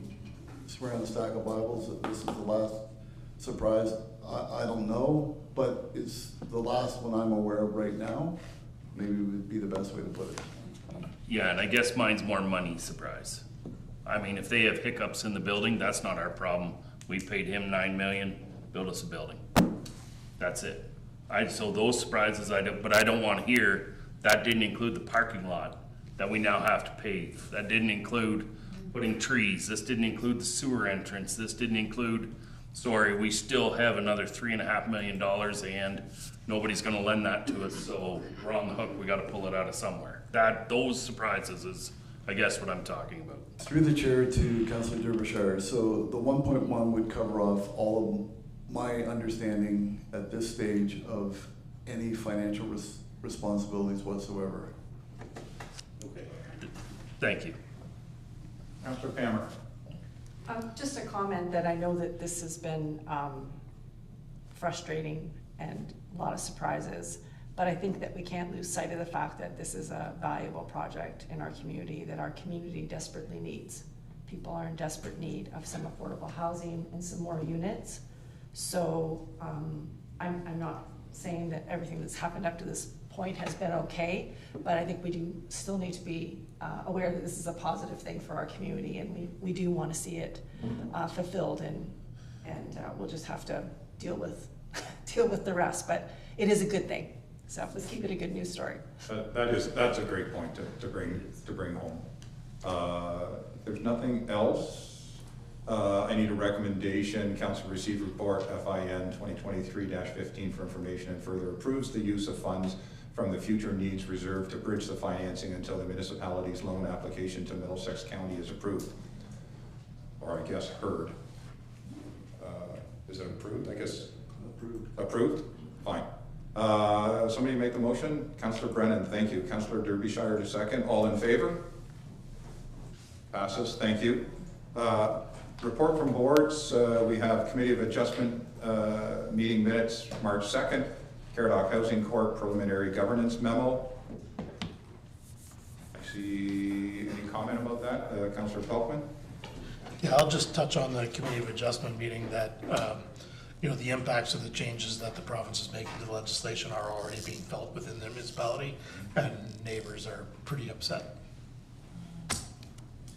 swear on a stack of Bibles that this is the last surprise? I don't know, but it's the last one I'm aware of right now. Maybe would be the best way to put it. Yeah, and I guess mine's more money surprise. I mean, if they have hiccups in the building, that's not our problem. We paid him $9 million, build us a building. That's it. So those surprises but I don't want to hear that didn't include the parking lot that we now have to pave. That didn't include putting trees. This didn't include the sewer entrance. This didn't include, sorry, we still have another $3.5 million and nobody's going to lend that to us. So we're on the hook. We got to pull it out of somewhere. Those surprises is, I guess, what I'm talking about. Through the chair to Councillor Derbyshire, so the 1.1 would cover off all of my understanding at this stage of any financial responsibilities whatsoever. Okay. Thank you. Councillor Palmer. Just a comment that I know that this has been frustrating and a lot of surprises, but I think that we can't lose sight of the fact that this is a valuable project in our community that our community desperately needs. People are in desperate need of some affordable housing and some more units. So I'm not saying that everything that's happened up to this point has been okay, but I think we do still need to be aware that this is a positive thing for our community, and we do want to see it fulfilled, and we'll just have to deal with the rest. But it is a good thing, so let's keep it a good news story. That's a great point to bring home. If there's nothing else, I need a recommendation. Council received report FIN 2023-15 for information and further approves the use of funds from the future needs reserved to bridge the financing until the municipality's loan application to Middlesex County is approved. Or I guess heard. Is it approved? I guess. Approved. Approved? Fine. Somebody make the motion? Councillor Brennan, thank you. Councillor Derbyshire to second. All in favor? Passes, thank you. Report from boards. We have Committee of Adjustment meeting minutes, March 2nd. Caradoc Housing Corp. Preliminary Governance Memo. I see any comment about that? Councillor Pelkman? Yeah, I'll just touch on the Committee of Adjustment meeting that, the impacts of the changes that the province is making to the legislation are already being felt within their municipality, and neighbors are pretty upset.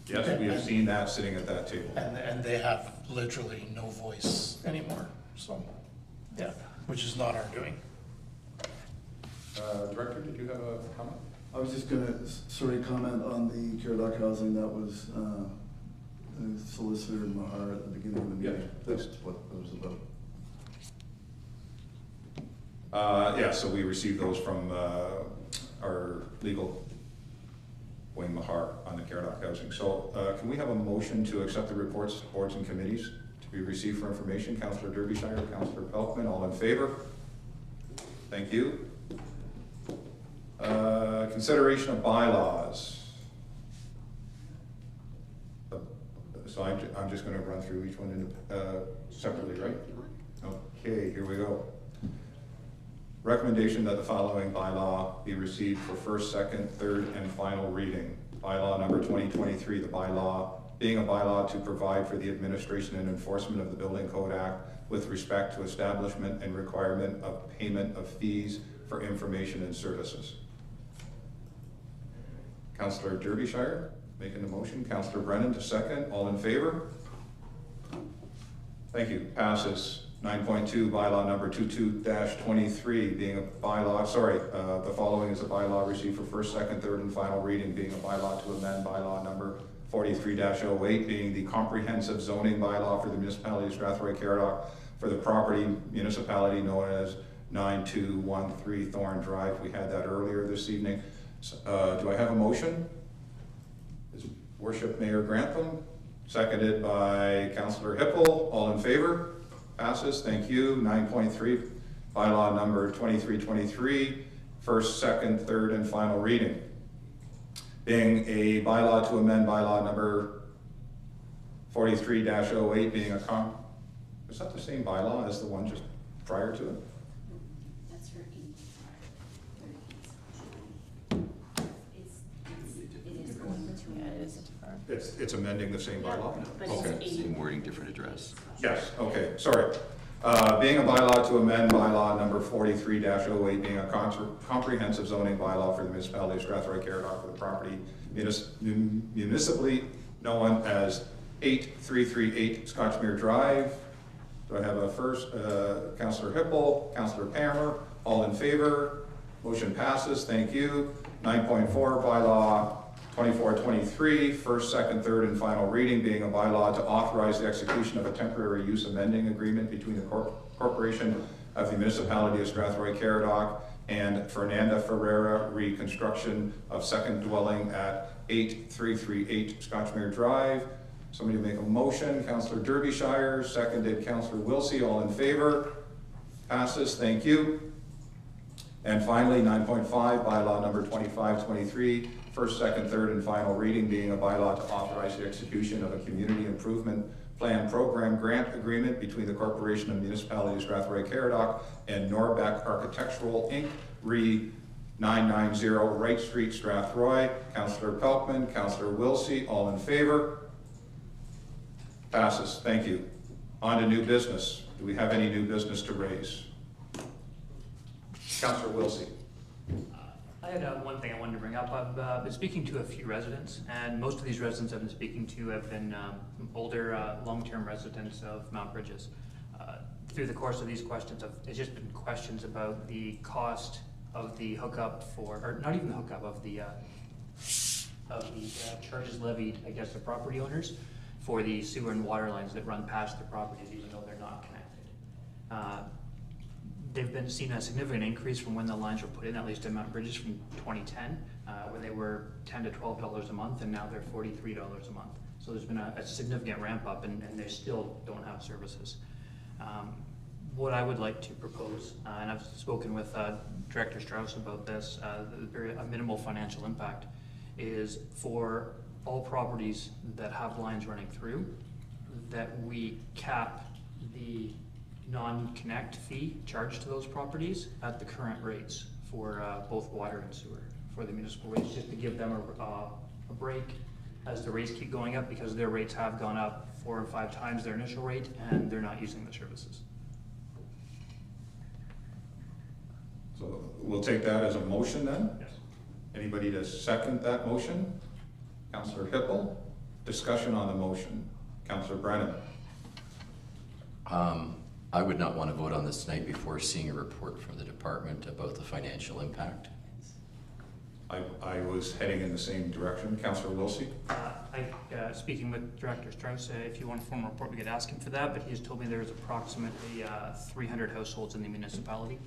Yes, we have seen that sitting at that table. And they have literally no voice anymore, so, yeah, which is not our doing. Director, did you have a comment? I was just gonna comment on the Caradoc housing that was Solicitor Mahar at the beginning of the meeting. Yeah, that's what it was about. Yeah, so we received those from our legal Wayne Mahar on the Caradoc housing. So can we have a motion to accept the reports, boards and committees to be received for information? Councillor Derbyshire, Councillor Pelkman, all in favor? Thank you. Consideration of bylaws. So I'm just going to run through each one separately, right? Okay, here we go. Recommendation that the following bylaw be received for first, second, third, and final reading. Bylaw number 2023, the bylaw being a bylaw to provide for the administration and enforcement of the Building Code Act with respect to establishment and requirement of payment of fees for information and services. Councillor Derbyshire making the motion. Councillor Brennan to second. All in favor? Thank you. Passes. 9.2, bylaw number 22-23 being a bylaw, the following is a bylaw received for first, second, third, and final reading, being a bylaw to amend bylaw number 43-08 being the comprehensive zoning bylaw for the Municipality of Strathroy-Caradoc for the property municipality known as 9213 Thorn Drive. We had that earlier this evening. Do I have a motion? Is Worship Mayor Grantham, seconded by Councillor Hippel. All in favor? Passes, thank you. 9.3, bylaw number 2323, first, second, third, and final reading. Being a bylaw to amend bylaw number 43-08 being a is that the same bylaw as the one just prior to it? That's for It's amending the same bylaw? But okay. Same wording, different address. Yes, okay, sorry. Being a bylaw to amend bylaw number 43-08 being a comprehensive zoning bylaw for the Municipality of Strathroy-Caradoc for the property municipally known as 8338 Scotchmere Drive. Do I have a first? Councillor Hippel, Councillor Palmer, all in favor? Motion passes, thank you. 9.4, bylaw 2423, first, second, third, and final reading, being a bylaw to authorize the execution of a temporary use amending agreement between the Corporation of the Municipality of Strathroy-Caradoc and Fernanda Ferreira reconstruction of second dwelling at 8338 Scotchmere Drive. Somebody make a motion. Councillor Derbyshire, seconded Councillor Wilsey, all in favor? Passes, thank you. And finally, 9.5, bylaw number 2523, first, second, third, and final reading, being a bylaw to authorize the execution of a community improvement plan program grant agreement between the Corporation of Municipality of Strathroy-Caradoc and Norbeck Architectural Inc., Re 990 Wright Street, Strathroy. Councillor Pelkman, Councillor Wilsey, all in favor? Passes, thank you. On to new business. Do we have any new business to raise? Councillor Wilsey. I had one thing I wanted to bring up. I've been speaking to a few residents, and most of these residents I've been speaking to have been older, long-term residents of Mount Bridges. Through the course of these questions, it's just been questions about the cost of the hookup or not even the hookup, of the charges levied, I guess, the property owners for the sewer and water lines that run past their properties, even though they're not connected. they've been seeing a significant increase from when the lines were put in, at least in Mount Bridges from 2010, when they were $10 to $12 a month, and now they're $43 a month. So there's been a significant ramp up, and they still don't have services. What I would like to propose, and I've spoken with Director Strauss about this, a minimal financial impact, is for all properties that have lines running through, that we cap the non-connect fee charged to those properties at the current rates for both water and sewer, for the municipal rates, just to give them a break as the rates keep going up, because their rates have gone up 4 or 5 times their initial rate, and they're not using the services. So we'll take that as a motion then? Yes. Anybody to second that motion? Councillor Hippel, discussion on the motion. Councillor Brennan. I would not want to vote on this tonight before seeing a report from the department about the financial impact. I was heading in the same direction. Councillor Wilsey? Speaking with Director Strauss, if you want a formal report, we could ask him for that, but he has told me there's approximately 300 households in the municipality,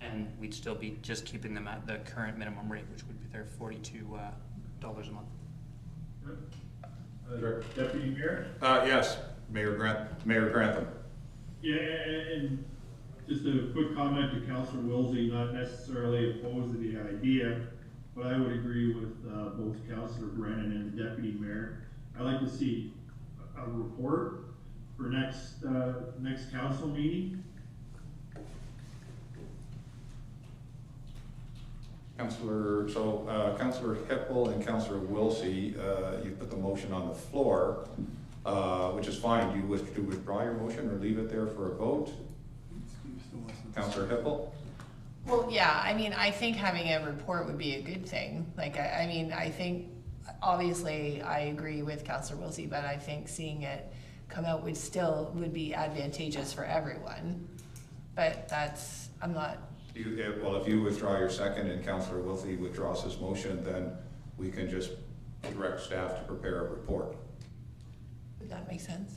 and we'd still be just keeping them at the current minimum rate, which would be their $42 a month. Deputy Mayor? Yes, Mayor Grantham. Yeah, and just a quick comment to Councillor Wilsey, not necessarily opposed to the idea, but I would agree with both Councillor Brennan and the Deputy Mayor. I'd like to see a report for next council meeting. Councillor Hippel and Councillor Wilsey, you put the motion on the floor, which is fine. Do you wish to withdraw your motion or leave it there for a vote? Councillor Hippel? Well, yeah, I mean, I think having a report would be a good thing. Like, I mean, I think, obviously, I agree with Councillor Wilsey, but I think seeing it come out would be advantageous for everyone. But that's, I'm not. Well, if you withdraw your second and Councillor Wilsey withdraws his motion, then we can just direct staff to prepare a report. Would that make sense?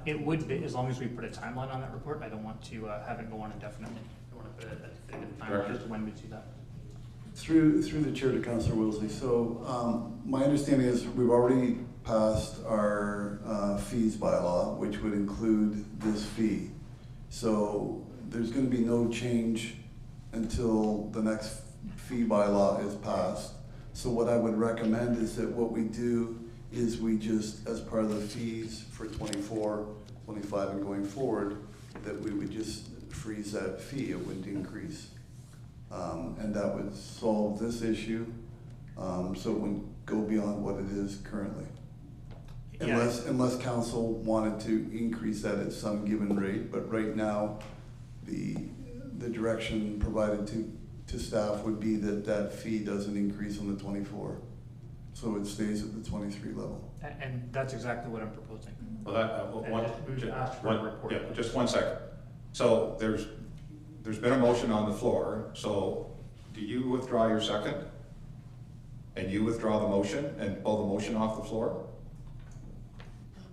It would be, as long as we put a timeline on that report. I don't want to have it go on indefinitely. I want to put a definitive timeline as to when we do that. Through the chair to Councillor Wilsey. So my understanding is we've already passed our fees bylaw, which would include this fee. So there's going to be no change until the next fee bylaw is passed. So what I would recommend is that what we do is we just, as part of the fees for 24, 25 and going forward, that we would just freeze that fee, it wouldn't increase. And that would solve this issue, so it wouldn't go beyond what it is currently. Unless council wanted to increase that at some given rate, but right now, the direction provided to staff would be that that fee doesn't increase on the 24. So it stays at the 23 level. And that's exactly what I'm proposing. Well, just one second. So there's been a motion on the floor. So do you withdraw your second? And you withdraw the motion and pull the motion off the floor? I'm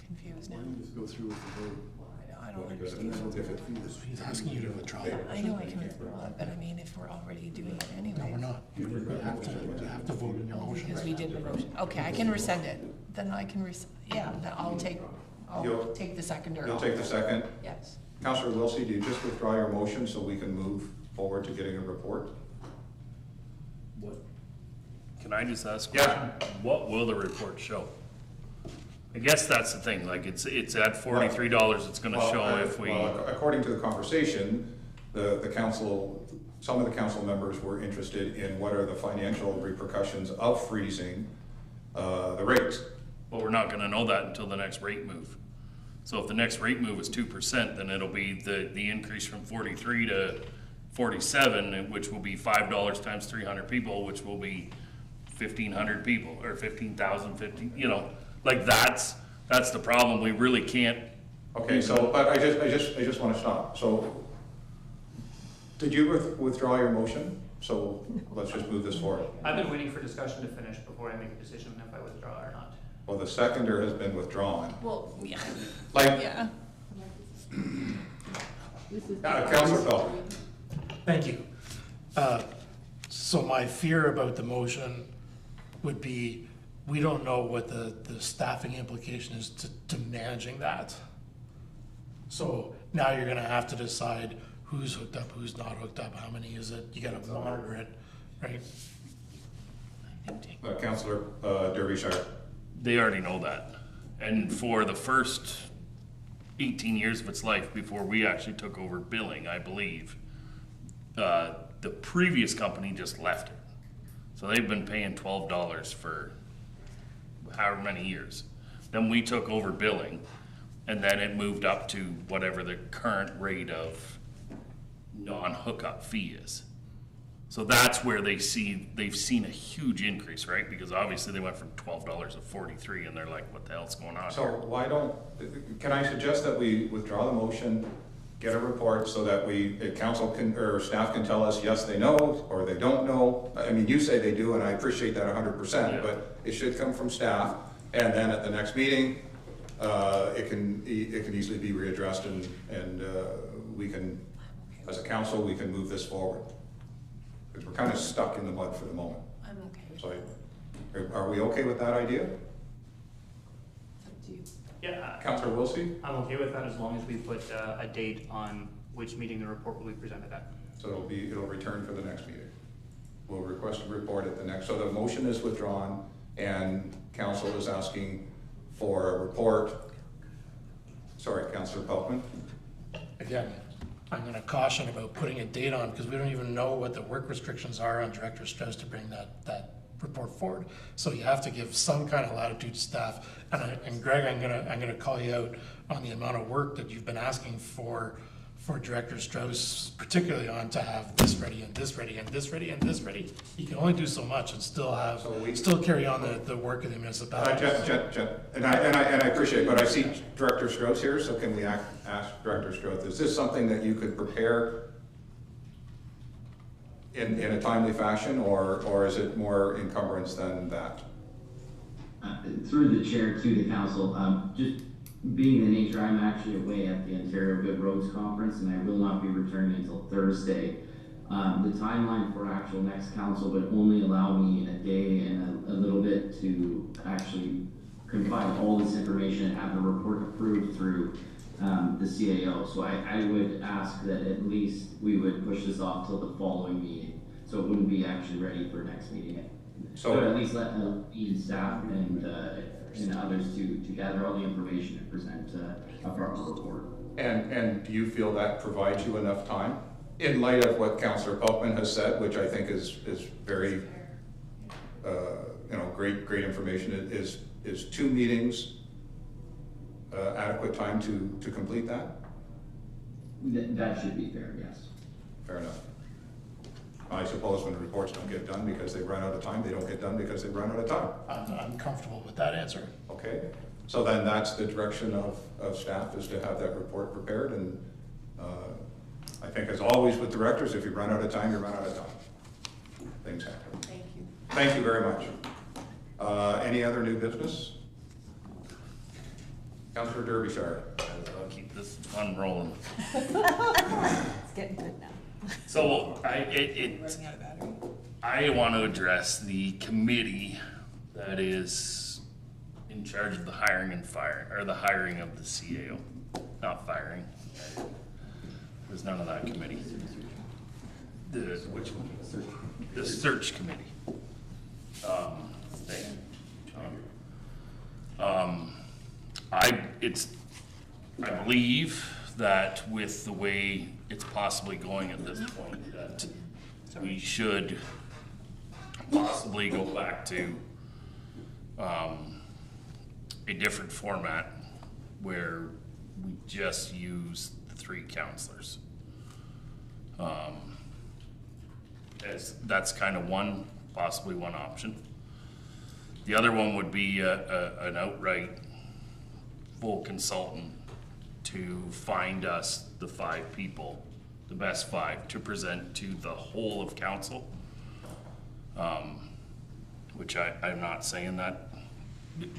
confused now. Why don't you just go through with the vote? I don't understand. He's asking you to withdraw. I know I can withdraw it, but I mean, if we're already doing it anyway. No, we're not. You have to vote in your motion. Because we did the motion. Okay, I can rescind it. Then I can then I'll take the seconder. You'll take the second? Yes. Councillor Wilsey, do you just withdraw your motion so we can move forward to getting a report? Can I just ask a question? What will the report show? I guess that's the thing, like it's at $43, it's gonna show if we. Well, according to the conversation, the council, some of the council members were interested in what are the financial repercussions of freezing the rates. But we're not gonna know that until the next rate move. So if the next rate move is 2%, then it'll be the increase from 43 to 47, which will be $5 times 300 people, which will be 1,500 people, or 15,000, 15, you know. Like that's the problem. We really can't. Okay, so but I just want to stop. So did you withdraw your motion? So let's just move this forward. I've been waiting for discussion to finish before I make a decision if I withdraw or not. Well, the seconder has been withdrawn. Well, yeah. Like, yeah. Councillor Bell. Thank you. So my fear about the motion would be, we don't know what the staffing implication is to managing that. So now you're gonna have to decide who's hooked up, who's not hooked up, how many is it, you gotta monitor it, right? Councillor Derbyshire. They already know that. And for the first 18 years of its life, before we actually took over billing, I believe, the previous company just left it. So they've been paying $12 for however many years. Then we took over billing, and then it moved up to whatever the current rate of non-hookup fee is. So that's where they've seen a huge increase, right? Because obviously they went from $12 to $43, and they're like, what the hell's going on So here? can I suggest that we withdraw the motion, get a report so that council can, or staff can tell us, yes, they know, or they don't know. I mean, you say they do, and I appreciate that 100%, Yeah. but it should come from staff. And then at the next meeting, it can easily be readdressed, and we can, as a council, we can move this forward. Because we're kind of stuck in the mud for the moment. I'm okay with So are we okay with that idea? Yeah. Councillor Wilsey? I'm okay with that as long as we put a date on which meeting the report will be presented at. So it'll return for the next meeting. We'll request a report at the next, so the motion is withdrawn and council is asking for a report. Sorry, Councillor Pelkman. Again, I'm gonna caution about putting a date on, because we don't even know what the work restrictions are on Director Strauss to bring that report forward. So you have to give some kind of latitude to staff. And Greg, I'm gonna call you out on the amount of work that you've been asking for Director Strauss, particularly on to have this ready and this ready and this ready and this ready. You can only do so much and still carry on the work of the municipality. And I appreciate it, but I see Director Strauss here, so can we ask Director Strauss, is this something that you could prepare in a timely fashion, or is it more encumbrance than that? Through the chair to the council, just being the nature, I'm actually away at the Ontario Good Roads Conference, and I will not be returning until Thursday. The timeline for actual next council would only allow me a day and a little bit to actually confine all this information and have the report approved through the CAO. So I would ask that at least we would push this off till the following meeting, so it wouldn't be actually ready for next meeting. So at least let me and staff and others to gather all the information and present a proper report. And do you feel that provides you enough time? In light of what Councillor Pelkman has said, which I think is very, great information, is 2 meetings adequate time to complete that? That should be fair, yes. Fair enough. I suppose when the reports don't get done because they run out of time, they don't get done because they run out of time. I'm comfortable with that answer. Okay, so then that's the direction of staff, is to have that report prepared, and I think as always with directors, if you run out of time, you run out of time. Things happen. Thank you. Thank you very much. Any other new business? Councillor Derbyshire. I'll keep this fun rolling. It's getting good now. So I want to address the committee that is in charge of the hiring and firing, or the hiring of the CAO, not firing. There's none of that committee. Which one? The search committee. I believe that with the way it's possibly going at this point, that we should possibly go back to a different format where we just use the 3 councillors. As that's kind of possibly one option. The other one would be an outright full consultant to find us the 5 people, the best 5, to present to the whole of council. Which I'm not saying that.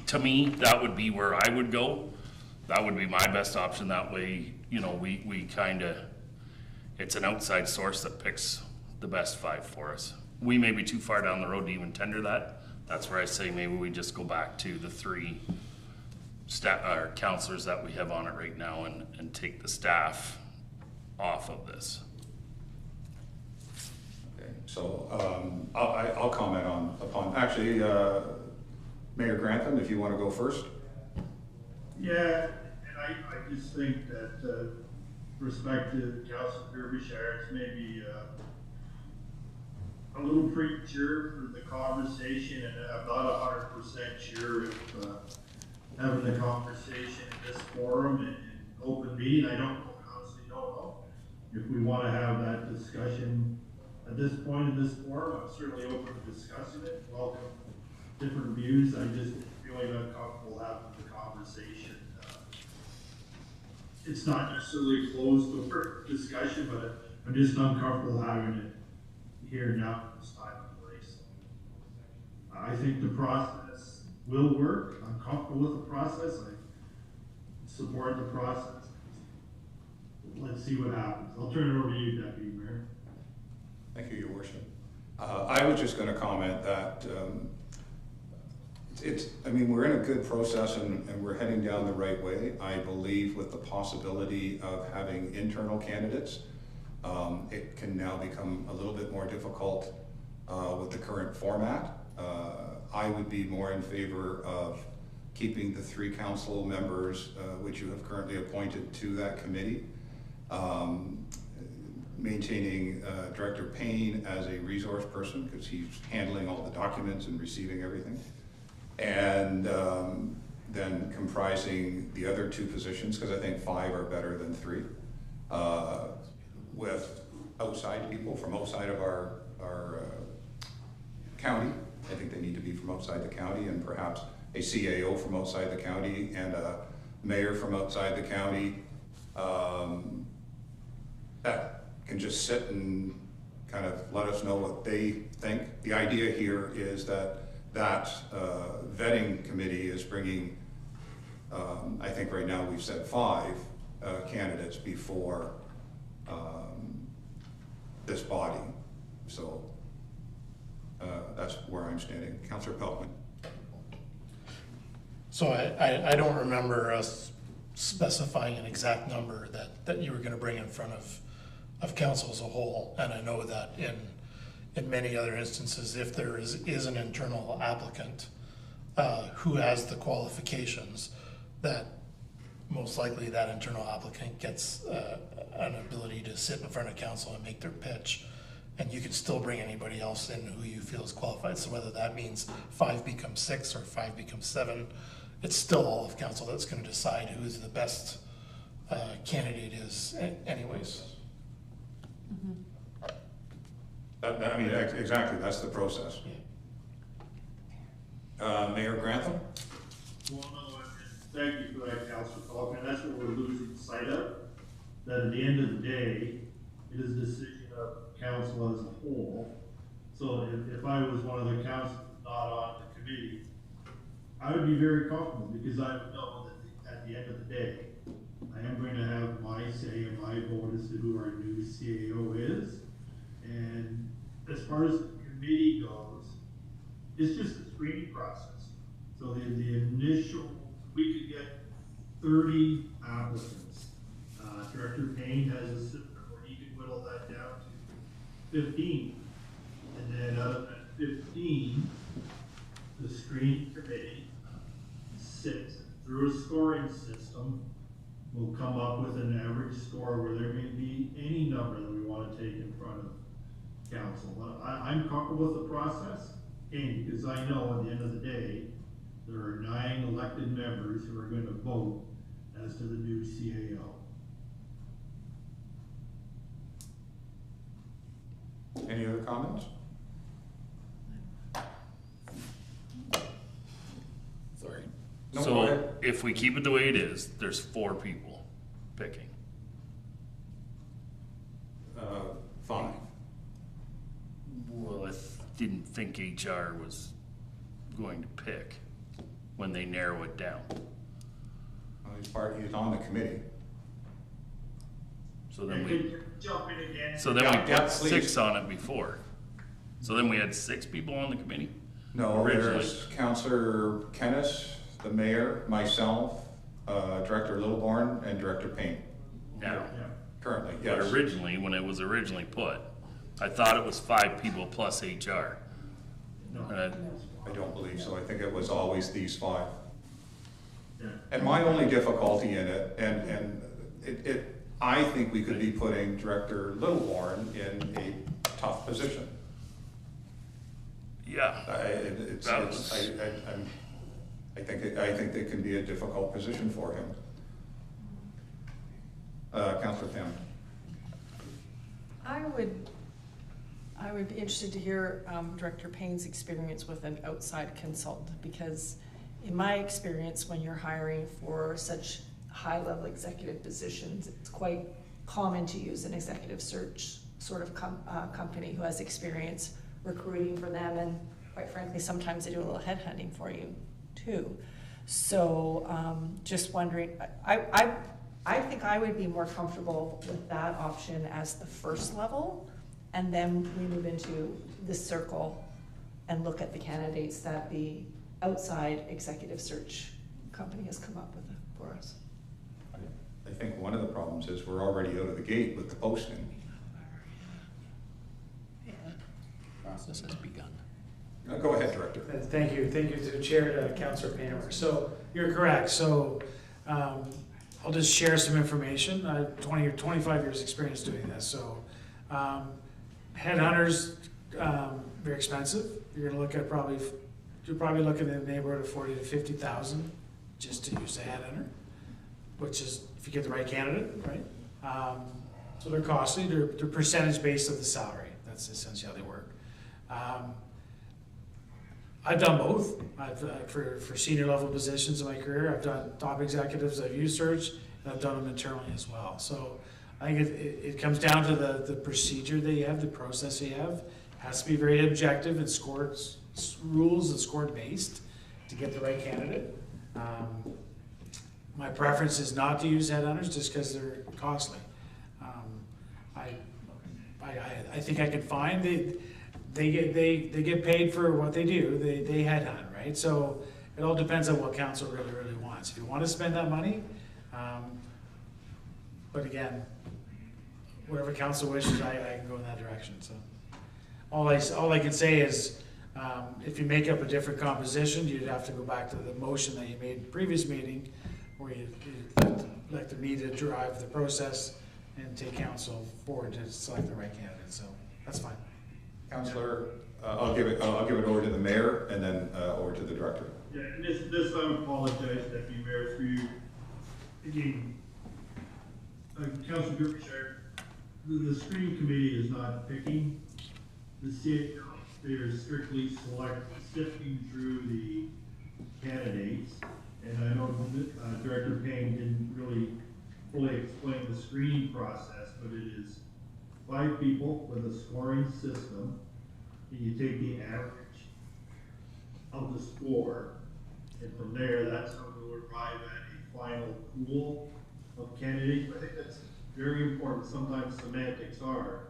To me, that would be where I would go. That would be my best option. That way, we kind of it's an outside source that picks the best 5 for us. We may be too far down the road to even tender that. That's where I say maybe we just go back to the 3 counselors that we have on it right now and take the staff off of this. Okay, so I'll comment upon, actually, Mayor Grantham, if you want to go first. Yeah, and I just think that respect to Councilor Derbyshire, it's maybe a little premature for the conversation, and I'm not 100% sure if having the conversation in this forum and open meeting, I honestly don't know. If we want to have that discussion at this point in this forum, I'm certainly open to discussing it. Welcome different views. I just really not comfortable having the conversation. It's not necessarily a closed door discussion, but I'm just uncomfortable having it here now at this time and place. I think the process will work. I'm comfortable with the process. I support the process. Let's see what happens. I'll turn it over to you, Deputy Mayor. Thank you, Your Worship. I was just going to comment that I mean, we're in a good process and we're heading down the right way. I believe with the possibility of having internal candidates, it can now become a little bit more difficult with the current format. I would be more in favor of keeping the 3 council members which you have currently appointed to that committee, maintaining Director Payne as a resource person because he's handling all the documents and receiving everything, and then comprising the other 2 positions, because I think 5 are better than 3, with outside people from outside of our county. I think they need to be from outside the county, and perhaps a CAO from outside the county and a mayor from outside the county that can just sit and kind of let us know what they think. The idea here is that vetting committee is bringing, I think right now we've said 5 candidates before this body. So that's where I'm standing. Councillor Peltman. So I don't remember us specifying an exact number that you were going to bring in front of council as a whole. And I know that in many other instances, if there is an internal applicant who has the qualifications, that most likely that internal applicant gets an ability to sit in front of council and make their pitch. And you can still bring anybody else in who you feel is qualified. So whether that means 5 becomes 6 or 5 becomes 7, it's still all of council that's going to decide who's the best candidate is anyways. I mean, exactly, that's the process. Mayor Grantham? Well, no, thank you for that, Councilor Faulkner. That's what we're losing sight of. That at the end of the day, it is a decision of council as a whole. So if I was one of the councilors not on the committee, I would be very comfortable because I would know that at the end of the day, I am going to have my say and my vote as to who our new CAO is. And as far as the committee goes, it's just a screening process. So the initial, we could get 30 applicants. Director Payne has a system where he can whittle that down to 15. And then out of that 15, the screening committee sits through a scoring system. We'll come up with an average score where there may be any number that we want to take in front of council. But I'm comfortable with the process, and because I know at the end of the day, there are 9 elected members who are going to vote as to the new CAO. Any other comments? Sorry. No, go So ahead. if we keep it the way it is, there's 4 people picking. 5. Well, I didn't think HR was going to pick when they narrow it down. Well, he's on the committee. So then I we, could jump in again. so then Yeah, we yeah, put please. 6 on it before. So then we had 6 people on the committee? No, Originally. there's Councillor Kennis, the mayor, myself, Director Littleborn, and Director Payne. Now, Currently, but yes. originally, when it was originally put, I thought it was 5 people plus HR. And I don't believe so. I think it was always these 5. Yeah. And my only difficulty in it, and I think we could be putting Director Littleborn in a tough position. yeah, I think it can be a difficult position for him. Councillor Tam. I would be interested to hear Director Payne's experience with an outside consultant, because in my experience, when you're hiring for such high-level executive positions, it's quite common to use an executive search sort of company who has experience recruiting for them, and quite frankly, sometimes they do a little headhunting for you too. So just wondering, I think I would be more comfortable with that option as the first level, and then we move into the circle and look at the candidates that the outside executive search company has come up with for us. I think one of the problems is we're already out of the gate with the posting. Process has begun. Go ahead, Director. Thank you to the chair, Councillor Payne. So you're correct. So I'll just share some information. I have 20 or 25 years experience doing this. So headhunters, very expensive. You're going to look at you're probably looking in the neighborhood of 40 to 50,000 just to use a headhunter, which is if you get the right candidate, right? So they're costly. They're percentage based of the salary. That's essentially how they work. I've done both. For senior level positions in my career, I've done top executives, I've used search, and I've done them internally as well. So I think it comes down to the procedure that you have, the process you have. It has to be very objective and rules and scored based to get the right candidate. My preference is not to use headhunters just because they're costly. I think I can find they get paid for what they do. They headhunt, right? So it all depends on what council really wants. If you want to spend that money, but again, whatever council wishes, I can go in that direction. So all I can say is, if you make up a different composition, you'd have to go back to the motion that you made in the previous meeting, where you let me to drive the process and take council forward to select the right candidate. So that's fine. Councillor, I'll give it over to the mayor and then over to the director. Yeah, and this I apologize, Deputy Mayor, through you. Again, Councilor Derbyshire, the screening committee is not picking the CAO. They are strictly sifting through the candidates. And I know Director Payne didn't really fully explain the screening process, but it is 5 people with a scoring system, and you take the average of the score, and from there, that's how we'll arrive at a final pool of candidates. I think that's very important. Sometimes semantics are,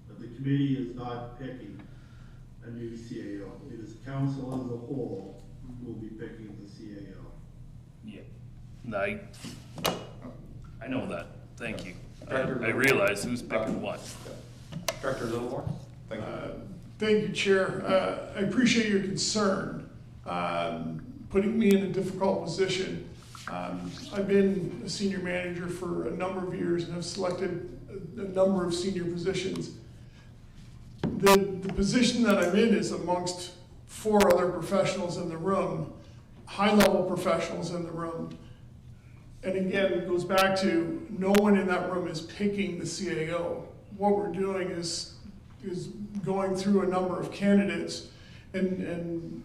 but the committee is not picking a new CAO. It is council as a whole who will be picking the CAO. Yeah, I know that. Thank you. I realize who's picking what. Director Littleborn, thank you. Thank you, Chair. I appreciate your concern, putting me in a difficult position. I've been a senior manager for a number of years and have selected a number of senior positions. The position that I'm in is amongst 4 other professionals in the room, high-level professionals in the room. And again, it goes back to no one in that room is picking the CAO. What we're doing is going through a number of candidates and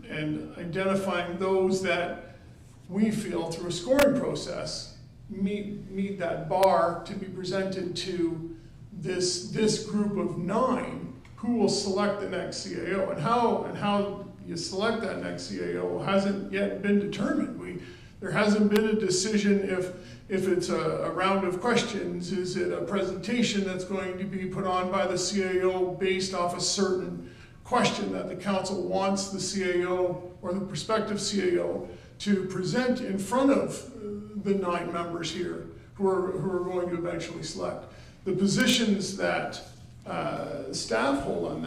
identifying those that we feel through a scoring process meet that bar to be presented to this group of 9 who will select the next CAO. And how you select that next CAO hasn't yet been determined. There hasn't been a decision if it's a round of questions, is it a presentation that's going to be put on by the CAO based off a certain question that the council wants the CAO or the prospective CAO to present in front of the 9 members here who are going to eventually select. The positions that staff hold on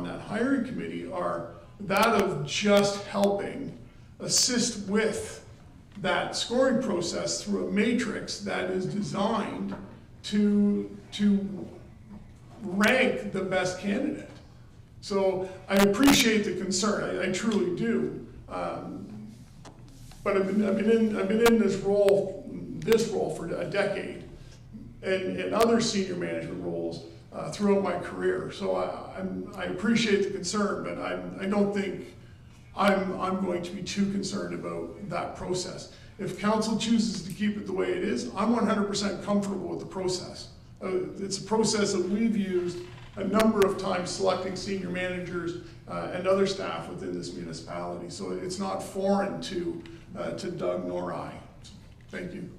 that hiring committee are that of just helping assist with that scoring process through a matrix that is designed to rank the best candidate. So I appreciate the concern, I truly do. But I've been in this role for a decade, and other senior management roles throughout my career. So I appreciate the concern, but I don't think I'm going to be too concerned about that process. If council chooses to keep it the way it is, I'm 100% comfortable with the process. It's a process that we've used a number of times selecting senior managers and other staff within this municipality. So it's not foreign to Doug nor I. Thank you.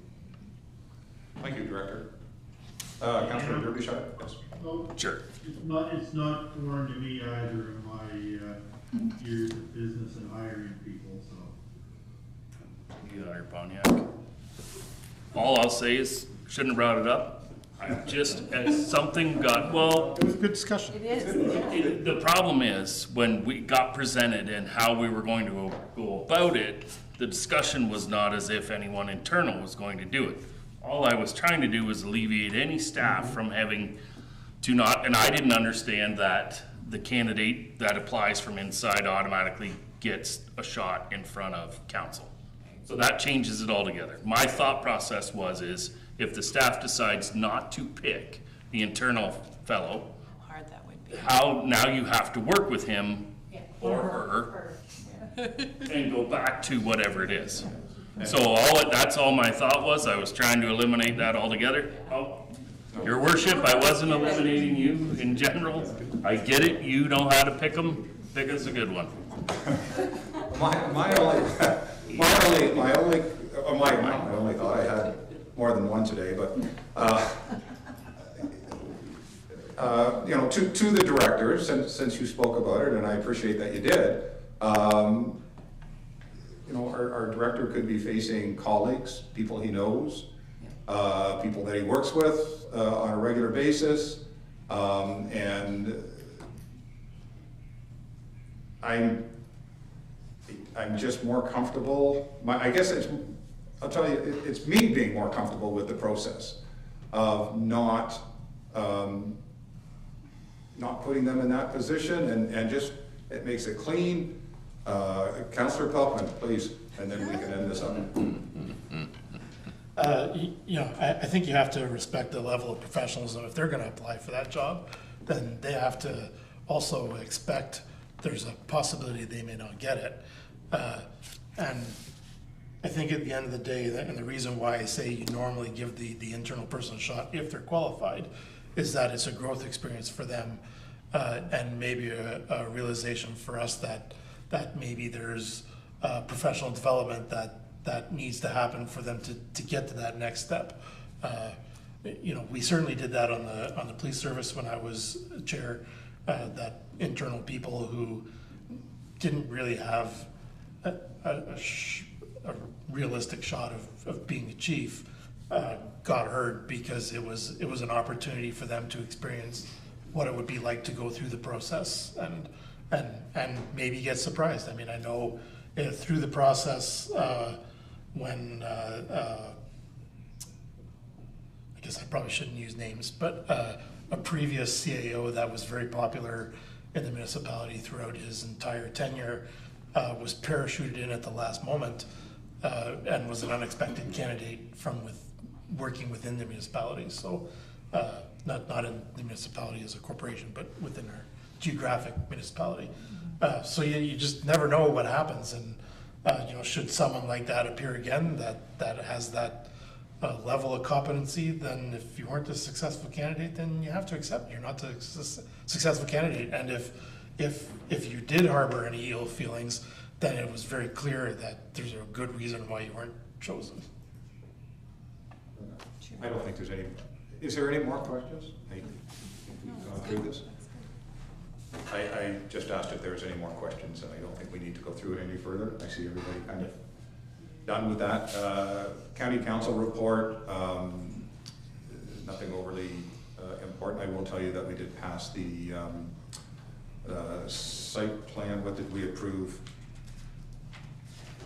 Thank you, Director. Councilor Derbyshire? Yes. Well, Sure. It's not foreign to me either in my years of business and hiring people, so. You got your Pontiac. All I'll say is, shouldn't have brought it up. I just, as something got, well. It was a good discussion. It is. The problem is, when we got presented and how we were going to go about it, the discussion was not as if anyone internal was going to do it. All I was trying to do was alleviate any staff from having to not, and I didn't understand that the candidate that applies from inside automatically gets a shot in front of council. So that changes it altogether. My thought process is if the staff decides not to pick the internal fellow, How hard that would be. how now you have to work with him or her and go back to whatever it is. So that's all my thought was. I was trying to eliminate that altogether. Oh, Your Worship, I wasn't eliminating you in general. I get it. You know how to pick them. Pick us a good one. My only thought, I had more than one today, but to the director, since you spoke about it, and I appreciate that you did. Our director could be facing colleagues, people he knows, people that he works with on a regular basis, and I'm just more comfortable. I guess I'll tell you, it's me being more comfortable with the process of not putting them in that position, and just, it makes it clean. Councillor Pelkman, please, and then we can end this up. I think you have to respect the level of professionalism. If they're going to apply for that job, then they have to also expect there's a possibility they may not get it. And I think at the end of the day, and the reason why I say you normally give the internal person a shot if they're qualified, is that it's a growth experience for them, and maybe a realization for us that maybe there's professional development that needs to happen for them to get to that next step. We certainly did that on the police service when I was chair, that internal people who didn't really have a realistic shot of being a chief got heard because it was an opportunity for them to experience what it would be like to go through the process and maybe get surprised. I mean, I know through the process when I guess I probably shouldn't use names, but a previous CAO that was very popular in the municipality throughout his entire tenure was parachuted in at the last moment and was an unexpected candidate from working within the municipality. So not in the municipality as a corporation, but within our geographic municipality. So you just never know what happens, and should someone like that appear again that has that level of competency, then if you weren't a successful candidate, then you have to accept you're not a successful candidate. And if you did harbor any ill feelings, then it was very clear that there's a good reason why you weren't chosen. I don't think there's any. Is there any more questions? We've gone through this. I just asked if there was any more questions, and I don't think we need to go through it any further. I see everybody kind of done with that. County Council report, nothing overly important. I will tell you that we did pass the site plan. What did we approve?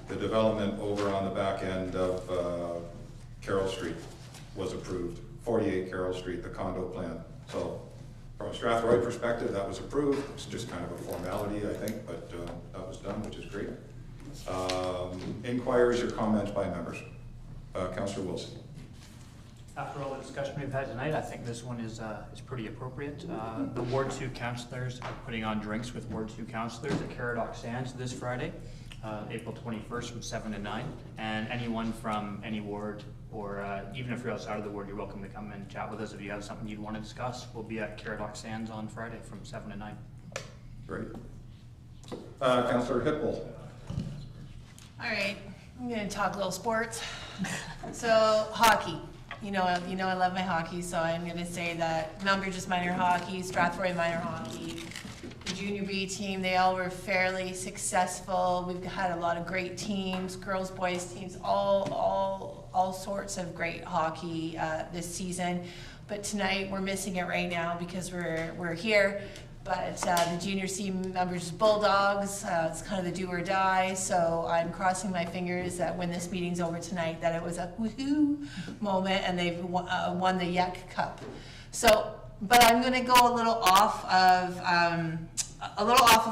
The development over on the back end of Carroll Street was approved. 48 Carroll Street, the condo plan. So from a Strathroy perspective, that was approved. It's just kind of a formality, I think, but that was done, which is great. Inquiries or comments by members? Councillor Wilson. After all the discussion we've had tonight, I think this one is pretty appropriate. The Ward 2 councillors are putting on drinks with Ward 2 councillors at Caradoc Sands this Friday, April 21st from 7 to 9. And anyone from any ward, or even if you're outside of the ward, you're welcome to come and chat with us if you have something you'd want to discuss. We'll be at Caradoc Sands on Friday from 7 to 9. Great. Councillor Hippel. All right, I'm gonna talk a little sports. So hockey, you know I love my hockey, so I'm gonna say that Mount Bridges minor hockey, Strathroy minor hockey, the junior B team, they all were fairly successful. We've had a lot of great teams, girls, boys teams, all sorts of great hockey this season. But tonight we're missing it right now because we're here. But the junior C members Bulldogs, it's kind of the do or die. So I'm crossing my fingers that when this meeting's over tonight, that it was a woohoo moment and they've won the Yuck Cup. So, but I'm going to go a little off of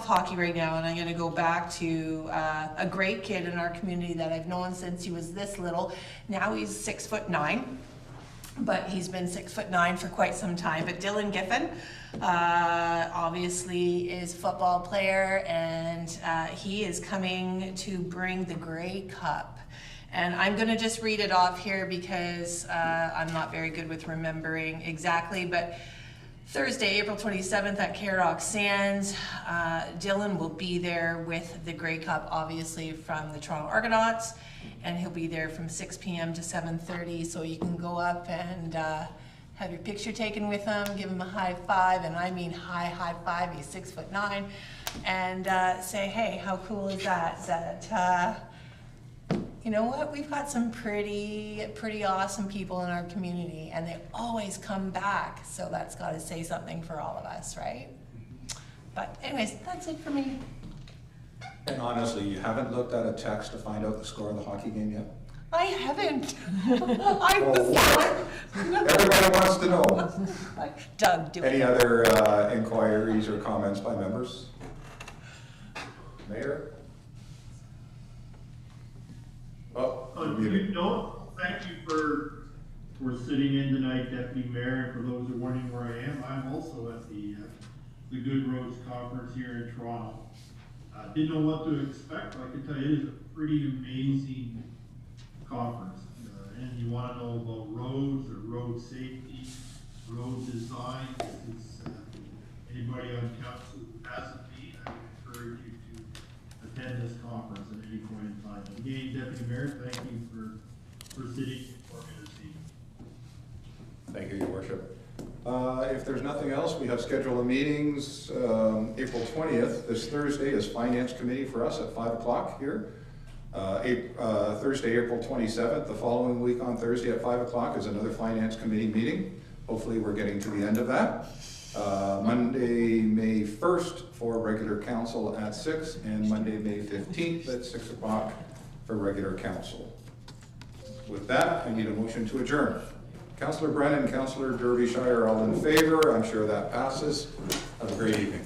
hockey right now, and I'm going to go back to a great kid in our community that I've known since he was this little. Now he's 6'9". But he's been 6'9" for quite some time. But Dylan Giffen, obviously is a football player, and he is coming to bring the Grey Cup. And I'm going to just read it off here because I'm not very good with remembering exactly, but Thursday, April 27th at Caradoc Sands, Dylan will be there with the Grey Cup, obviously from the Toronto Argonauts, and he'll be there from 6 p.m. to 7:30, so you can go up and have your picture taken with him, give him a high five, and I mean high five, he's 6'9", and say, hey, how cool is that? That you know what, we've got some pretty awesome people in our community, and they always come back, so that's got to say something for all of us, right? But anyways, that's it for me. And honestly, you haven't looked at a text to find out the score of the hockey game yet? I haven't. Everybody wants to know. Doug, do Any other inquiries or comments by members? Mayor? Thank you for sitting in tonight, Deputy Mayor, and for those who are wondering where I am, I'm also at the Good Roads Conference here in Toronto. Didn't know what to expect, but I can tell you it is a pretty amazing conference. And you want to know about roads or road safety, road design. Since anybody on council who hasn't been, I would encourage you to attend this conference at any point in time. Again, Deputy Mayor, thank you for sitting for me this evening. Thank you, Your Worship. If there's nothing else, we have scheduled meetings. April 20th, this Thursday, is Finance Committee for us at 5 o'clock here. Thursday, April 27th, the following week on Thursday at 5 o'clock is another Finance Committee meeting. Hopefully we're getting to the end of that. Monday, May 1st for regular council at 6, and Monday, May 15th at 6 o'clock for regular council. With that, I need a motion to adjourn. Councillor Brennan, Councillor Derbyshire, all in favor. I'm sure that passes. Have a great evening.